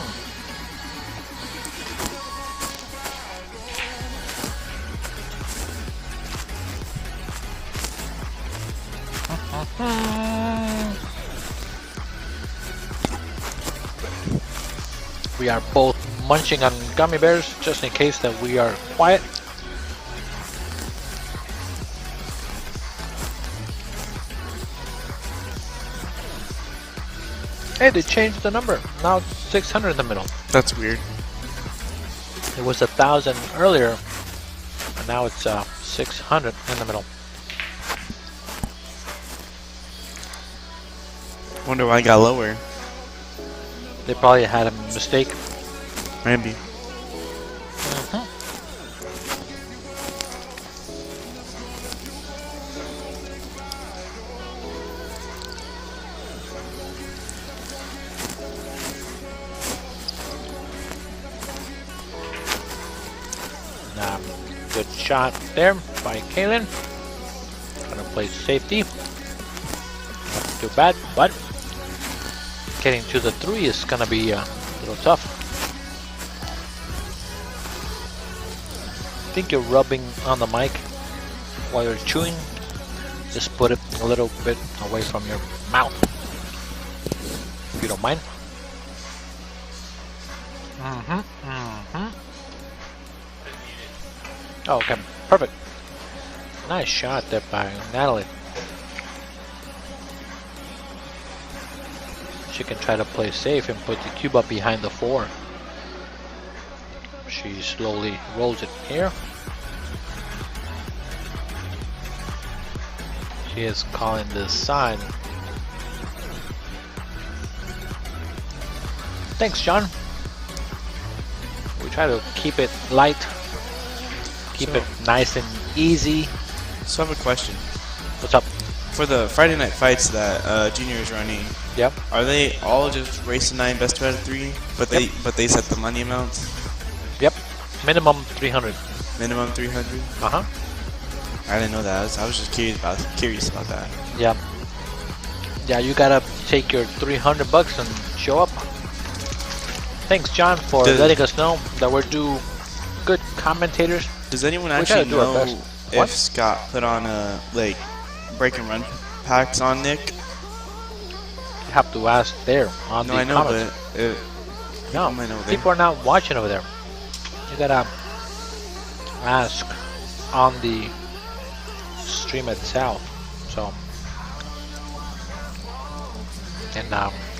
We are both munching on gummy bears just in case that we are quiet. Hey, they changed the number. Now it's 600 in the middle. That's weird. It was 1,000 earlier, and now it's 600 in the middle. Wonder why it got lower. They probably had a mistake. Maybe. Good shot there by Kaylen. Trying to play safety. Not too bad, but getting to the 3 is gonna be a little tough. I think you're rubbing on the mic while you're chewing. Just put it a little bit away from your mouth, if you don't mind. Oh, okay, perfect. Nice shot there by Natalie. She can try to play safe and put the cube up behind the 4. She slowly rolls it here. She is calling this side. Thanks, John. We try to keep it light. Keep it nice and easy. So I have a question. What's up? For the Friday night fights that Junior is running, Yep. are they all just race to 9 best out of 3? But they set the money amounts? Yep. Minimum 300. Minimum 300? Uh-huh. I didn't know that. I was just curious about that. Yeah. Yeah, you gotta take your 300 bucks and show up. Thanks, John, for letting us know that we're due good commentators. Does anyone actually know if What? Scott put on like break and run packs on Nick? You have to ask there on No, the I know, comments. but No, might know people are not watching over there. You gotta ask on the stream itself. So, and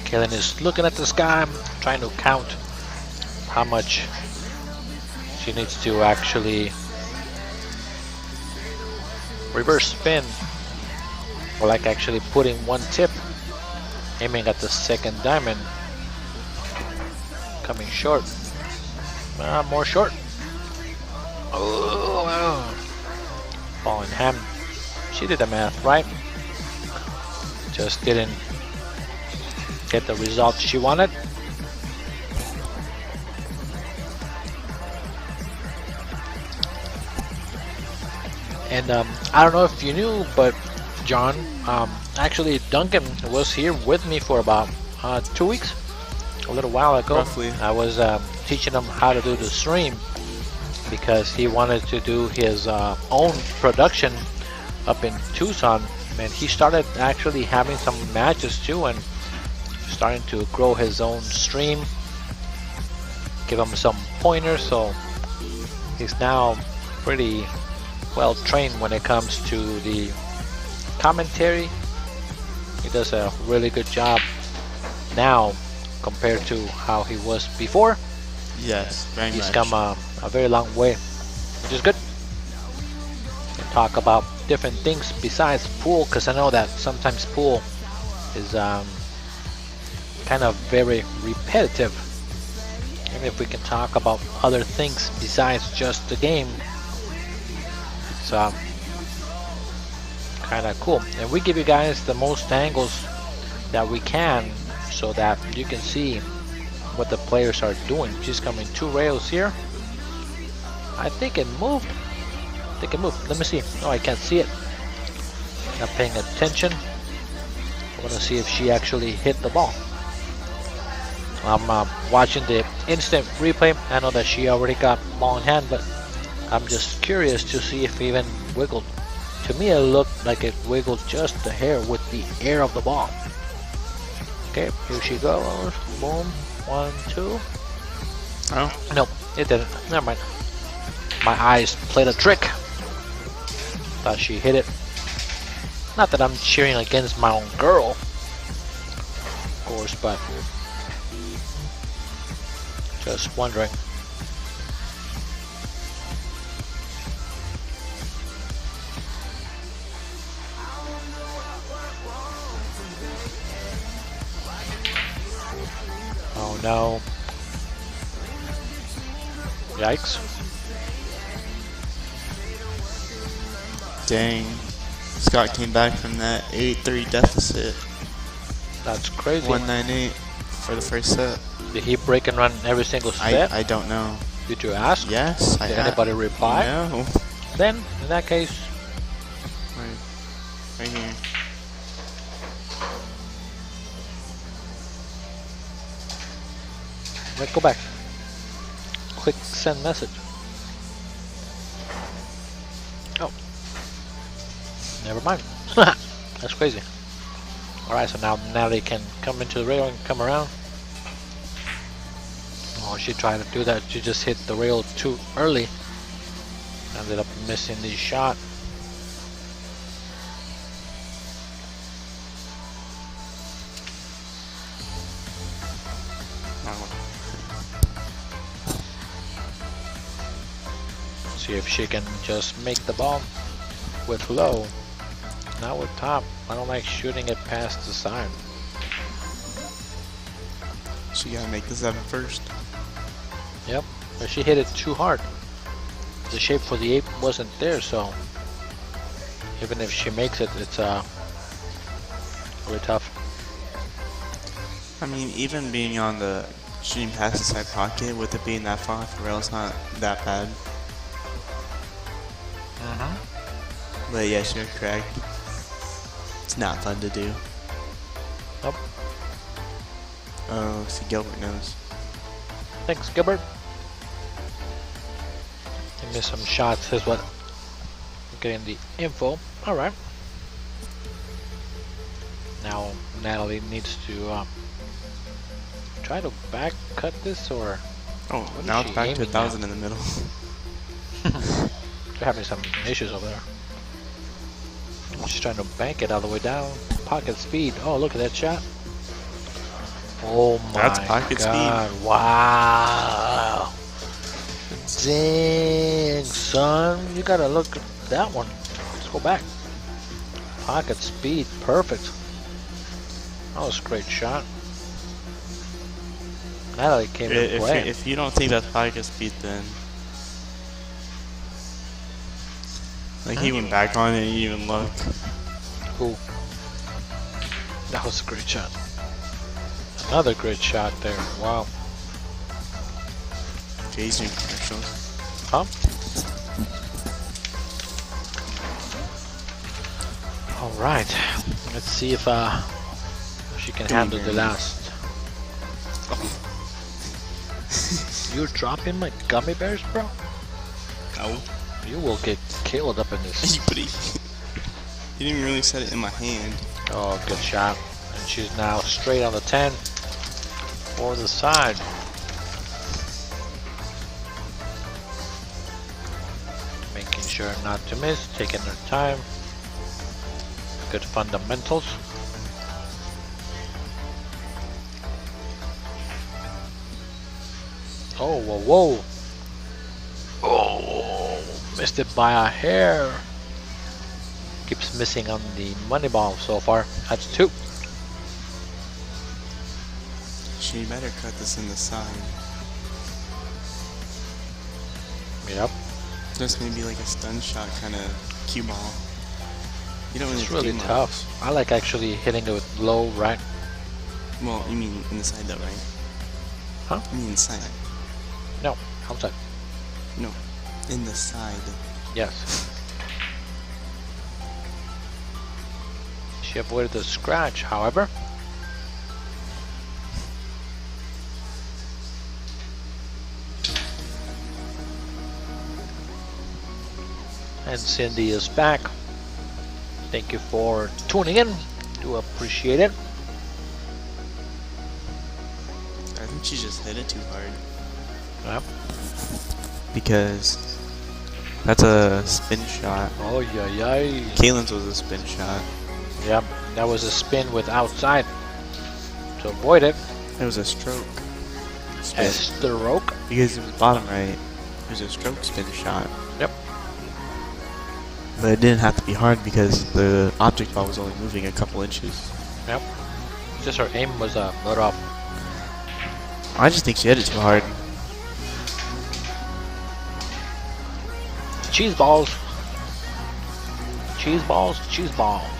Kaylen is looking at the sky, trying to count how much she needs to actually reverse spin, or like actually putting one tip, aiming at the second diamond, coming short, more short. Oh, falling ham. She did the math right, just didn't get the result she wanted. And I don't know if you knew, but John, actually Duncan was here with me for about 2 weeks, a little while ago. Roughly. I was teaching him how to do the stream because he wanted to do his own production up in Tucson, and he started actually having some matches too and starting to grow his own stream, give him some pointers, so he's now pretty well trained when it comes to the commentary. He does a really good job now compared to how he was before. yes, very He's much. come a very long way, which is good. And talk about different things besides pool, because I know that sometimes pool is kind of very repetitive, and if we can talk about other things besides just the game, it's kind of cool. And we give you guys the most angles that we can so that you can see what the players are doing. She's coming 2 rails here. I think it moved. Let me see. No, I can't see it. not paying attention. I want to see if she actually hit the ball. I'm watching the instant replay. I know that she already got ball in hand, but I'm just curious to see if it even wiggled. To me, it looked like it wiggled just a hair with the air of the ball. Okay, here she goes. Boom. 1, 2. Oh. Nope, it didn't. Never mind. My eyes played a trick. Thought she hit it. Not that I'm cheering against my own girl, of course, but just wondering. Oh no. Yikes. Dang. Scott came back from that 8-3 deficit. That's crazy. 198 for the first set. Did he break and run every single set? I don't know. Did you ask? Yes, Did anybody reply? No. Then, in that case, Right here. let's go back. Quick send message. Oh. Never mind. That's crazy. Alright, so now Natalie can come into the rail and come around. Oh, she tried to do that. She just hit the rail too early. Ended up missing the shot. See if she can just make the ball with low, not with top. I don't like shooting it past the side. She gotta make the 7 first. Yep, but she hit it too hard. The shape for the 8 wasn't there, so even if she makes it, it's really tough. I mean, even being on the shooting past the side pocket with it being that far off the rail, it's not that bad. But yes, you're correct. It's not fun to do. Nope. Oh, see, Gilbert knows. Thanks, Gilbert. Give me some shots is what I'm getting the info. Alright. Now Natalie needs to try to back cut this, or oh, now it's back to 1,000 in the middle. They're having some issues over there. She's trying to bank it all the way down. Pocket speed. Oh, look at that shot. Oh my That's pocket God. speed. Wow. Dang, son. You gotta look at that one. Let's go back. Pocket speed. Perfect. That was a great shot. Natalie came in play. If you don't think that's pocket speed, then like he went back on it and you even look. Cool. That was a great shot. Another great shot there. Wow. Jason commercials. Huh? Alright. Let's see if she can handle the last. You're dropping my gummy bears, bro? No. You will get killed up in this. But he didn't really set it in my hand. Oh, good shot. And she's now straight on the 10 for the side. Making sure not to miss, taking her time. Good fundamentals. Oh, whoa, whoa. Oh, missed it by a hair. Keeps missing on the money ball so far. That's 2. She better cut this in the side. Yep. Just maybe like a stun shot kind of cue ball. You don't It's really really tough. I like actually hitting it with low, right? Well, you mean inside though, right? Huh? You mean inside? No, outside. No, in the side. Yes. She avoided the scratch, however. And Cindy is back. Thank you for tuning in. Do appreciate it. I think she just hit it too hard. Yep. Because that's a spin shot. Oh yeah, yeah. Kaylen's was a spin shot. Yep, that was a spin with outside. To avoid it. It was a stroke. A stroke. Because it was bottom right. It was a stroke spin shot. Yep. But it didn't have to be hard because the object ball was only moving a couple inches. Yep. Just her aim was a lot off. I just think she hit it too hard. Cheese balls. Cheese balls, cheese balls.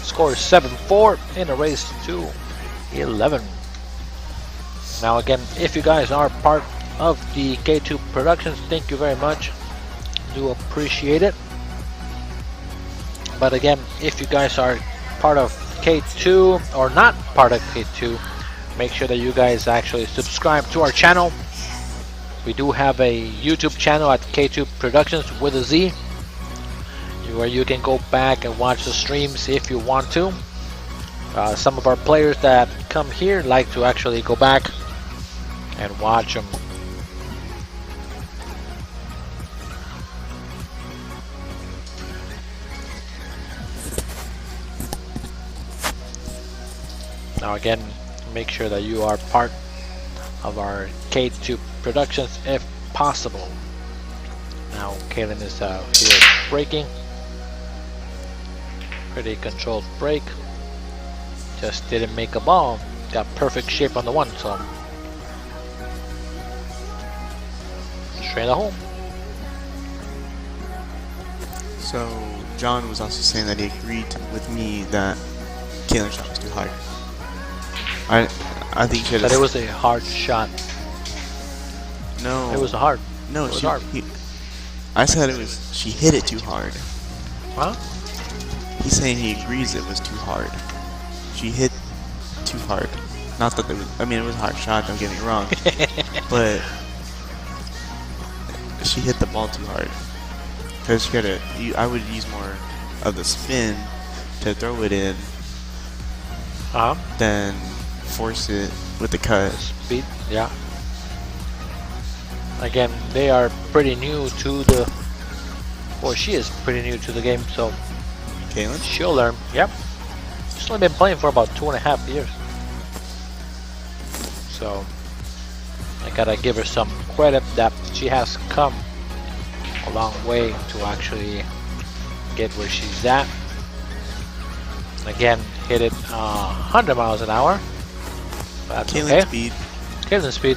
Score is 7-4 in a race to 11. Now again, if you guys are part of the K2 Productionz, thank you very much. Do appreciate it. But again, if you guys are part of K2 or not part of K2, make sure that you guys actually subscribe to our channel. We do have a YouTube channel at K2 Productionz with a Z, where you can go back and watch the streams if you want to. Some of our players that come here like to actually go back and watch them. Now again, make sure that you are part of our K2 Productionz if possible. Now Kaylen is here braking. Pretty controlled brake. Just didn't make a ball. Got perfect shape on the one, so straight home. So John was also saying that he agreed with me that Kaylen's shot was too hard. I think she That it was a hard shot. No. It was hard. No, it was hard. I said it was. She hit it too hard. Huh? He's saying he agrees it was too hard. She hit too hard. Not that it was. I mean, it was a hard shot. Don't get me wrong. But she hit the ball too hard. Because she gotta. I would use more of the spin to throw it in. Than force it with the cut. Speed, yeah. Again, they are pretty new to the. Well, she is pretty new to the game, so. Kaylen? She'll learn. Yep. She's only been playing for about 2.5 years. So I gotta give her some credit that she has come a long way to actually get where she's at. Again, hit it 100 miles an hour. That's Kaylen's okay. speed. Kaylen's speed.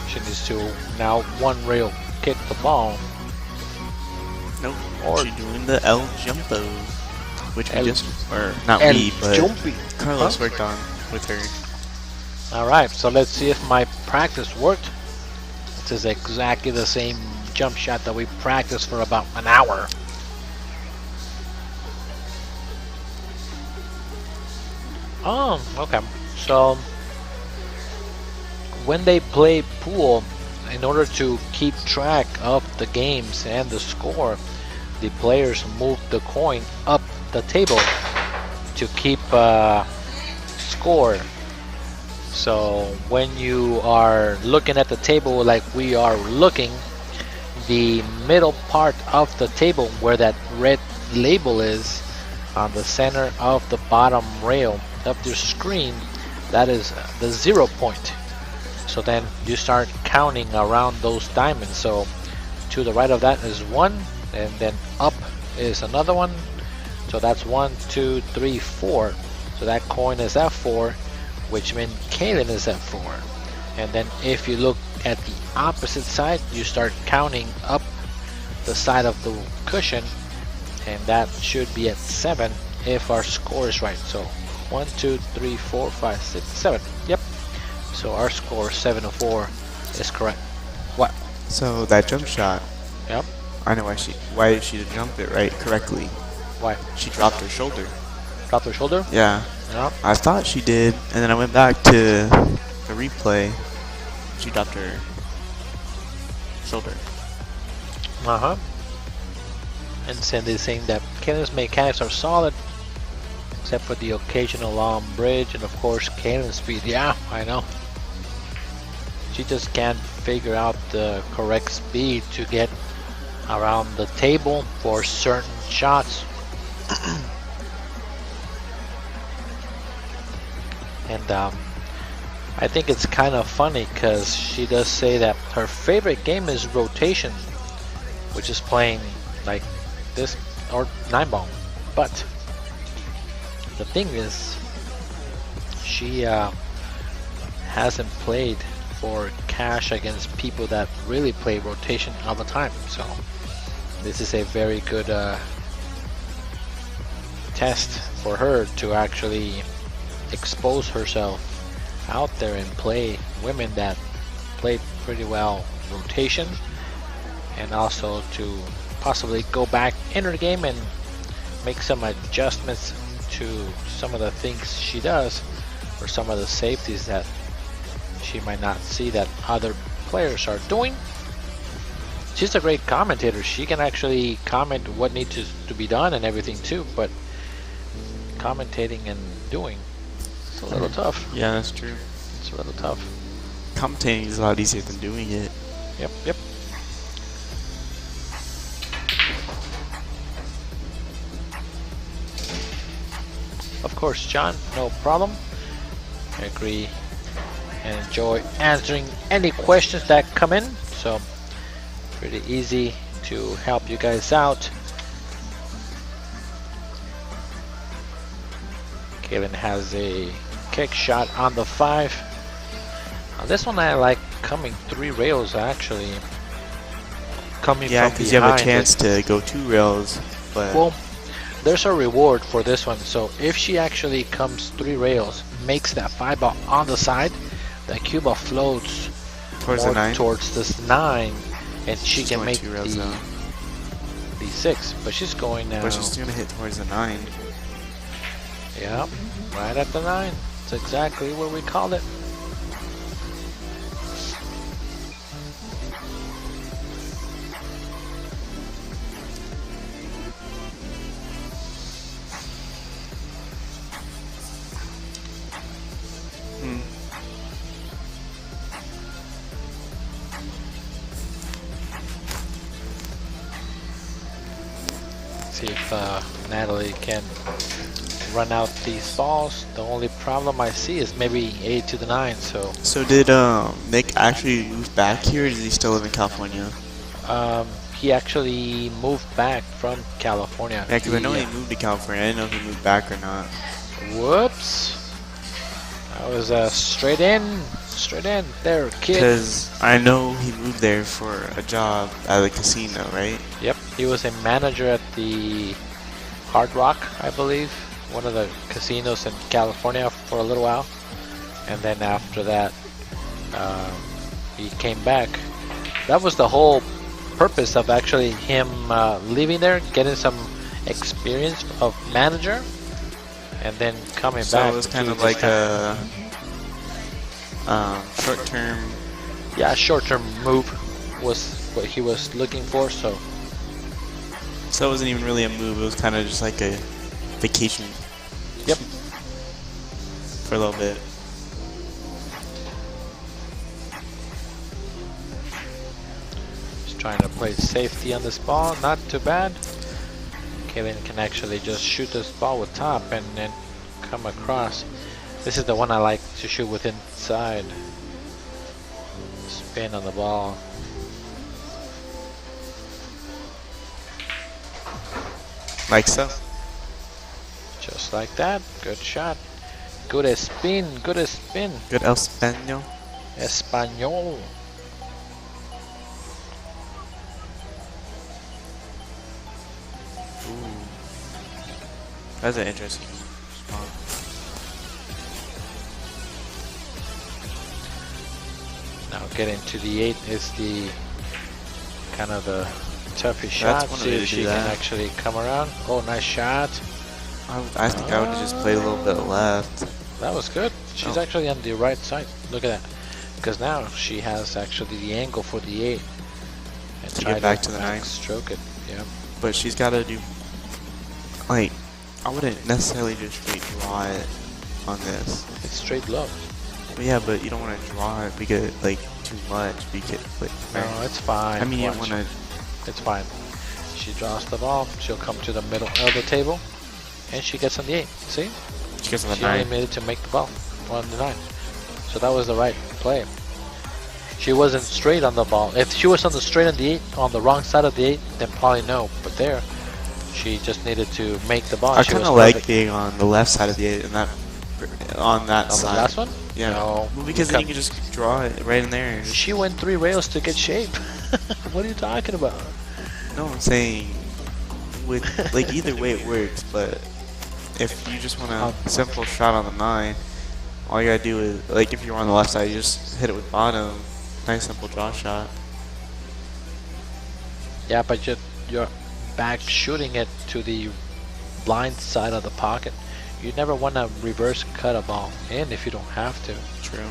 She needs to now one rail kick the ball. Nope. Or she's doing the El Jumpo, which we just, or not El we, but Jumpy. Carlos worked on with her. Alright, so let's see if my practice worked. This is exactly the same jump shot that we practiced for about an hour. Oh, okay. So when they play pool, in order to keep track of the games and the score, the players move the coin up the table to keep score. So when you are looking at the table like we are looking, the middle part of the table where that red label is on the center of the bottom rail of your screen, that is the 0 point. So then you start counting around those diamonds. So to the right of that is 1, and then up is another one. So that's 1, 2, 3, 4. So that coin is at 4, which means Kaylen is at 4. And then if you look at the opposite side, you start counting up the side of the cushion, and that should be at 7 if our score is right. So 1, 2, 3, 4, 5, 6, 7. Yep. So our score 7-4 is correct. What? So that jump shot, Yep. I know why she didn't jump it right correctly. Why? She dropped her shoulder. Drop her shoulder? Yeah. Yep. I thought she did, and then I went back to the replay. She dropped her shoulder. Uh-huh. And Cindy's saying that Kaylen's mechanics are solid, except for the occasional long bridge, and of course Kaylen's speed. Yeah, I know. She just can't figure out the correct speed to get around the table for certain shots. And I think it's kind of funny because she does say that her favorite game is rotation, which is playing like this or 9-ball. But the thing is, she hasn't played for cash against people that really play rotation all the time. So this is a very good test for her to actually expose herself out there and play women that play pretty well rotation, and also to possibly go back in her game and make some adjustments to some of the things she does, or some of the safeties that she might not see that other players are doing. She's a great commentator. She can actually comment what needs to be done and everything too, but commentating and doing, it's a little tough. Yeah, that's true. It's a little tough. Commentating is a lot easier than doing it. Yep, yep. Of course, John, no problem. I agree and enjoy answering any questions that come in. So, pretty easy to help you guys out. Kaylen has a kick shot on the 5. Now this one I like coming 3 rails actually. Coming Yeah, from because you have a behind chance it. to go 2 rails. But Well, there's a reward for this one. So if she actually comes 3 rails, makes that 5 ball on the side, the Cuba floats towards more the 9. towards this 9, and she She's can going make 2 rails now. the 6. But she's going now. But she's going to hit towards the 9. Yeah, right at the 9. It's exactly where we called it. See if Natalie can run out these balls. The only problem I see is maybe 8 to the 9. So did Nick actually move back here, or does he still live in California? he actually moved back from California. Yeah, because I know he moved to California. I didn't know if he moved back or not. Whoops! That was straight in there, kid. Because I know he moved there for a job at the casino, right? Yep, he was a manager at the Hard Rock, I believe, one of the casinos in California for a little while, and then after that, he came back. That was the whole purpose of actually him leaving there, getting some experience of manager, and then coming So back. it was kind to of this like town. a short-term. Yeah, short-term move was what he was looking for. So So it wasn't even really a move. It was kind of just like a vacation. Yep. For a little bit. just trying to play safety on this ball. Not too bad. Kaylen can actually just shoot this ball with top and then come across. This is the one I like to shoot with inside. Spin on the ball. Like so. Just like that. Good shot. Good spin. Good spin. Good El Spaniel. Espanol. That's an interesting spot. getting to the 8 is the kind of the toughest shot. one See way if to she do can that. actually come around. Oh, nice shot. I think I would have just played a little bit left. That was good. She's Oh. actually on the right side. Look at that. Because now she has actually the angle for the 8. And To try get back to the 9. stroke it. Yeah. But she's got to do, like, I wouldn't necessarily just straight draw it on this. It's straight low. But yeah, but you don't want to draw it because, like, too much. Because, like, No, it's fine. I mean, you Watch. want to. It's fine. She draws the ball. She'll come to the middle of the table. And she gets on the 8. See? She gets on the She only 9. made it to make the ball on the 9. So that was the right play. She wasn't straight on the ball. If she was on the straight on the 8, on the wrong side of the 8, then probably no. But there, she just needed to make the ball. I She kind was of like perfect. being on the left side of the 8 and that on that On side. the last one? Yeah. No. Well, because then you can just draw it right in there. She went 3 rails to get shape. What are you talking about? No, I'm saying with like either way it works, but if you just want a simple shot on the 9, all you gotta do is, like, if you're on the left side, you just hit it with bottom. Nice simple draw shot. Yeah, but you're back shooting it to the blind side of the pocket. You never want to reverse cut a ball in if you don't have to. True.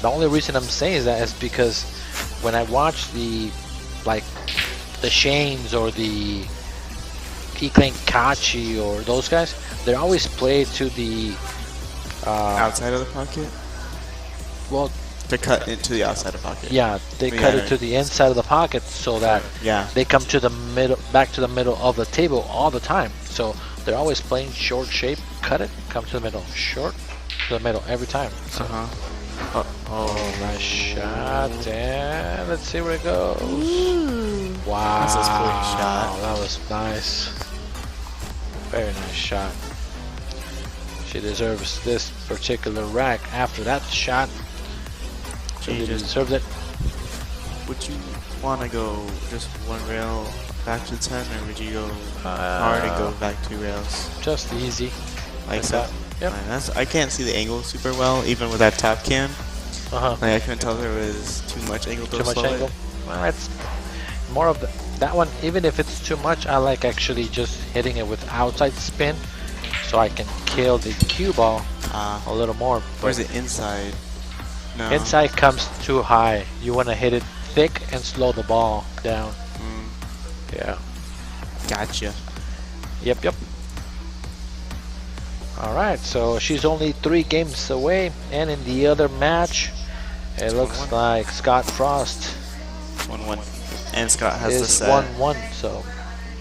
The only reason I'm saying that is because when I watch the, like, the Shanes or the Kaylen Kachi or those guys, they're always played to the Outside of the pocket? well, To cut into the outside of the pocket. yeah, they cut it to the inside of the pocket so that Yeah. they come to the middle, back to the middle of the table all the time. So they're always playing short shape, cut it, come to the middle, short to the middle every time. So, oh, nice shot, and let's see where it goes. Wow, That's a sporty shot. that was nice. Very nice shot. She deserves this particular rack after that shot. She She just deserves it. Would you want to go just one rail back to 10, or would you go hard and go back 2 rails? Just easy. Like Like that? that. Yep. Fine, I can't see the angle super well, even with that top cam. Uh-huh. Like, I couldn't tell if there was too much angle to Too much slow angle. it. Well, it's more of that one. Even if it's too much, I like actually just hitting it with outside spin, so I can kill the cue ball a little more. Or is it inside? No. Inside comes too high. You want to hit it thick and slow the ball down. Yeah. Gotcha. Yep, yep. Alright, so she's only 3 games away, and in the other match, it looks 1-1. like Scott Frost 1-1. And Scott has the is set. 1-1, so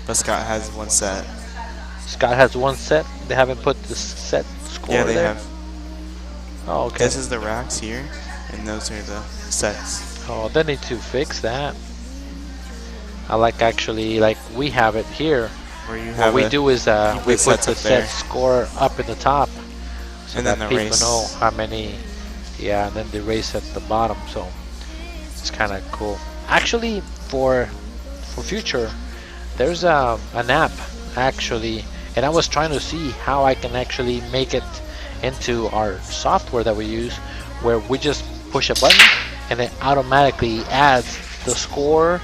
But Scott has 1 set. Scott has 1 set. They haven't put the set score Yeah, they there. have. Oh, okay. This is the racks here, and those are the sets. Oh, they need to fix that. I like actually, like we have it here. Where you What have we do is we put sets the up there. set score up in the top, so And that then the people race. know how many. Yeah, and then the race at the bottom. So it's kind of cool. Actually, for future, there's an app actually, and I was trying to see how I can actually make it into our software that we use, where we just push a button and it automatically adds the score,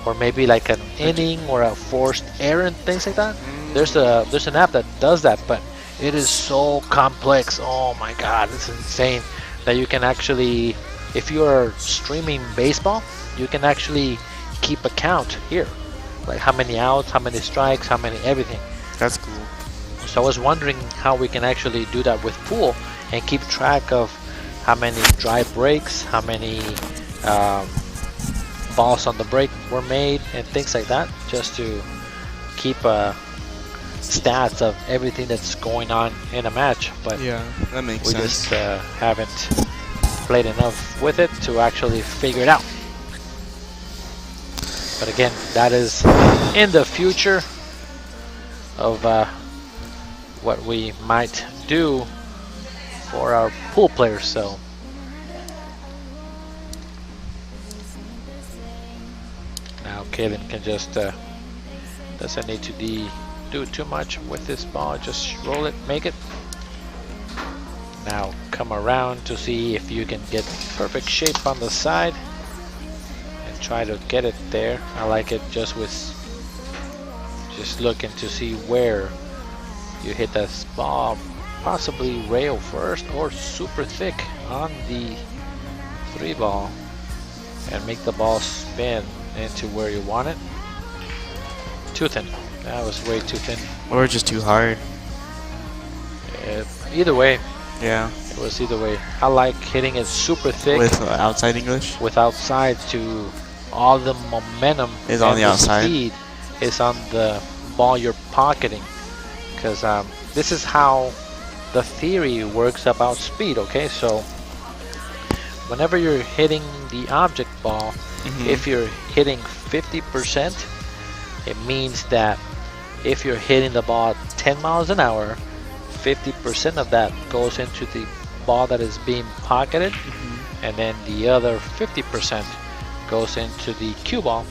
or maybe like an inning or a forced error and things like that. There's an app that does that, but it is so complex. Oh my god, it's insane that you can actually, if you are streaming baseball, you can actually keep a count here, like how many outs, how many strikes, how many everything. That's cool. So I was wondering how we can actually do that with pool and keep track of how many dry breaks, how many balls on the break were made, and things like that, just to keep stats of everything that's going on in a match. But Yeah, that makes we sense. just haven't played enough with it to actually figure it out. But again, that is in the future of what we might do for our pool players. So now Kaylen can just doesn't need to do too much with this ball, just roll it, make it. Now come around to see if you can get perfect shape on the side and try to get it there. I like it just looking to see where you hit that ball, possibly rail first or super thick on the 3 ball, and make the ball spin into where you want it. Too thin. That was way too thin. Or just too hard. Either way. Yeah. It was either way. I like hitting it super thick. With outside English? With outside, to all the momentum is on the outside. Speed is on the ball you're pocketing. Because this is how the theory works about speed, okay? So whenever you're hitting the object ball, if you're hitting 50%, it means that if you're hitting the ball at 10 miles an hour, 50% of that goes into the ball that is being pocketed, and then the other 50% goes into the cue ball.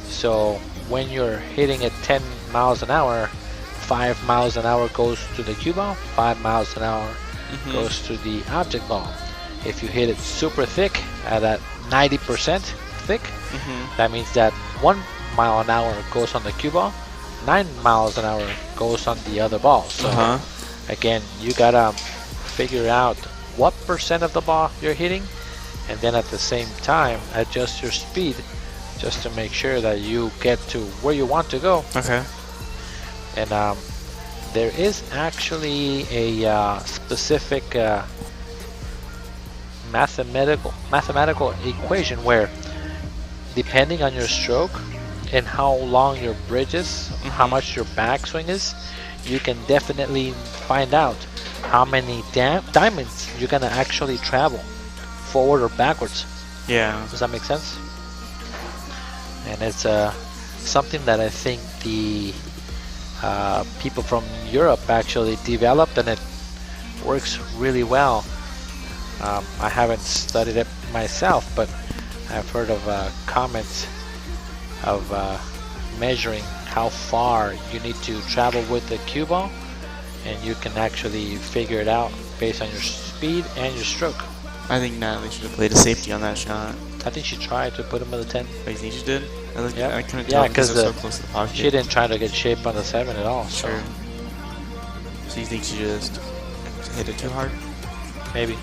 So when you're hitting at 10 miles an hour, 5 miles an hour goes to the cue ball, 5 miles an hour goes to the object ball. If you hit it super thick at that 90% thick, that means that 1 mile an hour goes on the cue ball, 9 miles an hour goes on the other ball. So again, you gotta figure out what percent of the ball you're hitting, and then at the same time adjust your speed just to make sure that you get to where you want to go. Okay. And there is actually a specific mathematical equation where, depending on your stroke and how long your bridge is, how much your backswing is, you can definitely find out how many diamonds you're gonna actually travel, forward or backwards. Yeah. Does that make sense? And it's something that I think the people from Europe actually developed, and it works really well. I haven't studied it myself, but I've heard of comments of measuring how far you need to travel with the cue ball, and you can actually figure it out based on your speed and your stroke. I think Natalie should have played a safety on that shot. I think she tried to put him in the 10. Oh, you think she did? Yeah, I couldn't tell because so close to the pocket. She didn't try to get shape on the 7 at all. So. Sure. So you think she just hit it too hard? Maybe.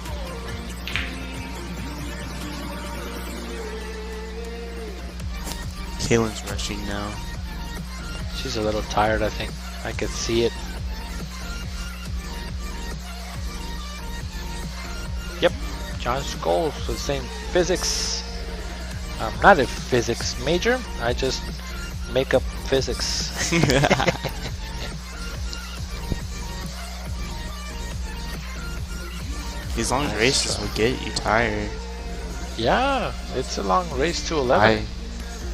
Kaylen's rushing now. She's a little tired, I think. I could see it. Yep, John Scholes with the same physics. I'm not a physics major, I just make up physics. These long races will get you tired. Yeah, it's a long race to 11.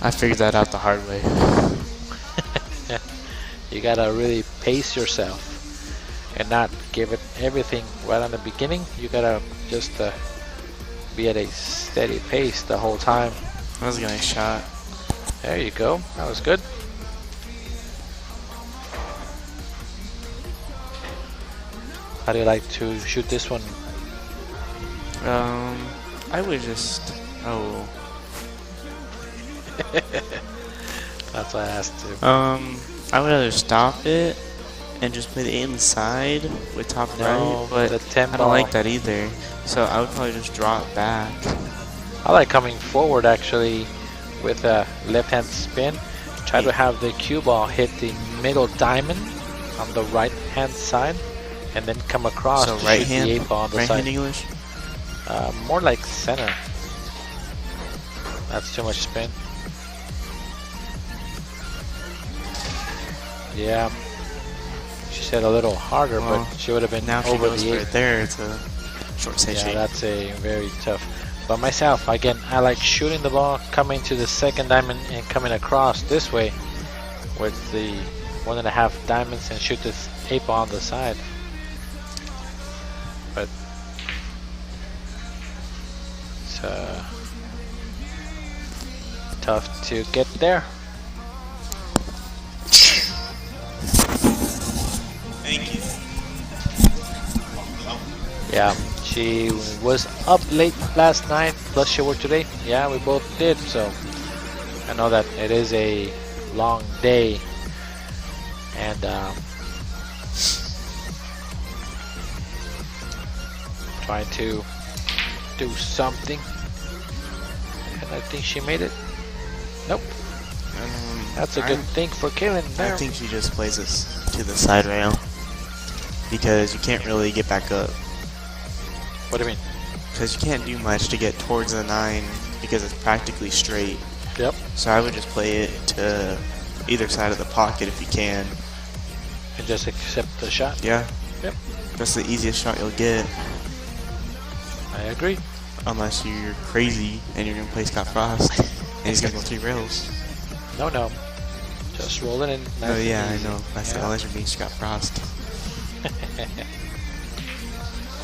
I figured that out the hard way. You gotta really pace yourself and not give it everything right on the beginning. You gotta just be at a steady pace the whole time. That was a nice shot. There you go. That was good. How do you like to shoot this one? I would just... Oh. That's why I asked you. I would rather stop it and just play the inside with top right, but the I don't like that either. So I would probably just draw it back. I like coming forward actually with a left-hand spin. Try to have the cue ball hit the middle diamond on the right-hand side, and then come across so to right shoot hand, the 8 ball on the right side. hand English? More like center. That's too much spin. Yeah, she said a little harder, well, but she would have been now over she goes the 8. right there. It's a short side Yeah, shape. that's a very tough. But myself, again, I like shooting the ball, coming to the second diamond and coming across this way with the 1.5 diamonds and shoot this 8 ball on the side. But it's tough to get there. Thank you. Yeah, She was up late last night, plus she worked today. Yeah, we both did, so I know that it is a long day. And trying to do something. And I think she made it. Nope. That's a good thing for Kaylen there. I think she just plays us to the side rail because you can't really get back up. What do you mean? Because you can't do much to get towards the 9 because it's practically straight. Yep. So I would just play it to either side of the pocket if you can. And just accept the shot? Yeah. Yep. That's the easiest shot you'll get. I agree. Unless you're crazy and you're going to play Scott Frost and he's going to go 3 rails. No. Just roll it in. Oh yeah, I know. That's unless you're being Scott Frost.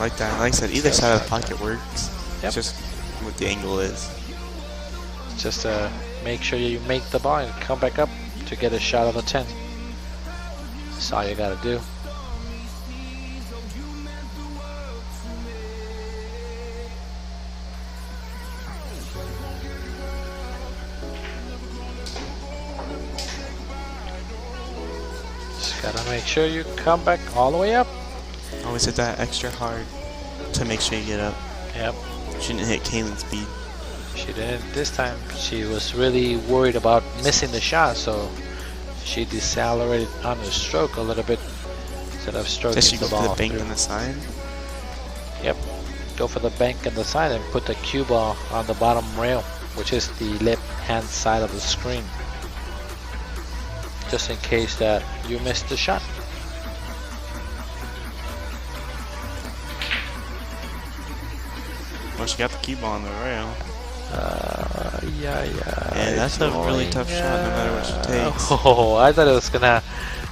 Like that. Like I said, either side of the pocket works. Yep. It's just what the angle is. Just make sure you make the ball and come back up to get a shot of a 10. That's all you gotta do. Just gotta make sure you come back all the way up. Always hit that extra hard to make sure you get up. Yep. She didn't hit Kaylen's speed. She didn't this time. She was really worried about missing the shot, so she decelerated on the stroke a little bit instead of stroking Does she the go ball. for the bank through. on the side? Yep. Go for the bank on the side and put the cue ball on the bottom rail, which is the left-hand side of the screen, just in case that you missed the shot. Well, she got the cue ball on the rail. Yeah. And that's a really tough shot no matter what she takes. Oh, I thought it was gonna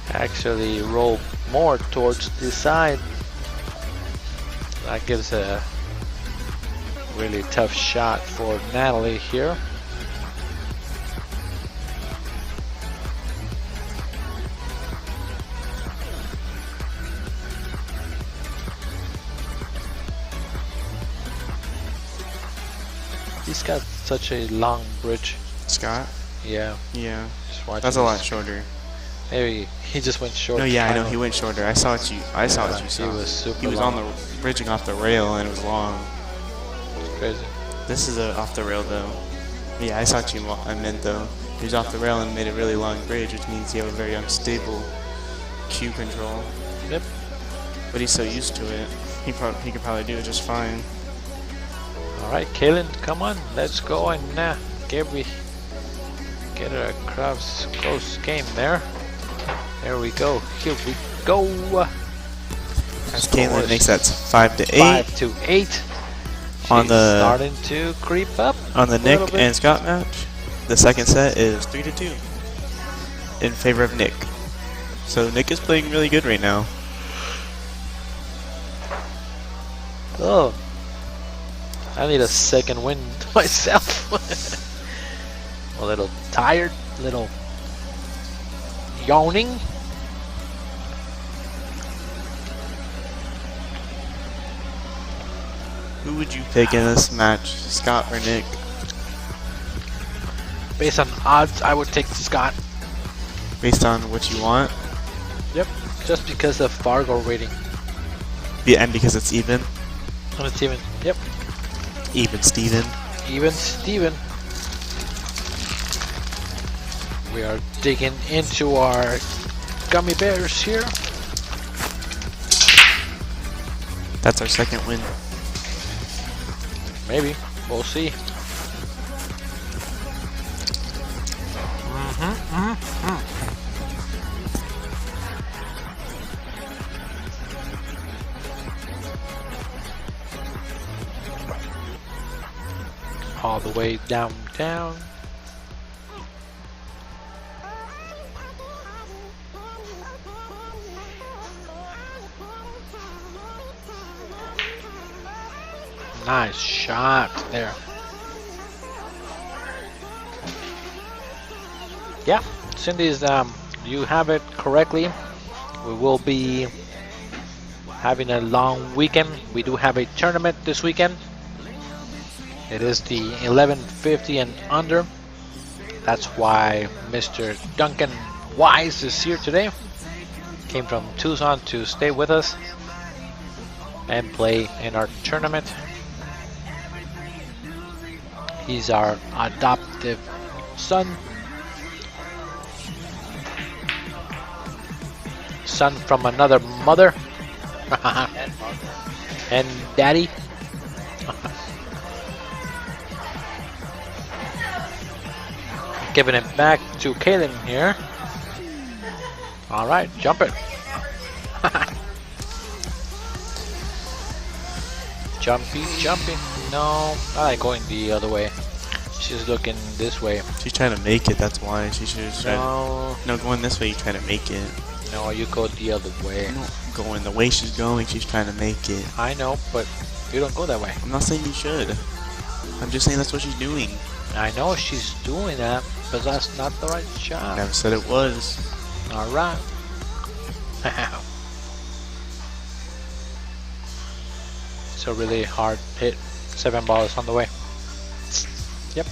actually roll more towards the side. That gives a really tough shot for Natalie here. He's got such a long bridge. Scott? Yeah. Yeah. Just watch That's a this. lot shorter. Maybe he just went short. No, yeah, I know finally. he went shorter. I saw what you saw. He was super He was long. on the bridging off the rail and it was long. It's crazy. This is off the rail though. Yeah, I saw what I meant though. He was off the rail and made a really long bridge, which means you have a very unstable cue control. Yep. But he's so used to it, he could probably do it just fine. All right, Kaylen, come on, let's go and get her across close game there. There we go. Here we go. As Kaylen makes that 5 to 8. 5 to 8. On She's the starting to creep up. on the a little Nick bit. and Scott match. The second set is 3 to 2 in favor of Nick. So Nick is playing really good right now. Oh, I need a second win myself. A little tired, little yawning. Who would you pick in this match, Scott or Nick? Based on odds, I would take Scott. Based on what you want? Yep, just because of Fargo rating. Yeah, and because it's even? And it's even. Yep. Even Steven. Even Steven. We are digging into our gummy bears here. That's our second win. Maybe. We'll see. All the way downtown. Nice shot there. Yeah, Cindy's, you have it correctly. We will be having a long weekend. We do have a tournament this weekend. It is the 1150 and under. That's why Mr. Duncan Wise is here today. Came from Tucson to stay with us and play in our tournament. He's our adoptive son. Son from another mother. And daddy. Giving it back to Kaylen here. All right, jump it. Jumpy. No, I like going the other way. She's looking this way. She's trying to make it, that's why. She should have tried. No, going this way, you're trying to make it. No, you go the other way. No, going the way she's going, she's trying to make it. I know, but you don't go that way. I'm not saying you should. I'm just saying that's what she's doing. I know she's doing that, but that's not the right shot. I never said it was. All right. It's a really hard hit. 7 balls on the way. Yep.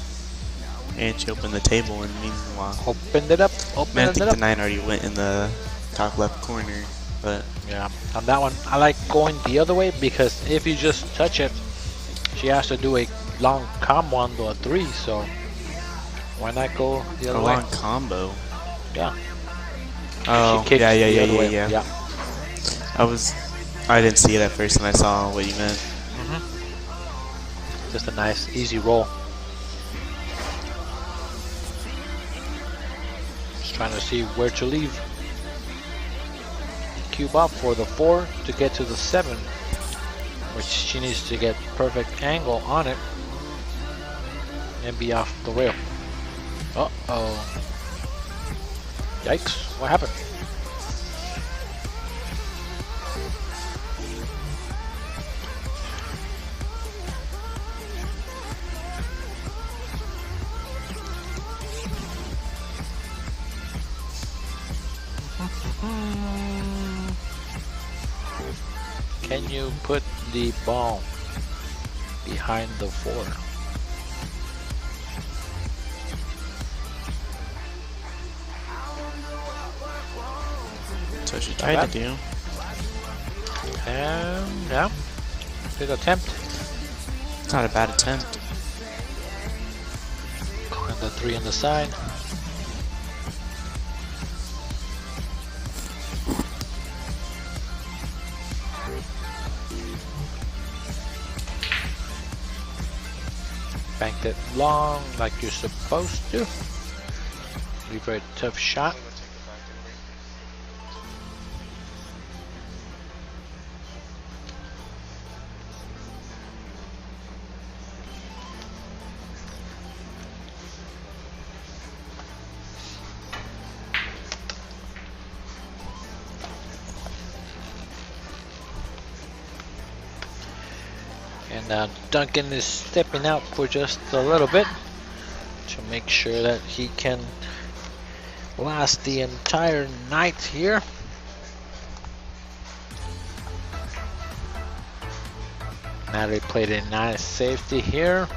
And she opened the table in the meanwhile. Opened it up. Man, I think the 9 already went in the top left corner, but yeah, on that one, I like going the other way because if you just touch it, she has to do a long combo on the 3. So why not go the other way? A long combo. Yeah. Oh, she yeah. I didn't see it at first, and I saw what you meant. Just a nice, easy roll. Just trying to see where to leave. Cube up for the 4 to get to the 7, which she needs to get perfect angle on it and be off the rail. Uh-oh. Yikes, what happened? Can you put the ball behind the 4? So she tried to do. Yeah, good attempt. It's not a bad attempt. And the 3 on the side. Banked it long like you're supposed to. Very tough shot. And Duncan is stepping out for just a little bit to make sure that he can last the entire night here. Natalie played a nice safety here.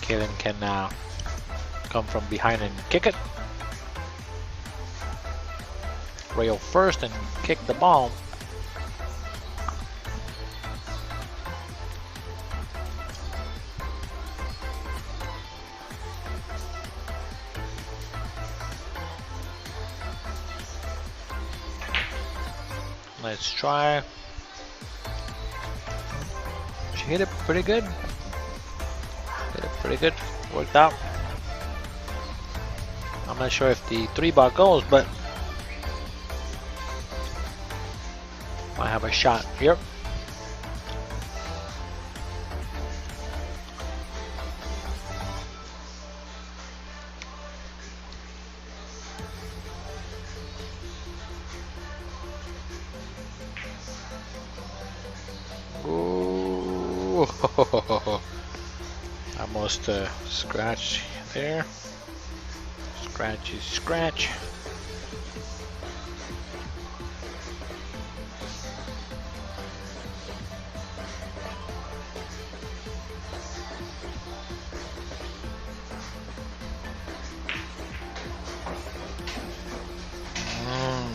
Kaylen can now come from behind and kick it. Rail first and kick the ball. Let's try. She hit it pretty good. Worked out. I'm not sure if the 3 ball goes, but I have a shot here. Almost a scratch there. Scratchy scratch.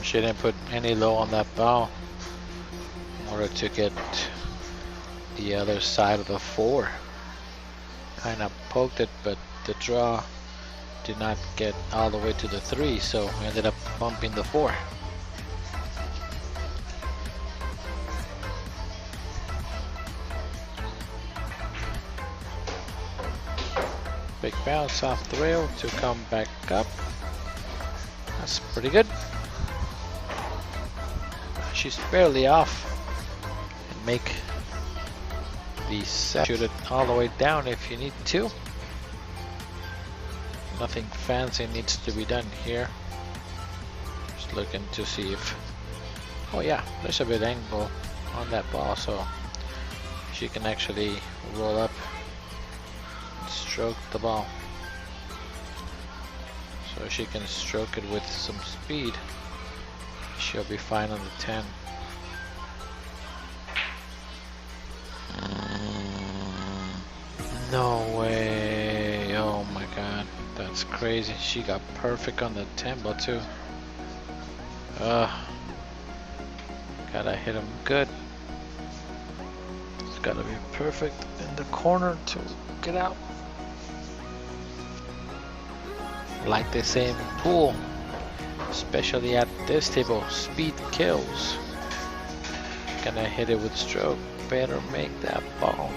She didn't put any low on that ball in order to get the other side of the 4. Kind of poked it, but the draw did not get all the way to the 3, so ended up bumping the 4. Big bounce off the rail to come back up. That's pretty good. She's barely off. And make the set. Shoot it all the way down if you need to. Nothing fancy needs to be done here. Just looking to see if... Oh yeah, there's a bit angle on that ball, so she can actually roll up and stroke the ball. So she can stroke it with some speed. She'll be fine on the 10. No way. Oh my god. That's crazy. She got perfect on the 10 ball too. Gotta hit him good. It's gotta be perfect in the corner to get out. Like they say in pool, especially at this table, speed kills. Gonna hit it with stroke. Better make that ball.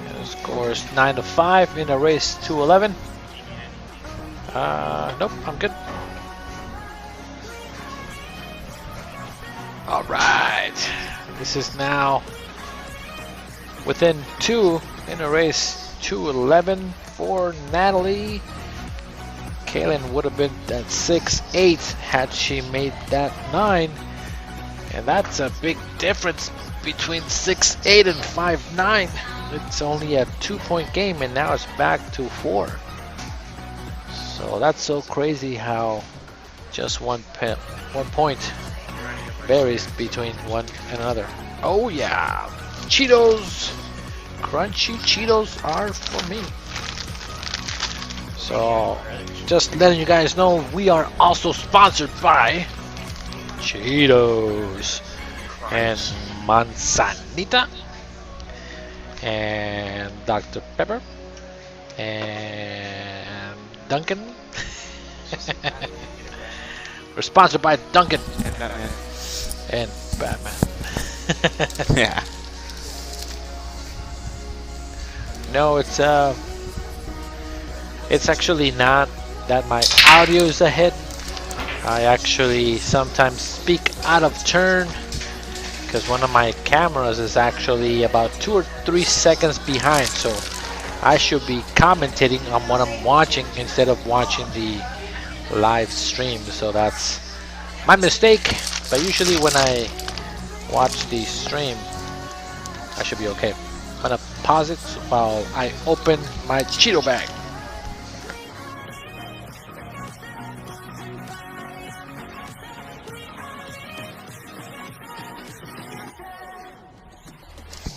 The score is 9-5 in a race to 11. Nope, I'm good. All right, this is now within 2 in a race to 11 for Natalie. Kaylen would have been at 6-8 had she made that 9, and that's a big difference between 6-8 and 5-9. It's only a 2-point game, and now it's back to 4. So that's so crazy how just one point varies between one and another. Oh yeah, Cheetos, crunchy Cheetos are for me. So just letting you guys know, we are also sponsored by Cheetos and Manzanita and Dr. Pepper and Dunkin'. We're sponsored by Dunkin' And Batman. and Batman. Yeah. No, it's actually not that my audio is ahead. I actually sometimes speak out of turn because one of my cameras is actually about 2 or 3 seconds behind, so I should be commentating on what I'm watching instead of watching the live stream. So that's my mistake, but usually when I watch the stream I should be okay. I'm gonna pause it while I open my Cheeto bag.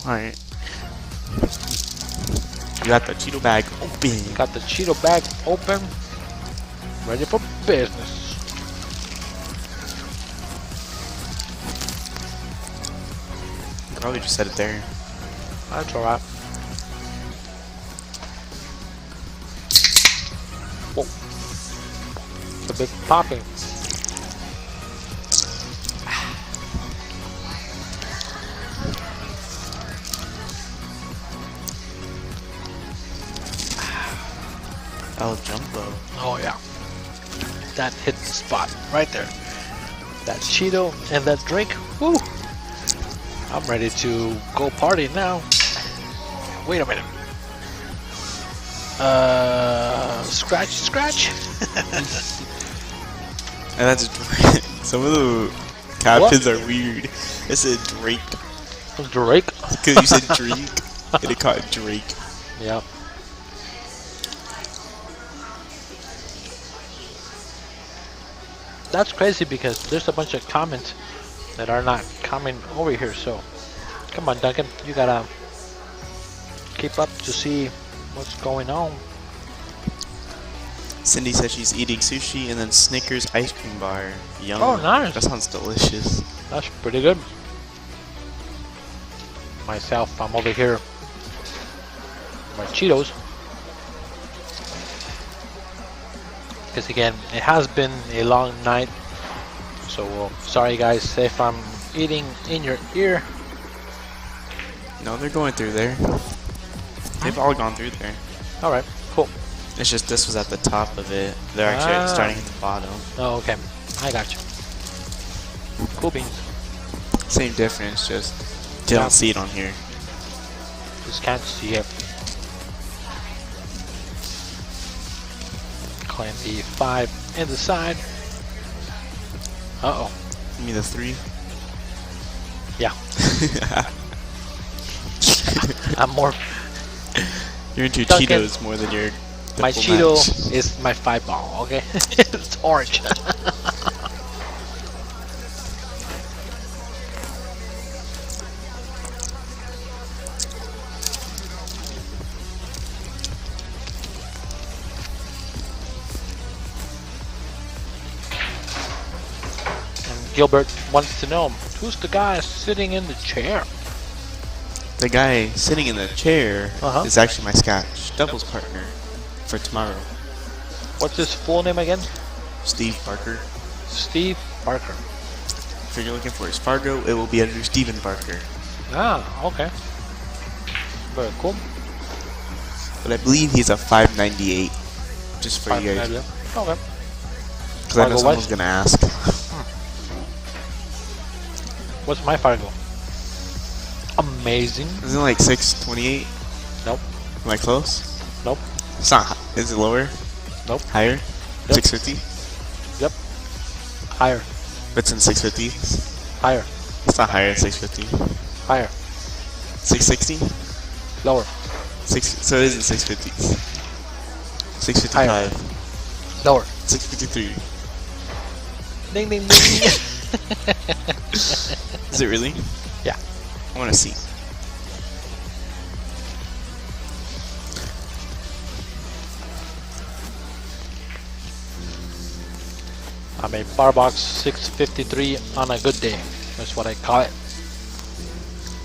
Alright. You got the Cheeto bag open. Got the Cheeto bag open, ready for business. Probably just set it there. That's alright. Whoa. It's a bit popping. El Jumbo. Oh yeah. That hit the spot right there. That Cheeto and that drink. Woo! I'm ready to go party now. Wait a minute. Scratch. And that's some of the captions are weird. It said Drake. Drake? Because you said Drake. And it caught Drake. Yeah. That's crazy because there's a bunch of comments that are not coming over here, so Come on, Duncan. You gotta keep up to see what's going on. Cindy says she's eating sushi and then Snickers ice cream bar. Yum. Oh, nice. That sounds delicious. That's pretty good. Myself, I'm over here. My Cheetos. Because again, it has been a long night. So sorry guys if I'm eating in your ear. No, they're going through there. They've all gone through there. Alright, cool. It's just this was at the top of it. They're actually starting at the bottom. Oh, okay. I got you. Cool beans. Same difference, just you don't see it on here. Just can't see it. Claim the 5 in the side. Uh-oh. Give me the 3. Yeah. I'm more... You're into Duncan, Cheetos more than your... My Cheeto is my 5 ball, okay? It's orange. And Gilbert wants to know, who's the guy sitting in the chair? The guy sitting in the chair is actually my Scotch doubles partner for tomorrow. What's his full name again? Steve Barker. Steve Barker. If you're looking for his Fargo, it will be under Steven Barker. Ah, okay. Very cool. But I believe he's a 598. Just for you guys. Okay. Because I know someone's going to ask. What's my Fargo? Amazing. Isn't it like 628? Nope. Am I close? Nope. It's not. Is it lower? Nope. Higher? Yep. 650? Yep. Higher. It's in 650? Higher. It's not higher than 650. Higher. 660? Lower. So it is in 650s. 655. Higher. Lower. 653. Ding ding ding. Is it really? Yeah. I want to see. I'm a bar box 653 on a good day. That's what I call it.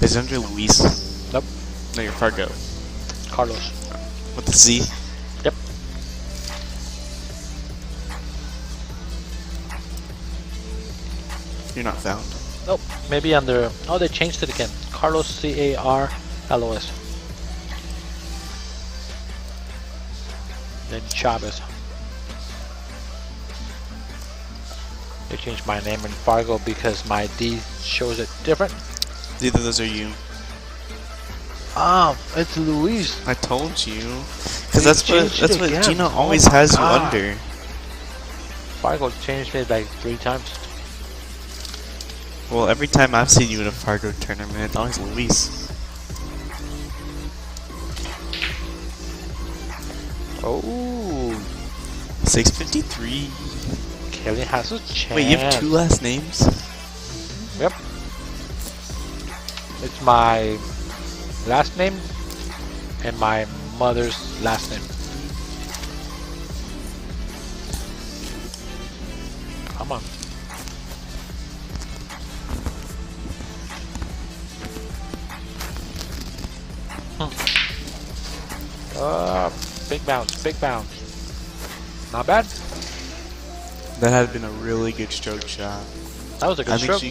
Is it under Luis? Nope. No, your Fargo. Carlos. With the Z? Yep. You're not found. Nope. Maybe under... Oh, they changed it again. Carlos C-A-R-L-O-S. Then Chavez. They changed my name in Fargo because my D shows it different. Either of those are you. Ah, it's Luis. I told you. Because that's what Gina always has you under. Fargo changed it like 3 times. Well, every time I've seen you in a Fargo tournament, it's always Luis. Oh. 653. Kaylen has a chance. Wait, you have 2 last names? Yep. It's my last name and my mother's last name. Come on. Big bounce, big bounce. Not bad. That had been a really good stroke shot. That was a good stroke.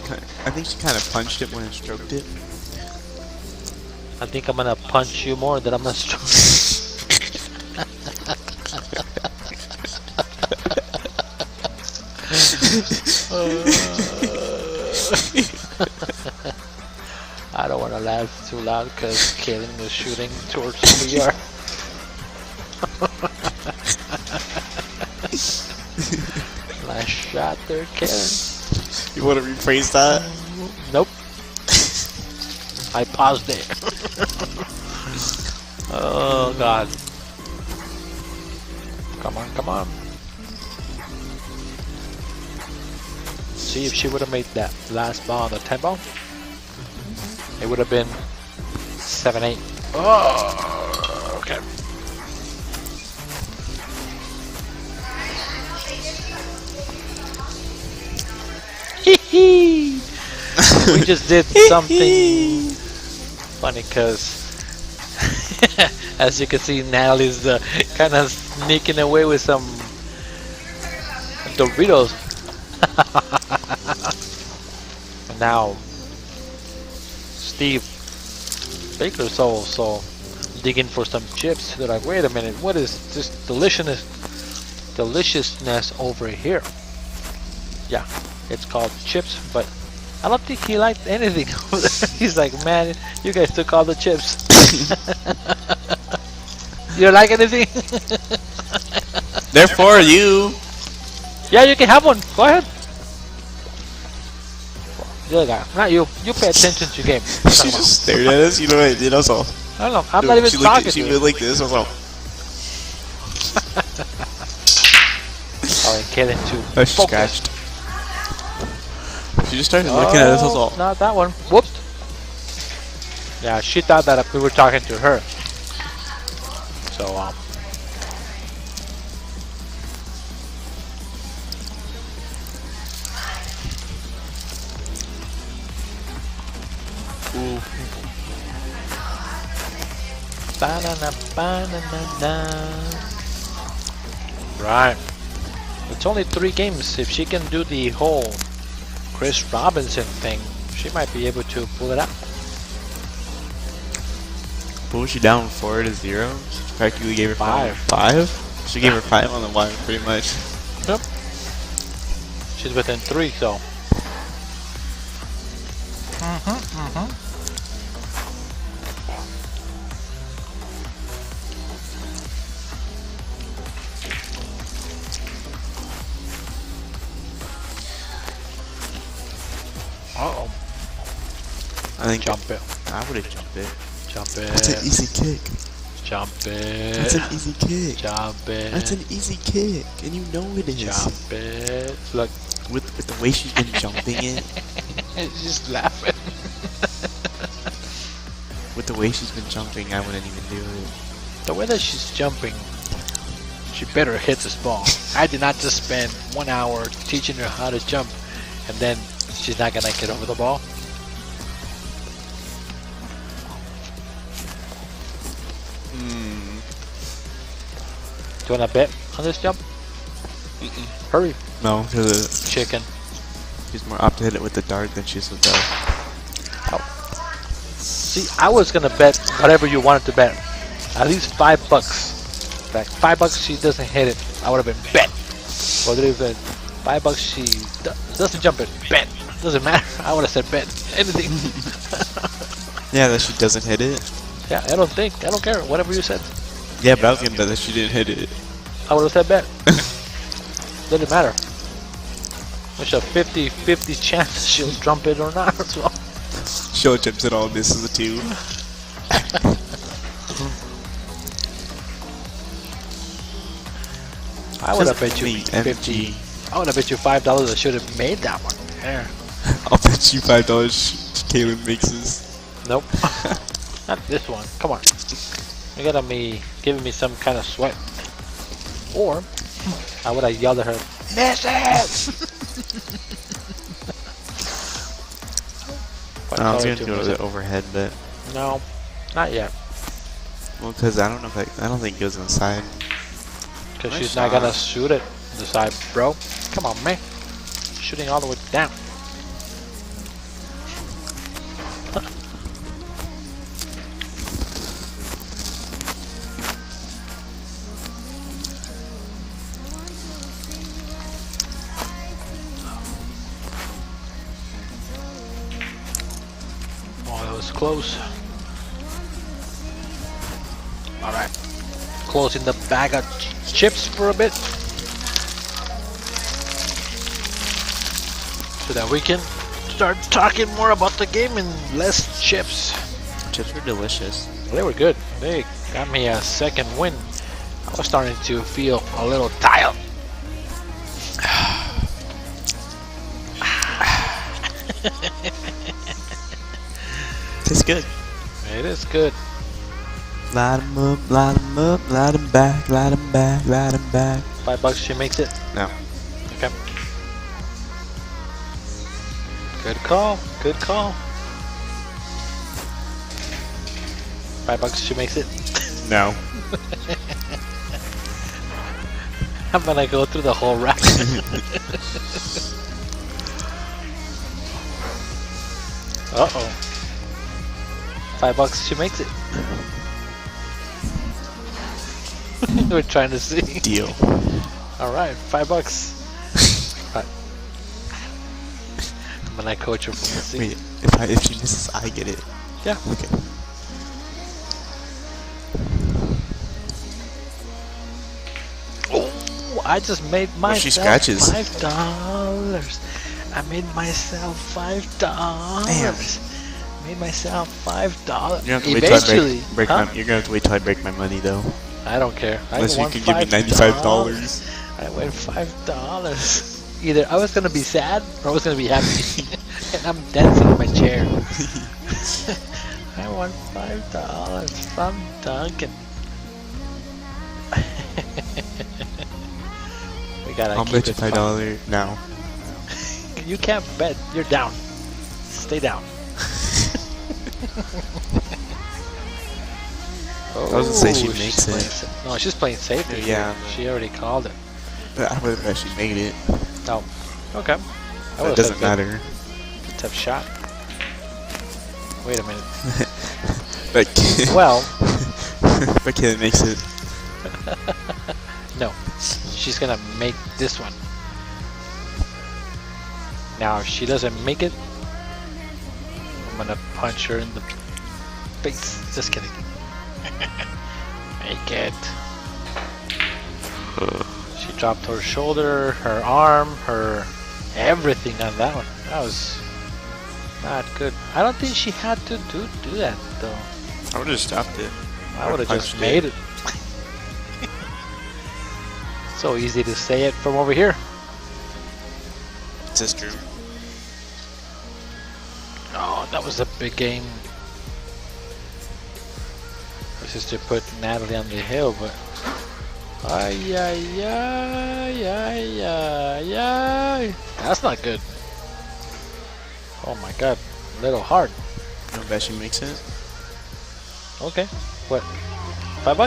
I think she kind of punched it when it stroked it. I think I'm gonna punch you more than I'm gonna stroke. I don't want to laugh too loud because Kaylen was shooting towards the yard. Nice shot there, Kaylen. You want to rephrase that? Nope. I paused it. Oh God. Come on, come on. See if she would have made that last ball on the 10 ball. It would have been 7-8. Oh, okay. We just did something funny because, as you can see, Natalie's kind of sneaking away with some Doritos. And now Steve Baker's also digging for some chips. They're like, wait a minute, what is this deliciousness over here? Yeah, it's called chips, but I don't think he liked anything over there. He's like, man, you guys took all the chips. You don't like anything? They're for you. Yeah, you can have one. Go ahead. The other guy, not you. You pay attention to your game. She just stared at us. You know what I did? Also, I don't know. I'm not even talking She to went you. like this. Also. Oh, and Kaylen too. Oh, she scratched. She just started looking at us. Also. Not that one. Whoops. Yeah, she thought that we were talking to her. So, ooh. Banana, banana. Right. It's only 3 games. If she can do the whole Chris Robinson thing, she might be able to pull it out. What was she down 4-0? She practically gave her 5. She gave her 5 on the wire, pretty much. Yep. She's within 3, so. Uh-oh. I think Jump it. I would have jumped it. Jump it. That's an easy kick. Jump it. That's an easy kick. Jump it. That's an easy kick, and you know it is. Jump it. Look. With the way she's been jumping it. She's just laughing. With the way she's been jumping, I wouldn't even do it. The way that she's jumping, she better hit this ball. I did not just spend 1 hour teaching her how to jump, and then she's not gonna get over the ball. Do you wanna bet on this jump? Hurry. No, because Chicken. she's more apt to hit it with the dart than she's with the. Oh. See, I was gonna bet whatever you wanted to bet. At least $5. Like $5 she doesn't hit it, I would have been bet. But if $5 she doesn't jump it, bet. Doesn't matter. I would have said bet. Anything. Yeah, that she doesn't hit it. Yeah, I don't care. Whatever you said. Yeah, but I was gonna bet that she didn't hit it. I would have said bet. Doesn't matter. There's a 50-50 chance she'll jump it or not. So. She'll jumps it all, misses the 2. I would have bet you MG. 50. I would have bet you $5 I should have made that one. There. I'll bet you $5 Kaylen makes this. Nope. Not this one. Come on. You gotta be giving me some kind of sweat. Or I would have yelled at her, miss it! I was gonna go to the overhead, but no, not yet. well, because I don't know if I don't think it goes inside. Because she's not gonna shoot it the side, bro. Come on, man. Shooting all the way down. Oh, that was close. All right. Closing the bag of chips for a bit so that we can start talking more about the game and less chips. Chips were delicious. They were good. They got me a second win. I was starting to feel a little tired. Tastes good. It is good. Light 'em up, light 'em up, light 'em back, light 'em back, light 'em back. $5 she makes it. No. Okay. Good call. Good call. $5 she makes it. No. I'm gonna go through the whole rack. Uh-oh. $5 she makes it. We're trying to see. Deal. Alright, $5. Right. I'm gonna coach her from the seat. Wait, if she misses, I get it. Yeah. Okay. Oh, I just made myself she scratches. $5. I made myself $5. Damn. Made myself $5. You're gonna have to wait Eventually, till I break huh? you're gonna have to wait till I break my money though. I don't care. Unless I you won can give me $95. I win $5. Either I was gonna be sad or I was gonna be happy. And I'm dancing in my chair. I won $5 from Duncan. We gotta I'll keep bet you it fun. $5 now. You can't bet. You're down. Stay down. I was gonna say she Oh, makes she's it. playing no, she's playing safe. Here. Yeah. She already called it. But I would have bet she made it. Oh, okay. That But was it doesn't a matter. tough shot. Wait a minute. But Well, but Kaylen makes it. no. She's gonna make this one. Now, if she doesn't make it, I'm gonna punch her in the face. Just kidding. Make it. She dropped her shoulder, her arm, her everything on that one. That was not good. I don't think she had to do that though. I would have stopped it. I would have just punched made it. So easy to say it from over here. It's just true. Oh, that was a big game. My sister put Natalie on the hill, but ay, ay, ay, ay, ay, ay. That's not good. Oh my god, a little hard. I bet she makes it. Okay, what? $5?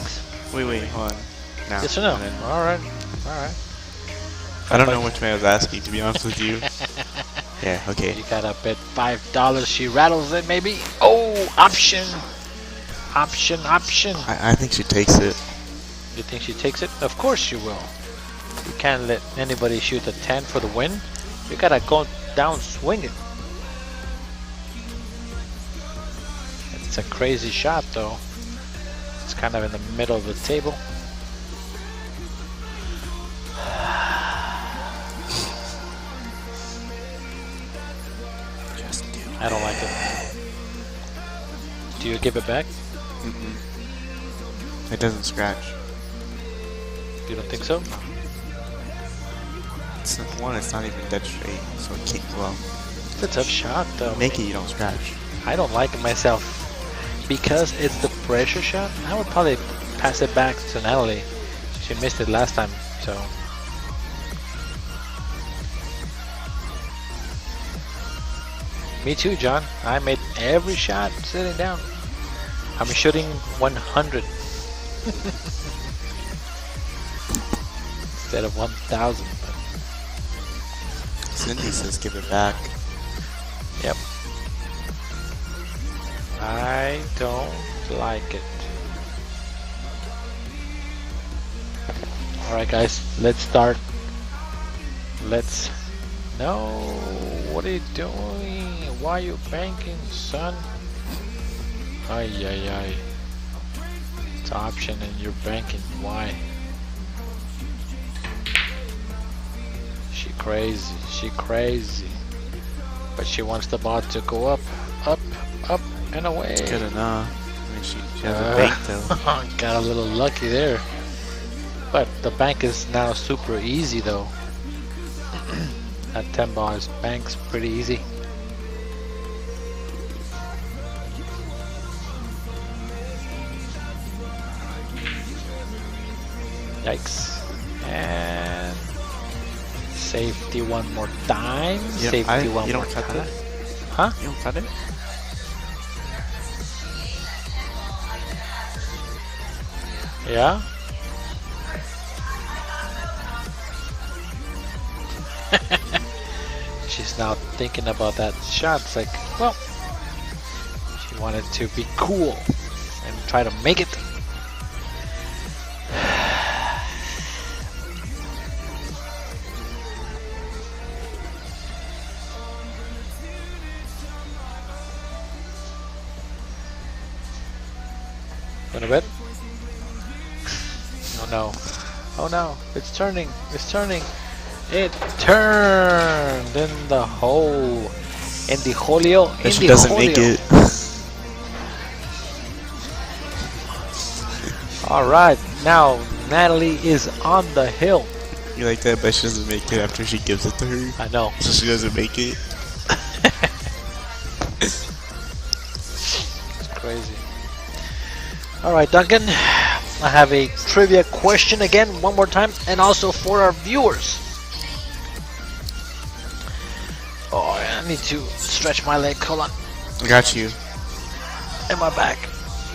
Wait, hold on. No. Yes or no? And then- Alright. I don't know which way I was asking, to be honest with you. Yeah, okay. You gotta bet $5 she rattles it, maybe? Oh, option! Option. I think she takes it. You think she takes it? Of course she will. You can't let anybody shoot a 10 for the win. You gotta go down swinging. It's a crazy shot though. It's kind of in the middle of the table. I don't like it. Do you give it back? Mm-mm. It doesn't scratch. You don't think so? It's not even dead straight, so it can't go up. It's a tough shot though. Make it, you don't scratch. I don't like it myself. Because it's the pressure shot, I would probably pass it back to Natalie. She missed it last time, so. Me too, John. I made every shot sitting down. I'm shooting 100. Instead of 1,000. Cindy says give it back. Yep. I don't like it. Alright guys, let's start. No, what are you doing? Why are you banking, son? Ay. It's option and you're banking. Why? She crazy. But she wants the ball to go up, and away. It's good enough. I mean, she has a bank though. Got a little lucky there. But the bank is now super easy though. That 10 bars bank's pretty easy. Yikes. And safety one more time. Yep, Safety one you more don't cut time. it? Huh? You don't cut it? Yeah? She's now thinking about that shot. It's like, well, she wanted to be cool and try to make it. Going to bed? Oh no. Oh no. It's turning. It's turning. It turned in the hole. In the holio. If she doesn't make it. Alright. Now Natalie is on the hill. You like that, but she doesn't make it after she gives it to her. I know. So she doesn't make it. It's crazy. Alright, Duncan. I have a trivia question again, one more time, and also for our viewers. Oh, I need to stretch my leg. Hold on. I got you. And my back.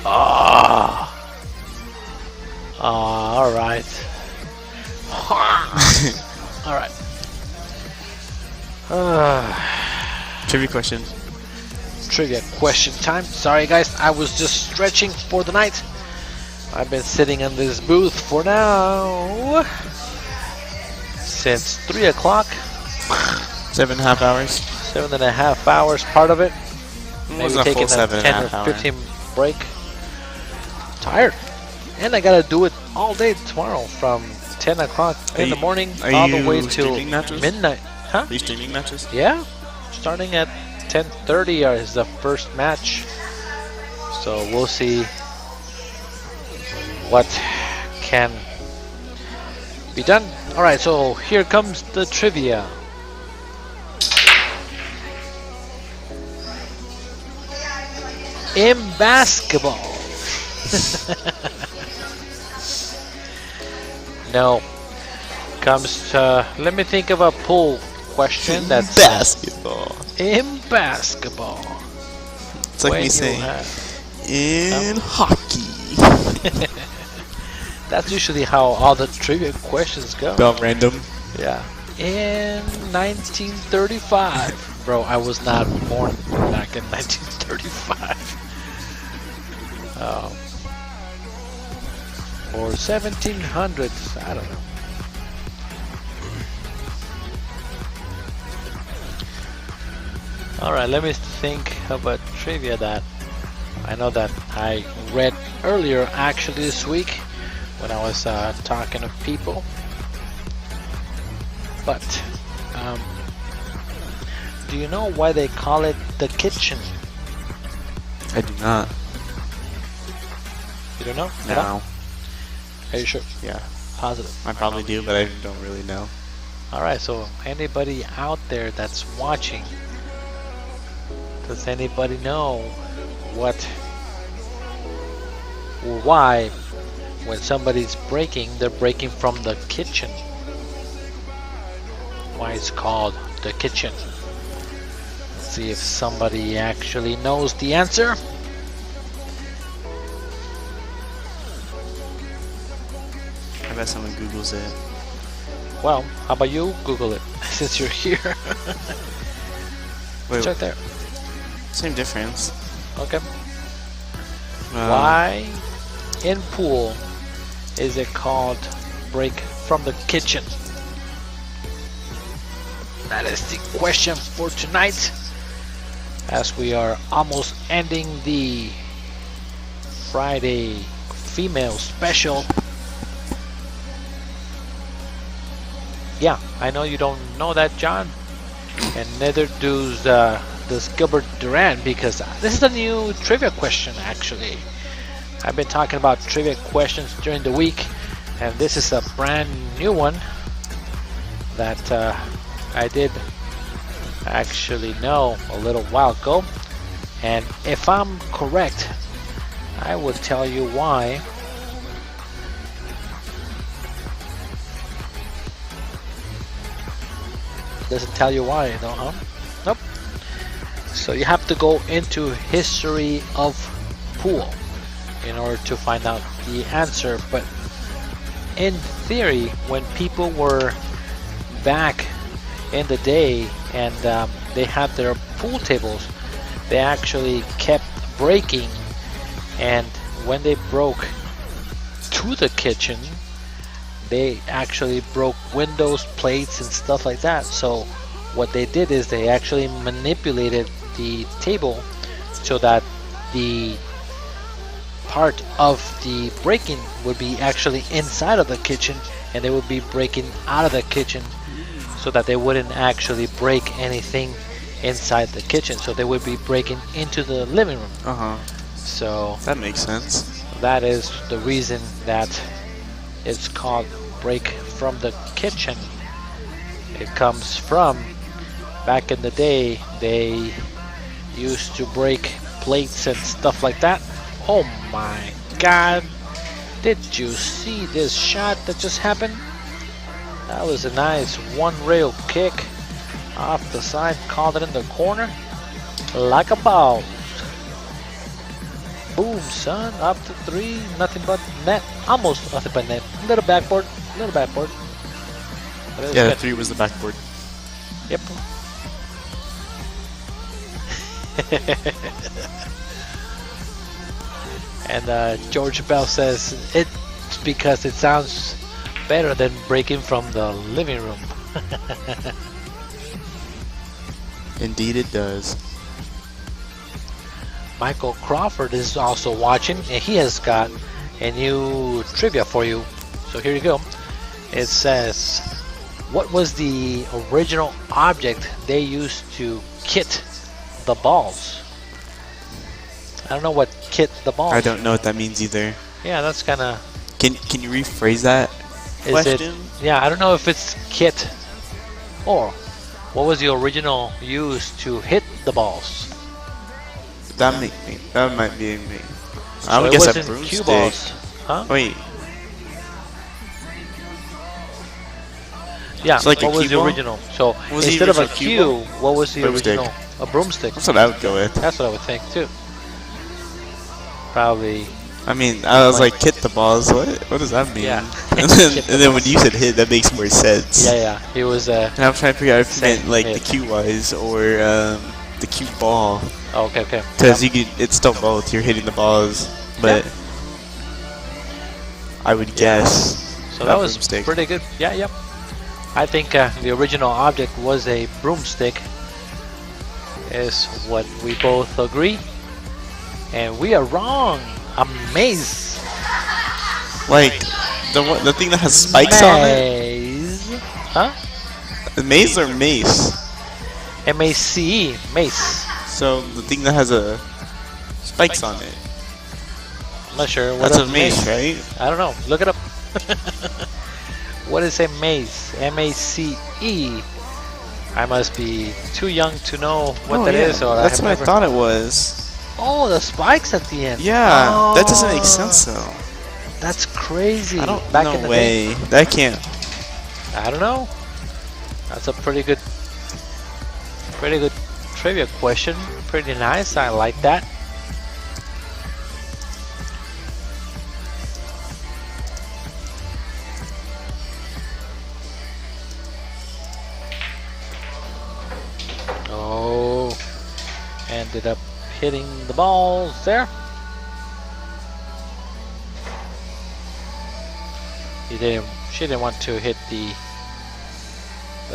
Ah. All right. All right. Trivia question. Trivia question time. Sorry, guys. I was just stretching for the night. I've been sitting in this booth for now since 3 o'clock. 7.5 hours. 7.5 hours, part of it. Maybe Wasn't a taking full a 10 7.5 or hour. 15 break. Tired. And I gotta do it all day tomorrow from 10 o'clock in the morning all the way till streaming matches? midnight. Huh? Are you streaming matches? Yeah. Starting at 10:30 is the first match. So we'll see what can be done. Alright, so here comes the trivia. In basketball. No. Comes to, let me think of a pool question that's basketball. in basketball. It's like When me you saying have- in hockey. That's usually how all the trivia questions go. About random. Yeah. In 1935. Bro, I was not born back in 1935. Or 1700s. I don't know. Alright, let me think of a trivia that I know that I read earlier actually this week when I was talking to people. But do you know why they call it the kitchen? I do not. You don't know? No. Are you sure? Yeah. Positive. I probably do, but I don't really know. Alright, so anybody out there that's watching, does anybody know what or why when somebody's breaking, they're breaking from the kitchen? Why it's called the kitchen? Let's see if somebody actually knows the answer. I bet someone Googles it. Well, how about you Google it since you're here? Wait, It's right there. same difference. Okay. Why in pool is it called break from the kitchen? That is the question for tonight, as we are almost ending the Friday female special. Yeah, I know you don't know that, John, and neither does Gilbert Duran, because this is a new trivia question. Actually, I've been talking about trivia questions during the week, and this is a brand new one that I did actually know a little while ago, and if I'm correct, I will tell you why Doesn't tell you why, though, huh? Nope. So you have to go into history of pool in order to find out the answer. But in theory, when people were back in the day and they had their pool tables, they actually kept breaking, and when they broke to the kitchen, they actually broke windows, plates, and stuff like that. So what they did is they actually manipulated the table so that the part of the breaking would be actually inside of the kitchen, and they would be breaking out of the kitchen so that they wouldn't actually break anything inside the kitchen. So they would be breaking into the living room. So that makes sense. That is the reason that it's called break from the kitchen. It comes from back in the day, they used to break plates and stuff like that. Oh my god, did you see this shot that just happened? That was a nice one rail kick off the side, called it in the corner like a ball. Boom, son, up to 3, nothing but net, almost nothing but net. Little backboard. Yeah, 3 was the backboard. Yep. And George Bell says it's because it sounds better than breaking from the living room. Indeed it does. Michael Crawford is also watching, and he has got a new trivia for you. So here you go. It says, what was the original object they used to kit the balls? I don't know what kit the balls. I don't know what that means either. Yeah, that's kind of... Can you rephrase that question? Yeah, I don't know if it's kit or what was the original used to hit the balls. That might be me. So I would guess a broomstick. Cue balls. Huh? Wait. Yeah, So like what a was cue the ball? original? So Was the instead of a original cue cue, ball? what was the Broomstick. original? A broomstick. That's what I would go with. That's what I would think too. Probably. I mean, I was like, hit the balls. What does that mean? Yeah. and then when you said hit, that makes more sense. Yeah. It was. And I'm trying to figure out if you meant like hit. the cue wise or the cue ball. Oh, okay. Because it's still both. You're hitting the balls, but I would guess. So that was broomstick. pretty good. Yeah, yep. I think the original object was a broomstick. Is what we both agree, and we are wrong. A maze. Like the thing that has spikes on it. Maze. Huh? Maze or mace? M-A-C-E. Mace. So the thing that has spikes on it. I'm not sure. That's What a mace, right? I don't know. Look it up. What is a maze? M-A-C-E. I must be too young to know what that is. Or That's what I never... thought it was. Oh, the spikes at the end. Yeah, Oh, that doesn't make sense though. That's crazy. I don't. Back in the no way. That can't. I don't know. That's a pretty good trivia question. Pretty nice. I like that. Oh, ended up hitting the balls there. She didn't want to hit the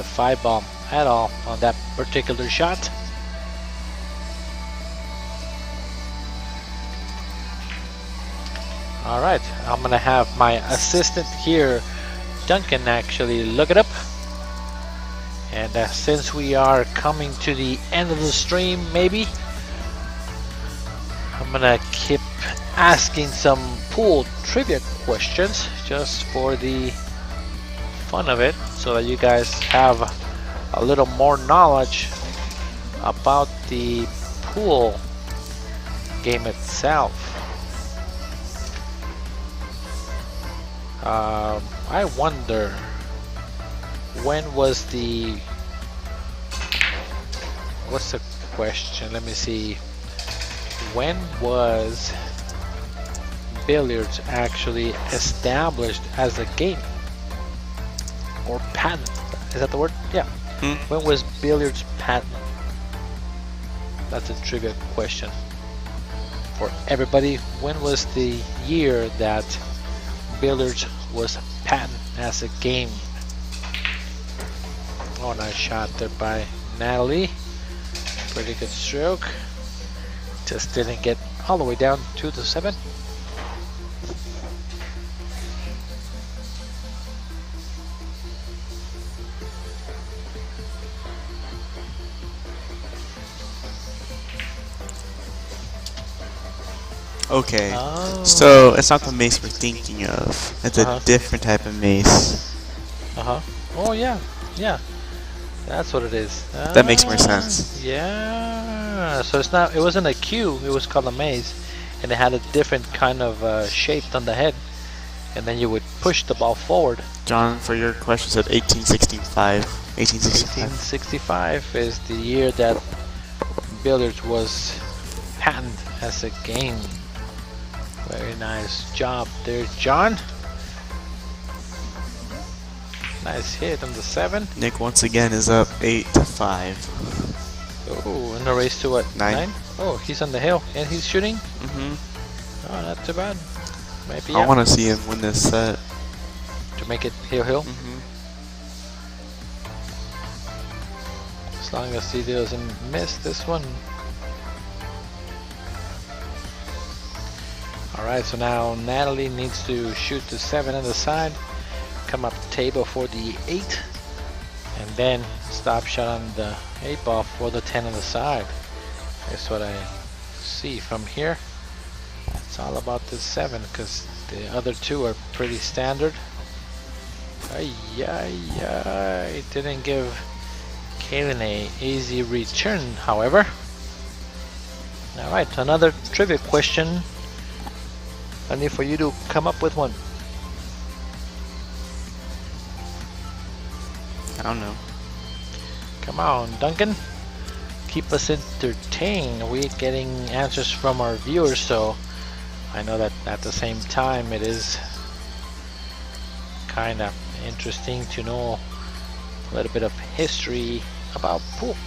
5 bomb at all on that particular shot. Alright, I'm gonna have my assistant here, Duncan, actually look it up. And since we are coming to the end of the stream, maybe I'm gonna keep asking some pool trivia questions just for the fun of it, so that you guys have a little more knowledge about the pool game itself. I wonder, when was the what's the question? Let me see. When was billiards actually established as a game or patent? Is that the word? Yeah. When was billiards patent? That's a trivia question for everybody. When was the year that billiards was patent as a game? Oh, nice shot there by Natalie. Pretty good stroke. Just didn't get all the way down to the 7. Okay. Oh. So it's not the mace we're thinking of. It's a different type of mace. Oh yeah, yeah. That's what it is. That makes more sense. Yeah. So it's not. It wasn't a cue. It was called a maze, and it had a different kind of shape on the head, and then you would push the ball forward. John, for your question, said 1865. 1865 is the year that billiards was patented as a game. Very nice job there, John. Nice hit on the 7. Nick once again is up 8-5. Oh, in the race to what? 9. Oh, he's on the hill and he's shooting. Oh, not too bad. Maybe. I want to see him win this set to make it hill. As long as he doesn't miss this one. Alright, so now Natalie needs to shoot the 7 on the side, come up table for the 8, and then stop shot on the 8 ball for the 10 on the side. That's what I see from here. It's all about the 7 because the other 2 are pretty standard. It didn't give Kaylen a easy return, however. Alright, another trivia question. I need for you to come up with one. I don't know. Come on, Duncan. Keep us entertained. We're getting answers from our viewers, so I know that at the same time it is kind of interesting to know a little bit of history about pool.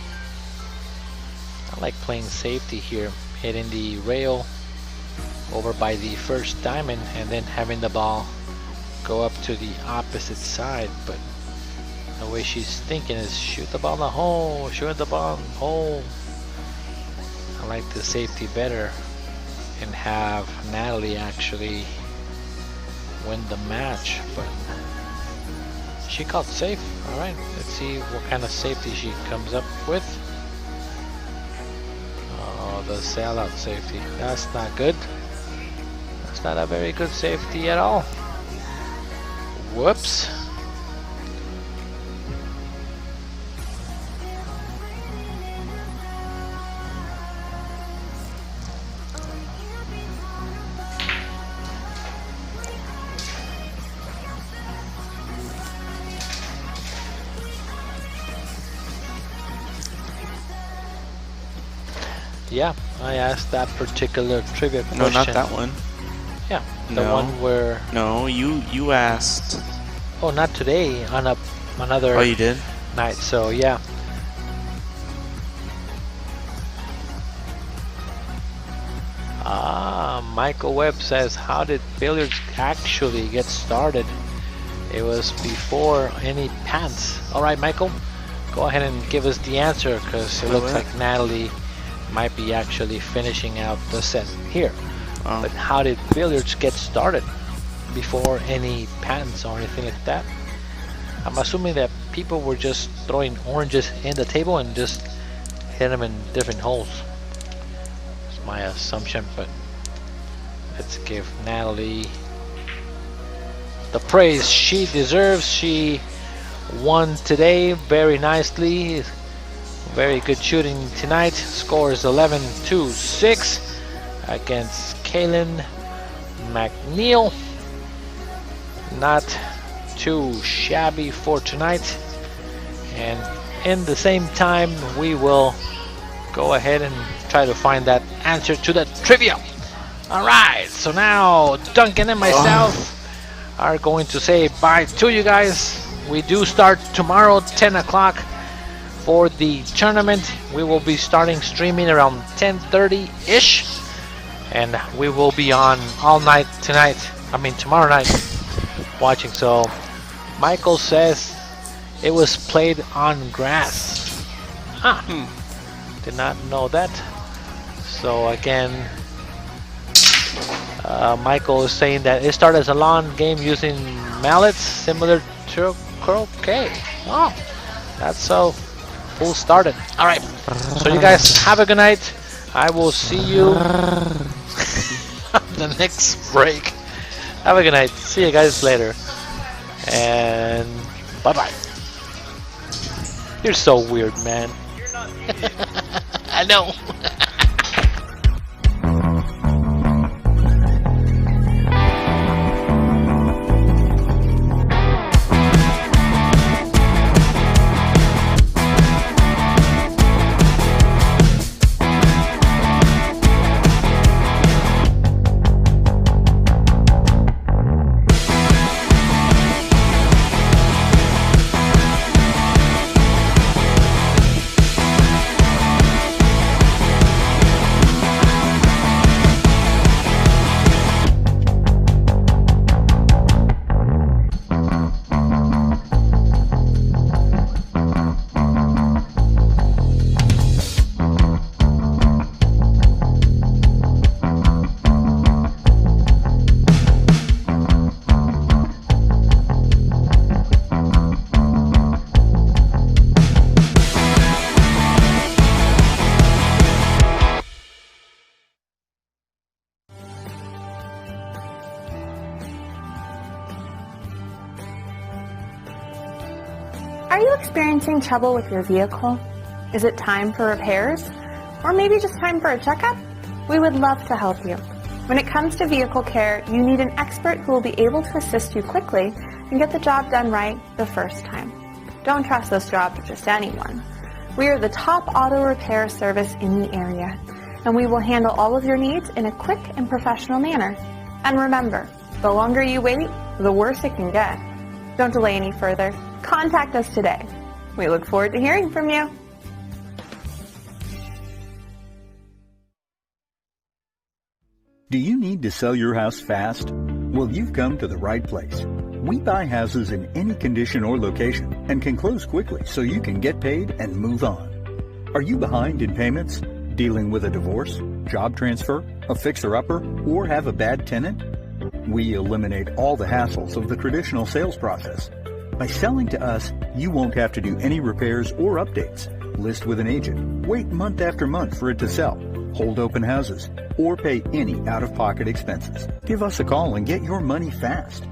I like playing safety here, hitting the rail over by the first diamond and then having the ball go up to the opposite side, but the way she's thinking is shoot the ball in the hole, shoot the ball in the hole. I like the safety better and have Natalie actually win the match, but she called safe. Alright, let's see what kind of safety she comes up with. Oh, the sellout safety. That's not good. That's not a very good safety at all. Whoops. Yeah, I asked that particular trivia question. No, not that one. Yeah, the one where... No, you asked. Oh, not today, on another... Oh, you did? Night, so yeah. Michael Webb says, how did billiards actually get started? It was before any pants. Alright, Michael, go ahead and give us the answer, because it looks like Natalie might be actually finishing out the set here. But how did billiards get started before any patents or anything like that? I'm assuming that people were just throwing oranges in the table and just hit them in different holes. It's my assumption, but let's give Natalie the praise she deserves. She won today very nicely. Very good shooting tonight. Score is 11-6 against Kaylen McNeil. Not too shabby for tonight. And in the same time, we will go ahead and try to find that answer to the trivia. Alright, so now Duncan and myself are going to say bye to you guys. We do start tomorrow 10 o'clock for the tournament. We will be starting streaming around 10:30-ish, and we will be on all night tomorrow night watching. So Michael says it was played on grass. Did not know that. So again, Michael is saying that it started as a lawn game using mallets similar to croquet. Oh, that's so full started. All right, so you guys have a good night. I will see you on the next break. Have a good night. See you guys later, and bye bye. You're so weird, man. I know. Are you experiencing trouble with your vehicle? Is it time for repairs? Or maybe just time for a checkup? We would love to help you. When it comes to vehicle care, you need an expert who will be able to assist you quickly and get the job done right the first time. Don't trust this job to just anyone. We are the top auto repair service in the area, and we will handle all of your needs in a quick and professional manner. And remember, the longer you wait, the worse it can get. Don't delay any further. Contact us today. We look forward to hearing from you. Do you need to sell your house fast? Well, you've come to the right place. We buy houses in any condition or location and can close quickly so you can get paid and move on. Are you behind in payments, dealing with a divorce, job transfer, a fixer-upper, or have a bad tenant? We eliminate all the hassles of the traditional sales process. By selling to us, you won't have to do any repairs or updates, list with an agent, wait month after month for it to sell, hold open houses, or pay any out-of-pocket expenses. Give us a call and get your money fast.